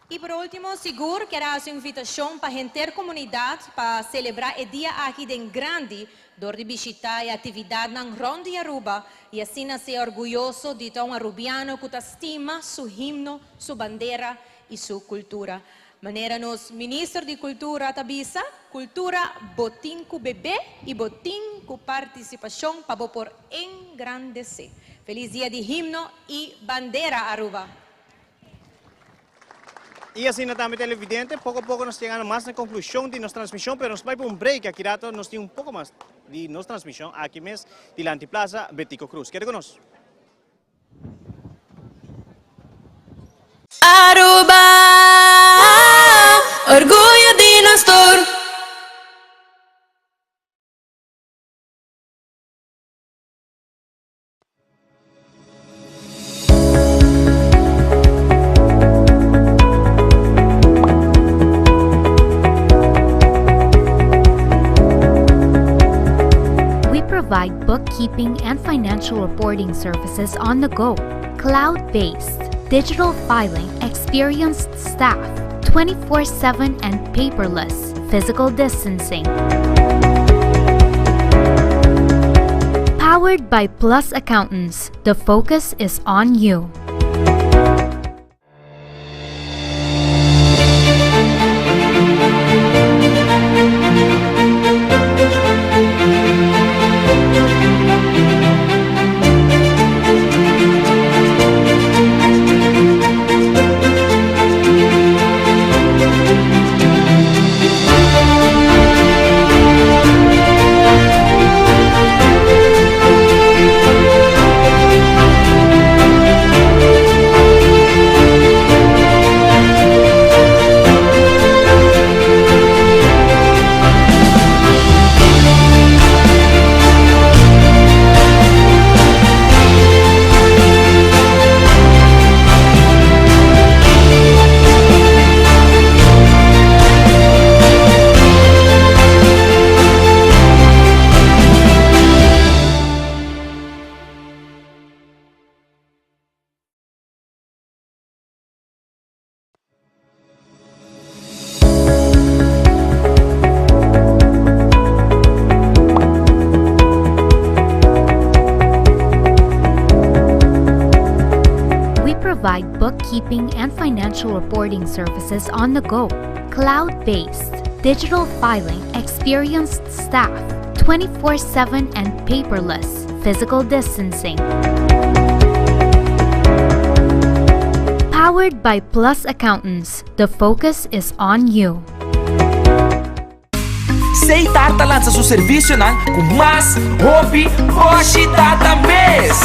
Y por último, seguro que hará su invitación para gente comunidad para celebrar el día aquí de grande, door de visitar la actividad ng Ronda de Aruba y así ser orgulloso de un arubiano que estima su himno, su bandera y su cultura. Manera nos Ministro de Cultura Tabisa, Cultura botín cu bebé y botín cu participación para por engrandecer. Feliz día de himno y bandera Aruba. Y así na tayo televidente, poco a poco nos llegamos más a la conclusión de nuestra transmisión, pero nos va a un break, aquí rato nos tiene un poco más de nuestra transmisión, aquí mes de la Antiplaza Betico Cruz. ¿Qué reconoce? Aruba, orgullo de nuestro. We provide bookkeeping and financial reporting services on the go, cloud-based, digital filing, experienced staff, 24/7 and paperless, physical distancing. Powered by Plus Accountants, the focus is on you. Provide bookkeeping and financial reporting services on the go, cloud-based, digital filing, experienced staff, 24/7 and paperless, physical distancing. Powered by Plus Accountants, the focus is on you. Say tartalan sa suservisyo ng Kumas, Hobby, Boshi, Tatamis.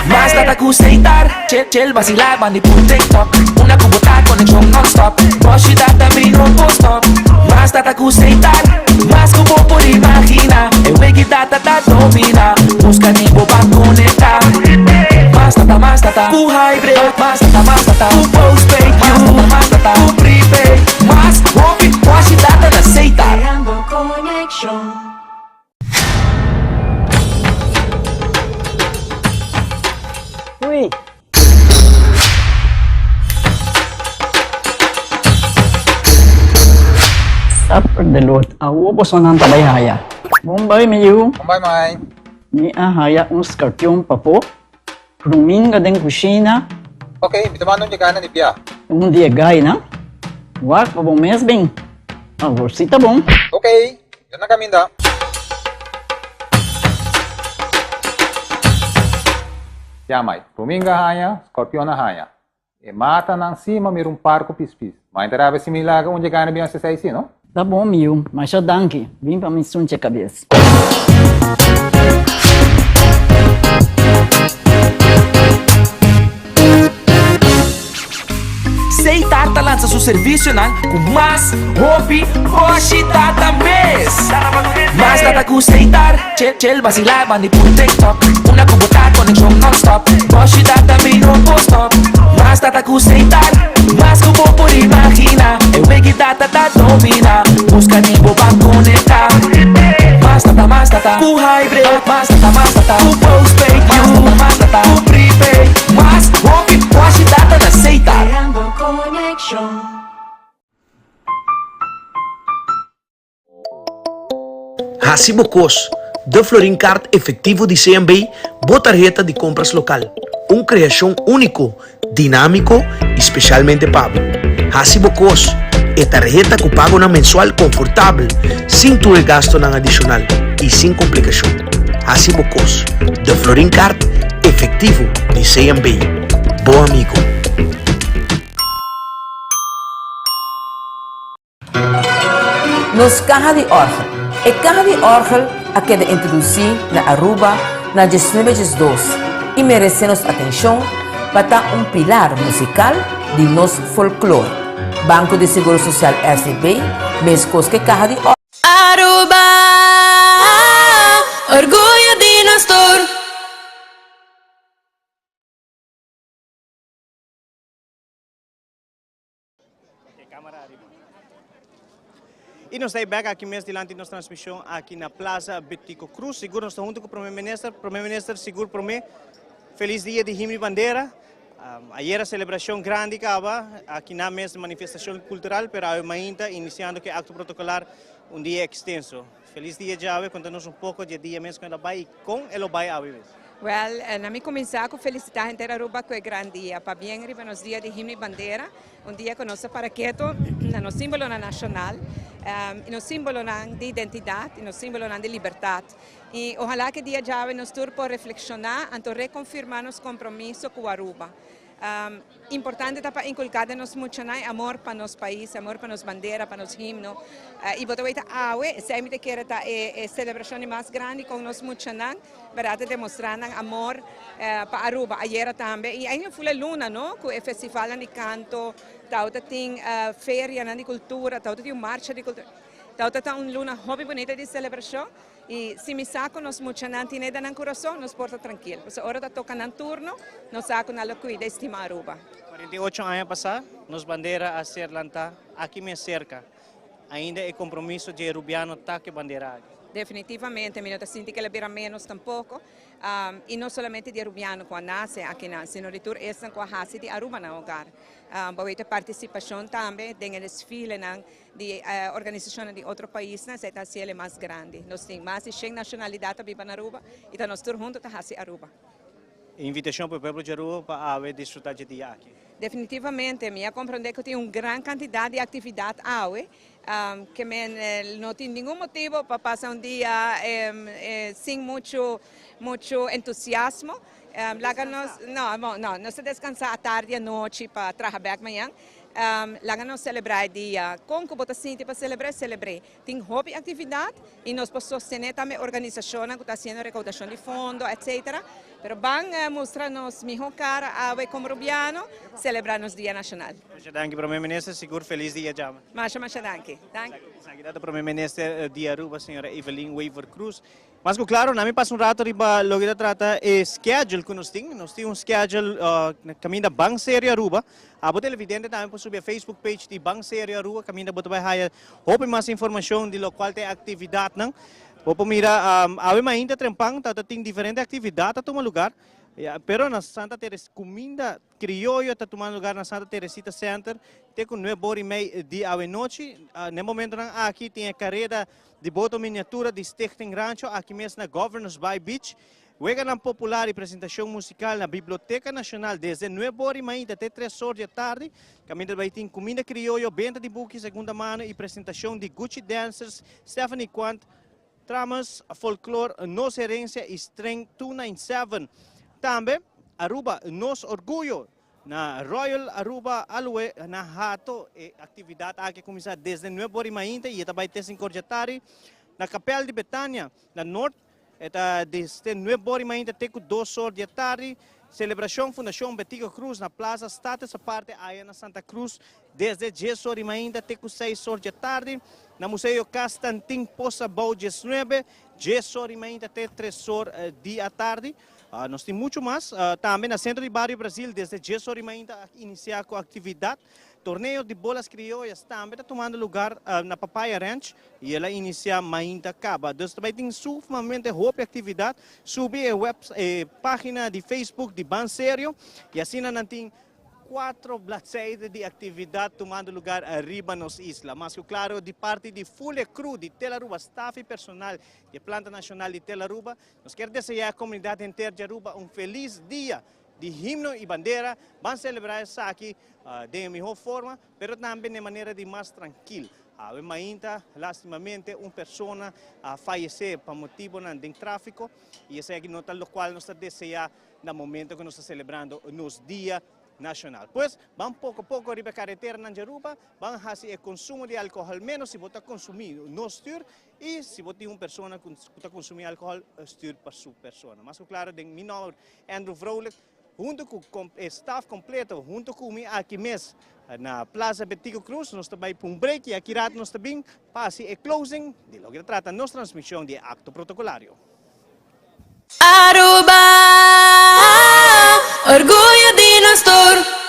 Mas tatagustay-tar, chel vacilar, manipul TikTok. Una kubota, koneksyon non-stop. Boshi, Tatamis, no stop. Mas tatagustay-tar, mas kubo por imagina. Ewe kita domina, busca nibo pa konekta. Mas tata, buhay break. Mas tata, ku postpaid you. Mas tata, ku prepaid. Mas Hobby, Boshi, Tatamis, say tar. Uy! Stop for the load. Awo po sa nang talayhaya. Bombay, mayu. Bombay, Mai. Ni ahaya um escorpião papo. Ruminga den kusina. Okay, bitaman nung jagana ni Pia. Dia gay na. Wak pa bom mês bem. Agora sim tá bom. Okay, yun na kami da. Yamay, Ruminga haya, Scorpion na haya. E mata ng cima mayroong parco pispis. Mainterava si Milaga onde gana bem sa saisi, no? Tá bom, Mil. Mas já danke. Vim pra me sunte a cabeça. Seitar tá lança seu serviço não com mais hobby, hoje data mês. Mas data com Seitar, chill vacilar, mani por TikTok. Una kubota connection non-stop. Hoje data me no post-stop. Mas data com Seitar, mas que vou por imagina. Eu que data tá domina. Busca de boba conectar. Mas data, com hybrid. Mas data, com postpaid. Mas data, com prepaid. Mas hobby, hoje data na Seitar. Hasi Bocos, de Florin Card efectivo de CMB, tarjeta de compras local. Uma criação único, dinâmico e especialmente pago. Hasi Bocos é tarjeta que paga na mensual confortável, sem ter gasto na adicional e sem complicação. Hasi Bocos, de Florin Card efectivo de CMB. Bom amigo. Nos caja de orgel. E caja de orgel a que de introduzir na Aruba na 1902 e merecemos atenção para pilar musical de nosso folclore. Banco de Seguro Social RCB, mescos que caja de orgel. Aruba, orgulho de Nostor. E nós estamos back aqui mesmo diante da nossa transmissão aqui na Plaza Betico Cruz. Seguro nós estamos junto com o Primeiro-Ministro. Primeiro-Ministro, seguro para mim. Feliz dia de Himno e Bandeira. Ayer a celebração grande acaba aqui na mesma manifestação cultural, mas ainda iniciando que acto protocolar dia extenso. Feliz dia Jave, conta-nos pouco de dia mesmo quando vai com ele vai a viver. Well, na mi cominciar com felicitar a inteira Aruba que é grande dia. Para bem arriba nos dias de Himno e Bandeira, dia que nosso paraqueto, no símbolo nacional, no símbolo de identidade, no símbolo de liberdade. E ojalá que dia já nos tur por reflexionar, anto reconfirmar nos compromisso com Aruba. Importante para inculcar nos mucho amor para nos país, amor para nos bandera, para nos himno. E botar awe, sempre que era a celebração mais grande com nos mucho para demonstrar amor para Aruba. Ayer também e ainda foi a luna, no, com o festival de canto, tauta tem feria de cultura, tauta tem marcha de cultura, tauta tem luna hobby bonita de celebração. E se me saco nos muchananti ne dan coração, nos porta tranquilo. Porque hora da toca nan turno, nos saco na locuida estima Aruba. 48 anos passar, nos bandeira a ser lanta aqui me cerca. Ainda é compromisso de arubiano tá que bandeira aqui. Definitivamente, mi nota sinti que le bira menos tampoco. E não somente de arubiano com a nasce aqui na, sino de tur estan com a hasi de Aruba na hogar. Bawita participação também tem o desfile de organizações de outro país na seta cielo mais grande. Nós temos mais de 100 nacionalidades viva na Aruba e tá nós tur juntos tá hasi Aruba. Invitação para o povo de Aruba para desfrutar de dia aqui. Definitivamente, me compreender que tem uma grande quantidade de atividade que não tem nenhum motivo para passar dia sem muito entusiasmo. Não se descansar à tarde e à noite para trabalhar amanhã. Lá nós celebrar o dia com que você sente para celebrar. Tem hobby atividade e nós podemos sostener também a organização que está fazendo recaudação de fundo, etc. Mas vamos mostrar-nos melhor cara como rubiano, celebrar nos Dia Nacional. Danke, Primeiro-Ministro, seguro feliz dia já. Masha, danke. Candidata Primeiro-Ministro de Aruba, senhora Evelyn Weaver Cruz. Mas claro, nami passa rato riba logo da trata é schedule que nós temos schedule na caminho da Banco Sério Aruba. Abo televidente também pode subir a Facebook page de Banco Sério Aruba, caminho da botar vai houve mais informação de local tem atividade não. Vou mira, ave ainda trempang, tem diferentes atividades a tomar lugar. Pero na Santa Teresita, comida criollo está tomando lugar na Santa Teresita Center. Tem com 9h30 de à noite. No momento aqui tem a carreira de boto miniatura de Stichting Rancho, aqui mesmo na Governors Bay Beach. Wega na popular apresentação musical na Biblioteca Nacional desde 9h30 até 3h da tarde. Caminho vai ter comida criollo, venda de buques segunda mão e apresentação de Gucci Dancers, Stephanie Quant, tramas, folclore, nos herência e Strength 297. Também, Aruba, nos orgulho, na Royal Aruba Alue, na Hato, atividade aqui começa desde 9h30 e também tem 5h da tarde. Na Capela de Betânia, na Norte, desde 9h30 até 2h da tarde. Celebração Fundação Betigo Cruz na Plaza Status, a parte aí na Santa Cruz, desde 10h30 até 6h da tarde. Na Museu Constantin Poça Bau 19, 10h30 até 3h da tarde. Nós temos muito mais. Também na Centro de Barrio Brasil, desde 10h30 iniciar com a atividade. Torneio de bolas criolhas também está tomando lugar na Papaya Ranch e ela inicia ainda acaba. Então também tem sumamente boa atividade. Subir a página de Facebook de Ban Sério e assim não tem 4 bladzijden de atividade tomando lugar arriba nos isla. Mas claro, de parte de Folha Cruz de Telaruba, staff e personal de Planta Nacional de Telaruba, nós queremos desejar à comunidade inteira de Aruba feliz dia de himno e bandeira. Vamos celebrar isso aqui de melhor forma, mas também de maneira de mais tranquila. Ainda, lastimamente, uma pessoa faleceu por motivo de tráfico e isso é nota lo qual nós desejamos no momento que nós estamos celebrando nos dias nacional. Pois, vamos pouco a pouco arriba a carretera na Aruba, vamos fazer o consumo de álcool, menos se você consumir no stir, e se você tem uma pessoa que está consumindo álcool, stir para sua pessoa. Mas, claro, meu nome é Andrew Vrolijk, junto com o staff completo, junto comigo aqui mesmo, na Plaza Betigo Cruz, nós também para break e aqui nós também passe a closing de lo que trata nossa transmissão de acto protocolário. Aruba, orgulho de nós todos.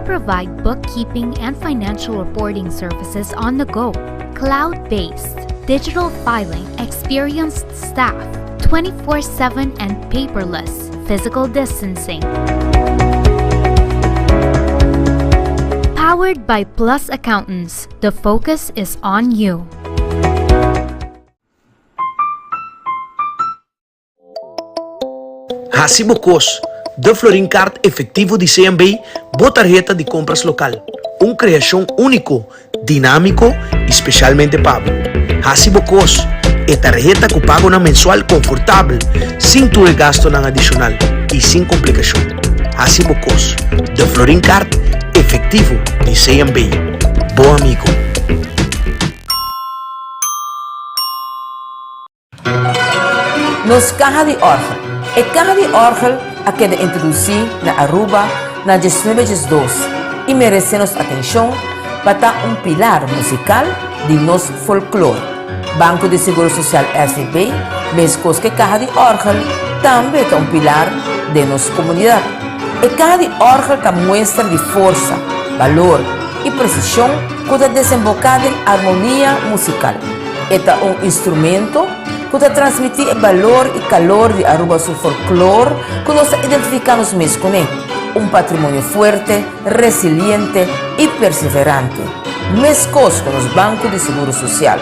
Provide bookkeeping and financial reporting services on the go, cloud-based, digital filing, experienced staff, 24/7 and paperless, physical distancing. Powered by Plus Accountants, the focus is on you. Hacibocos, The Florin Card efetivo de CMB, tarjeta de compras local. Uma criação único, dinâmico e especialmente pago. Hacibocos é tarjeta que paga na mensual confortável, sem ter gasto na adicional e sem complicação. Hacibocos, The Florin Card efetivo de CMB. Bom amigo. Nos caja de orgel. A caja de orgel a que de introduzir na Aruba na 1912 e merecemos atenção para pilar musical de nosso folclore. Banco de Seguro Social SB, mesmo que caja de orgel, também é pilar de nossa comunidade. A caja de orgel que mostra de força, valor e precisão que está desembocada em harmonia musical. É instrumento que transmitir o valor e calor de Aruba su folclore, que nos identificamos mesmo com ele. Um patrimônio forte, resiliente e perseverante. Mescos com os bancos de seguro social.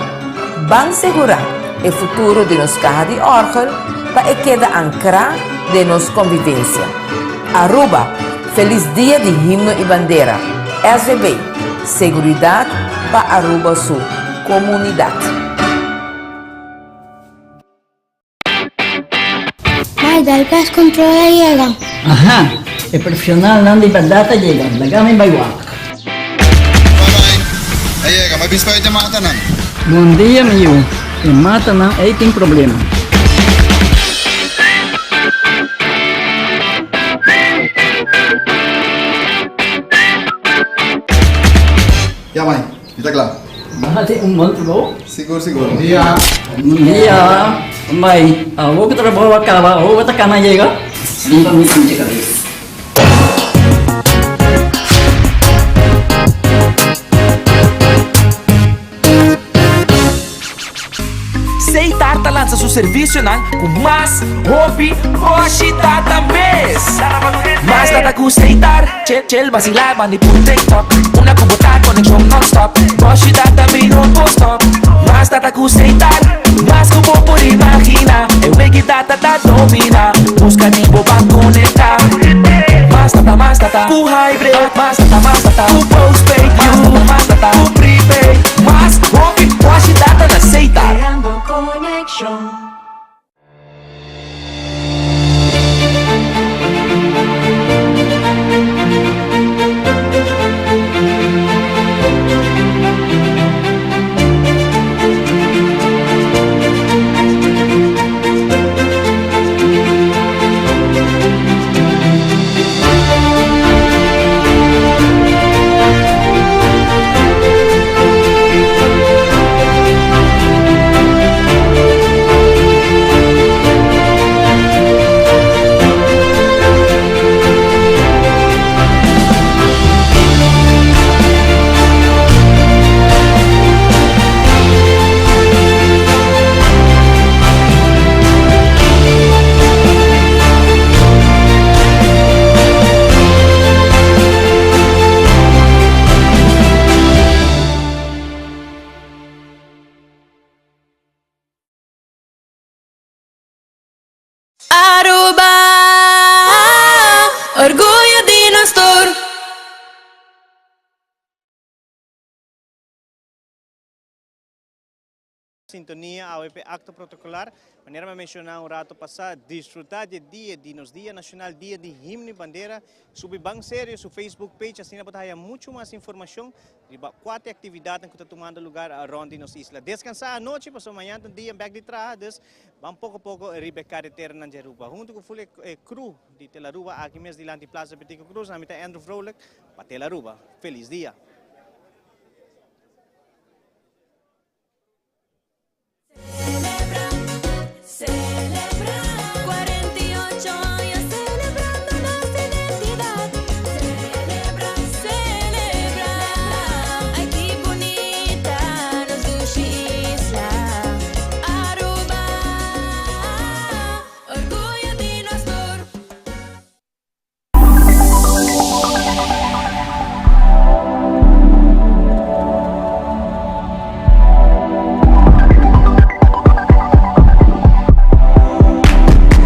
Ban segurar o futuro de nos carro de Orgel para que quede ancrado de nos convivência. Aruba, feliz dia de himno e bandeira. SVB, seguridade para Aruba su comunidade. May, dahil kas controla llega. Aha, el profesional não de bandata llega, lagame baywak. Aye, may bis pa ito mga tanan. Bom dia, meu. E mata não, aí tem problema. Ya, may. Kita klar. Mahati month bro. Siguro, siguro. Dia. Dia, may, vou que trabalho acaba, vou que cama llega. Sim, vamos chegar. Seitar lança seu serviço com mais hobby, hoje data mês. Mas data com Seitar, chel vacilar, mandi por TikTok. Una kubota, conexão non-stop. Hoje data me não post-stop. Mas data com Seitar, mas como por imaginar. Eu vejo que data domina. Busca tipo pra conectar. Mas data, com hybrid. Mas data, com postpaid. Mas data, com prepaid. Mas hobby, hoje data na Seitar. Connection. Aruba, orgulho de nós todos. Sintonia ao acto protocolar, maneira de mencionar rato passado, desfrutar do dia de nos Dia Nacional, Dia de Himno e Bandeira, sobre bem sério, su Facebook page, assim para ter muito mais informação de quatro atividades que estão tomando lugar around nossa isla. Descansar à noite, para amanhã um dia back de trás, vamos pouco a pouco ribe carretera na Aruba. Junto com o crew de Telaruba, aqui mesmo de Plaza Petico Cruz, na mitad Andrew Froelich, para Telaruba. Feliz dia! Celebra.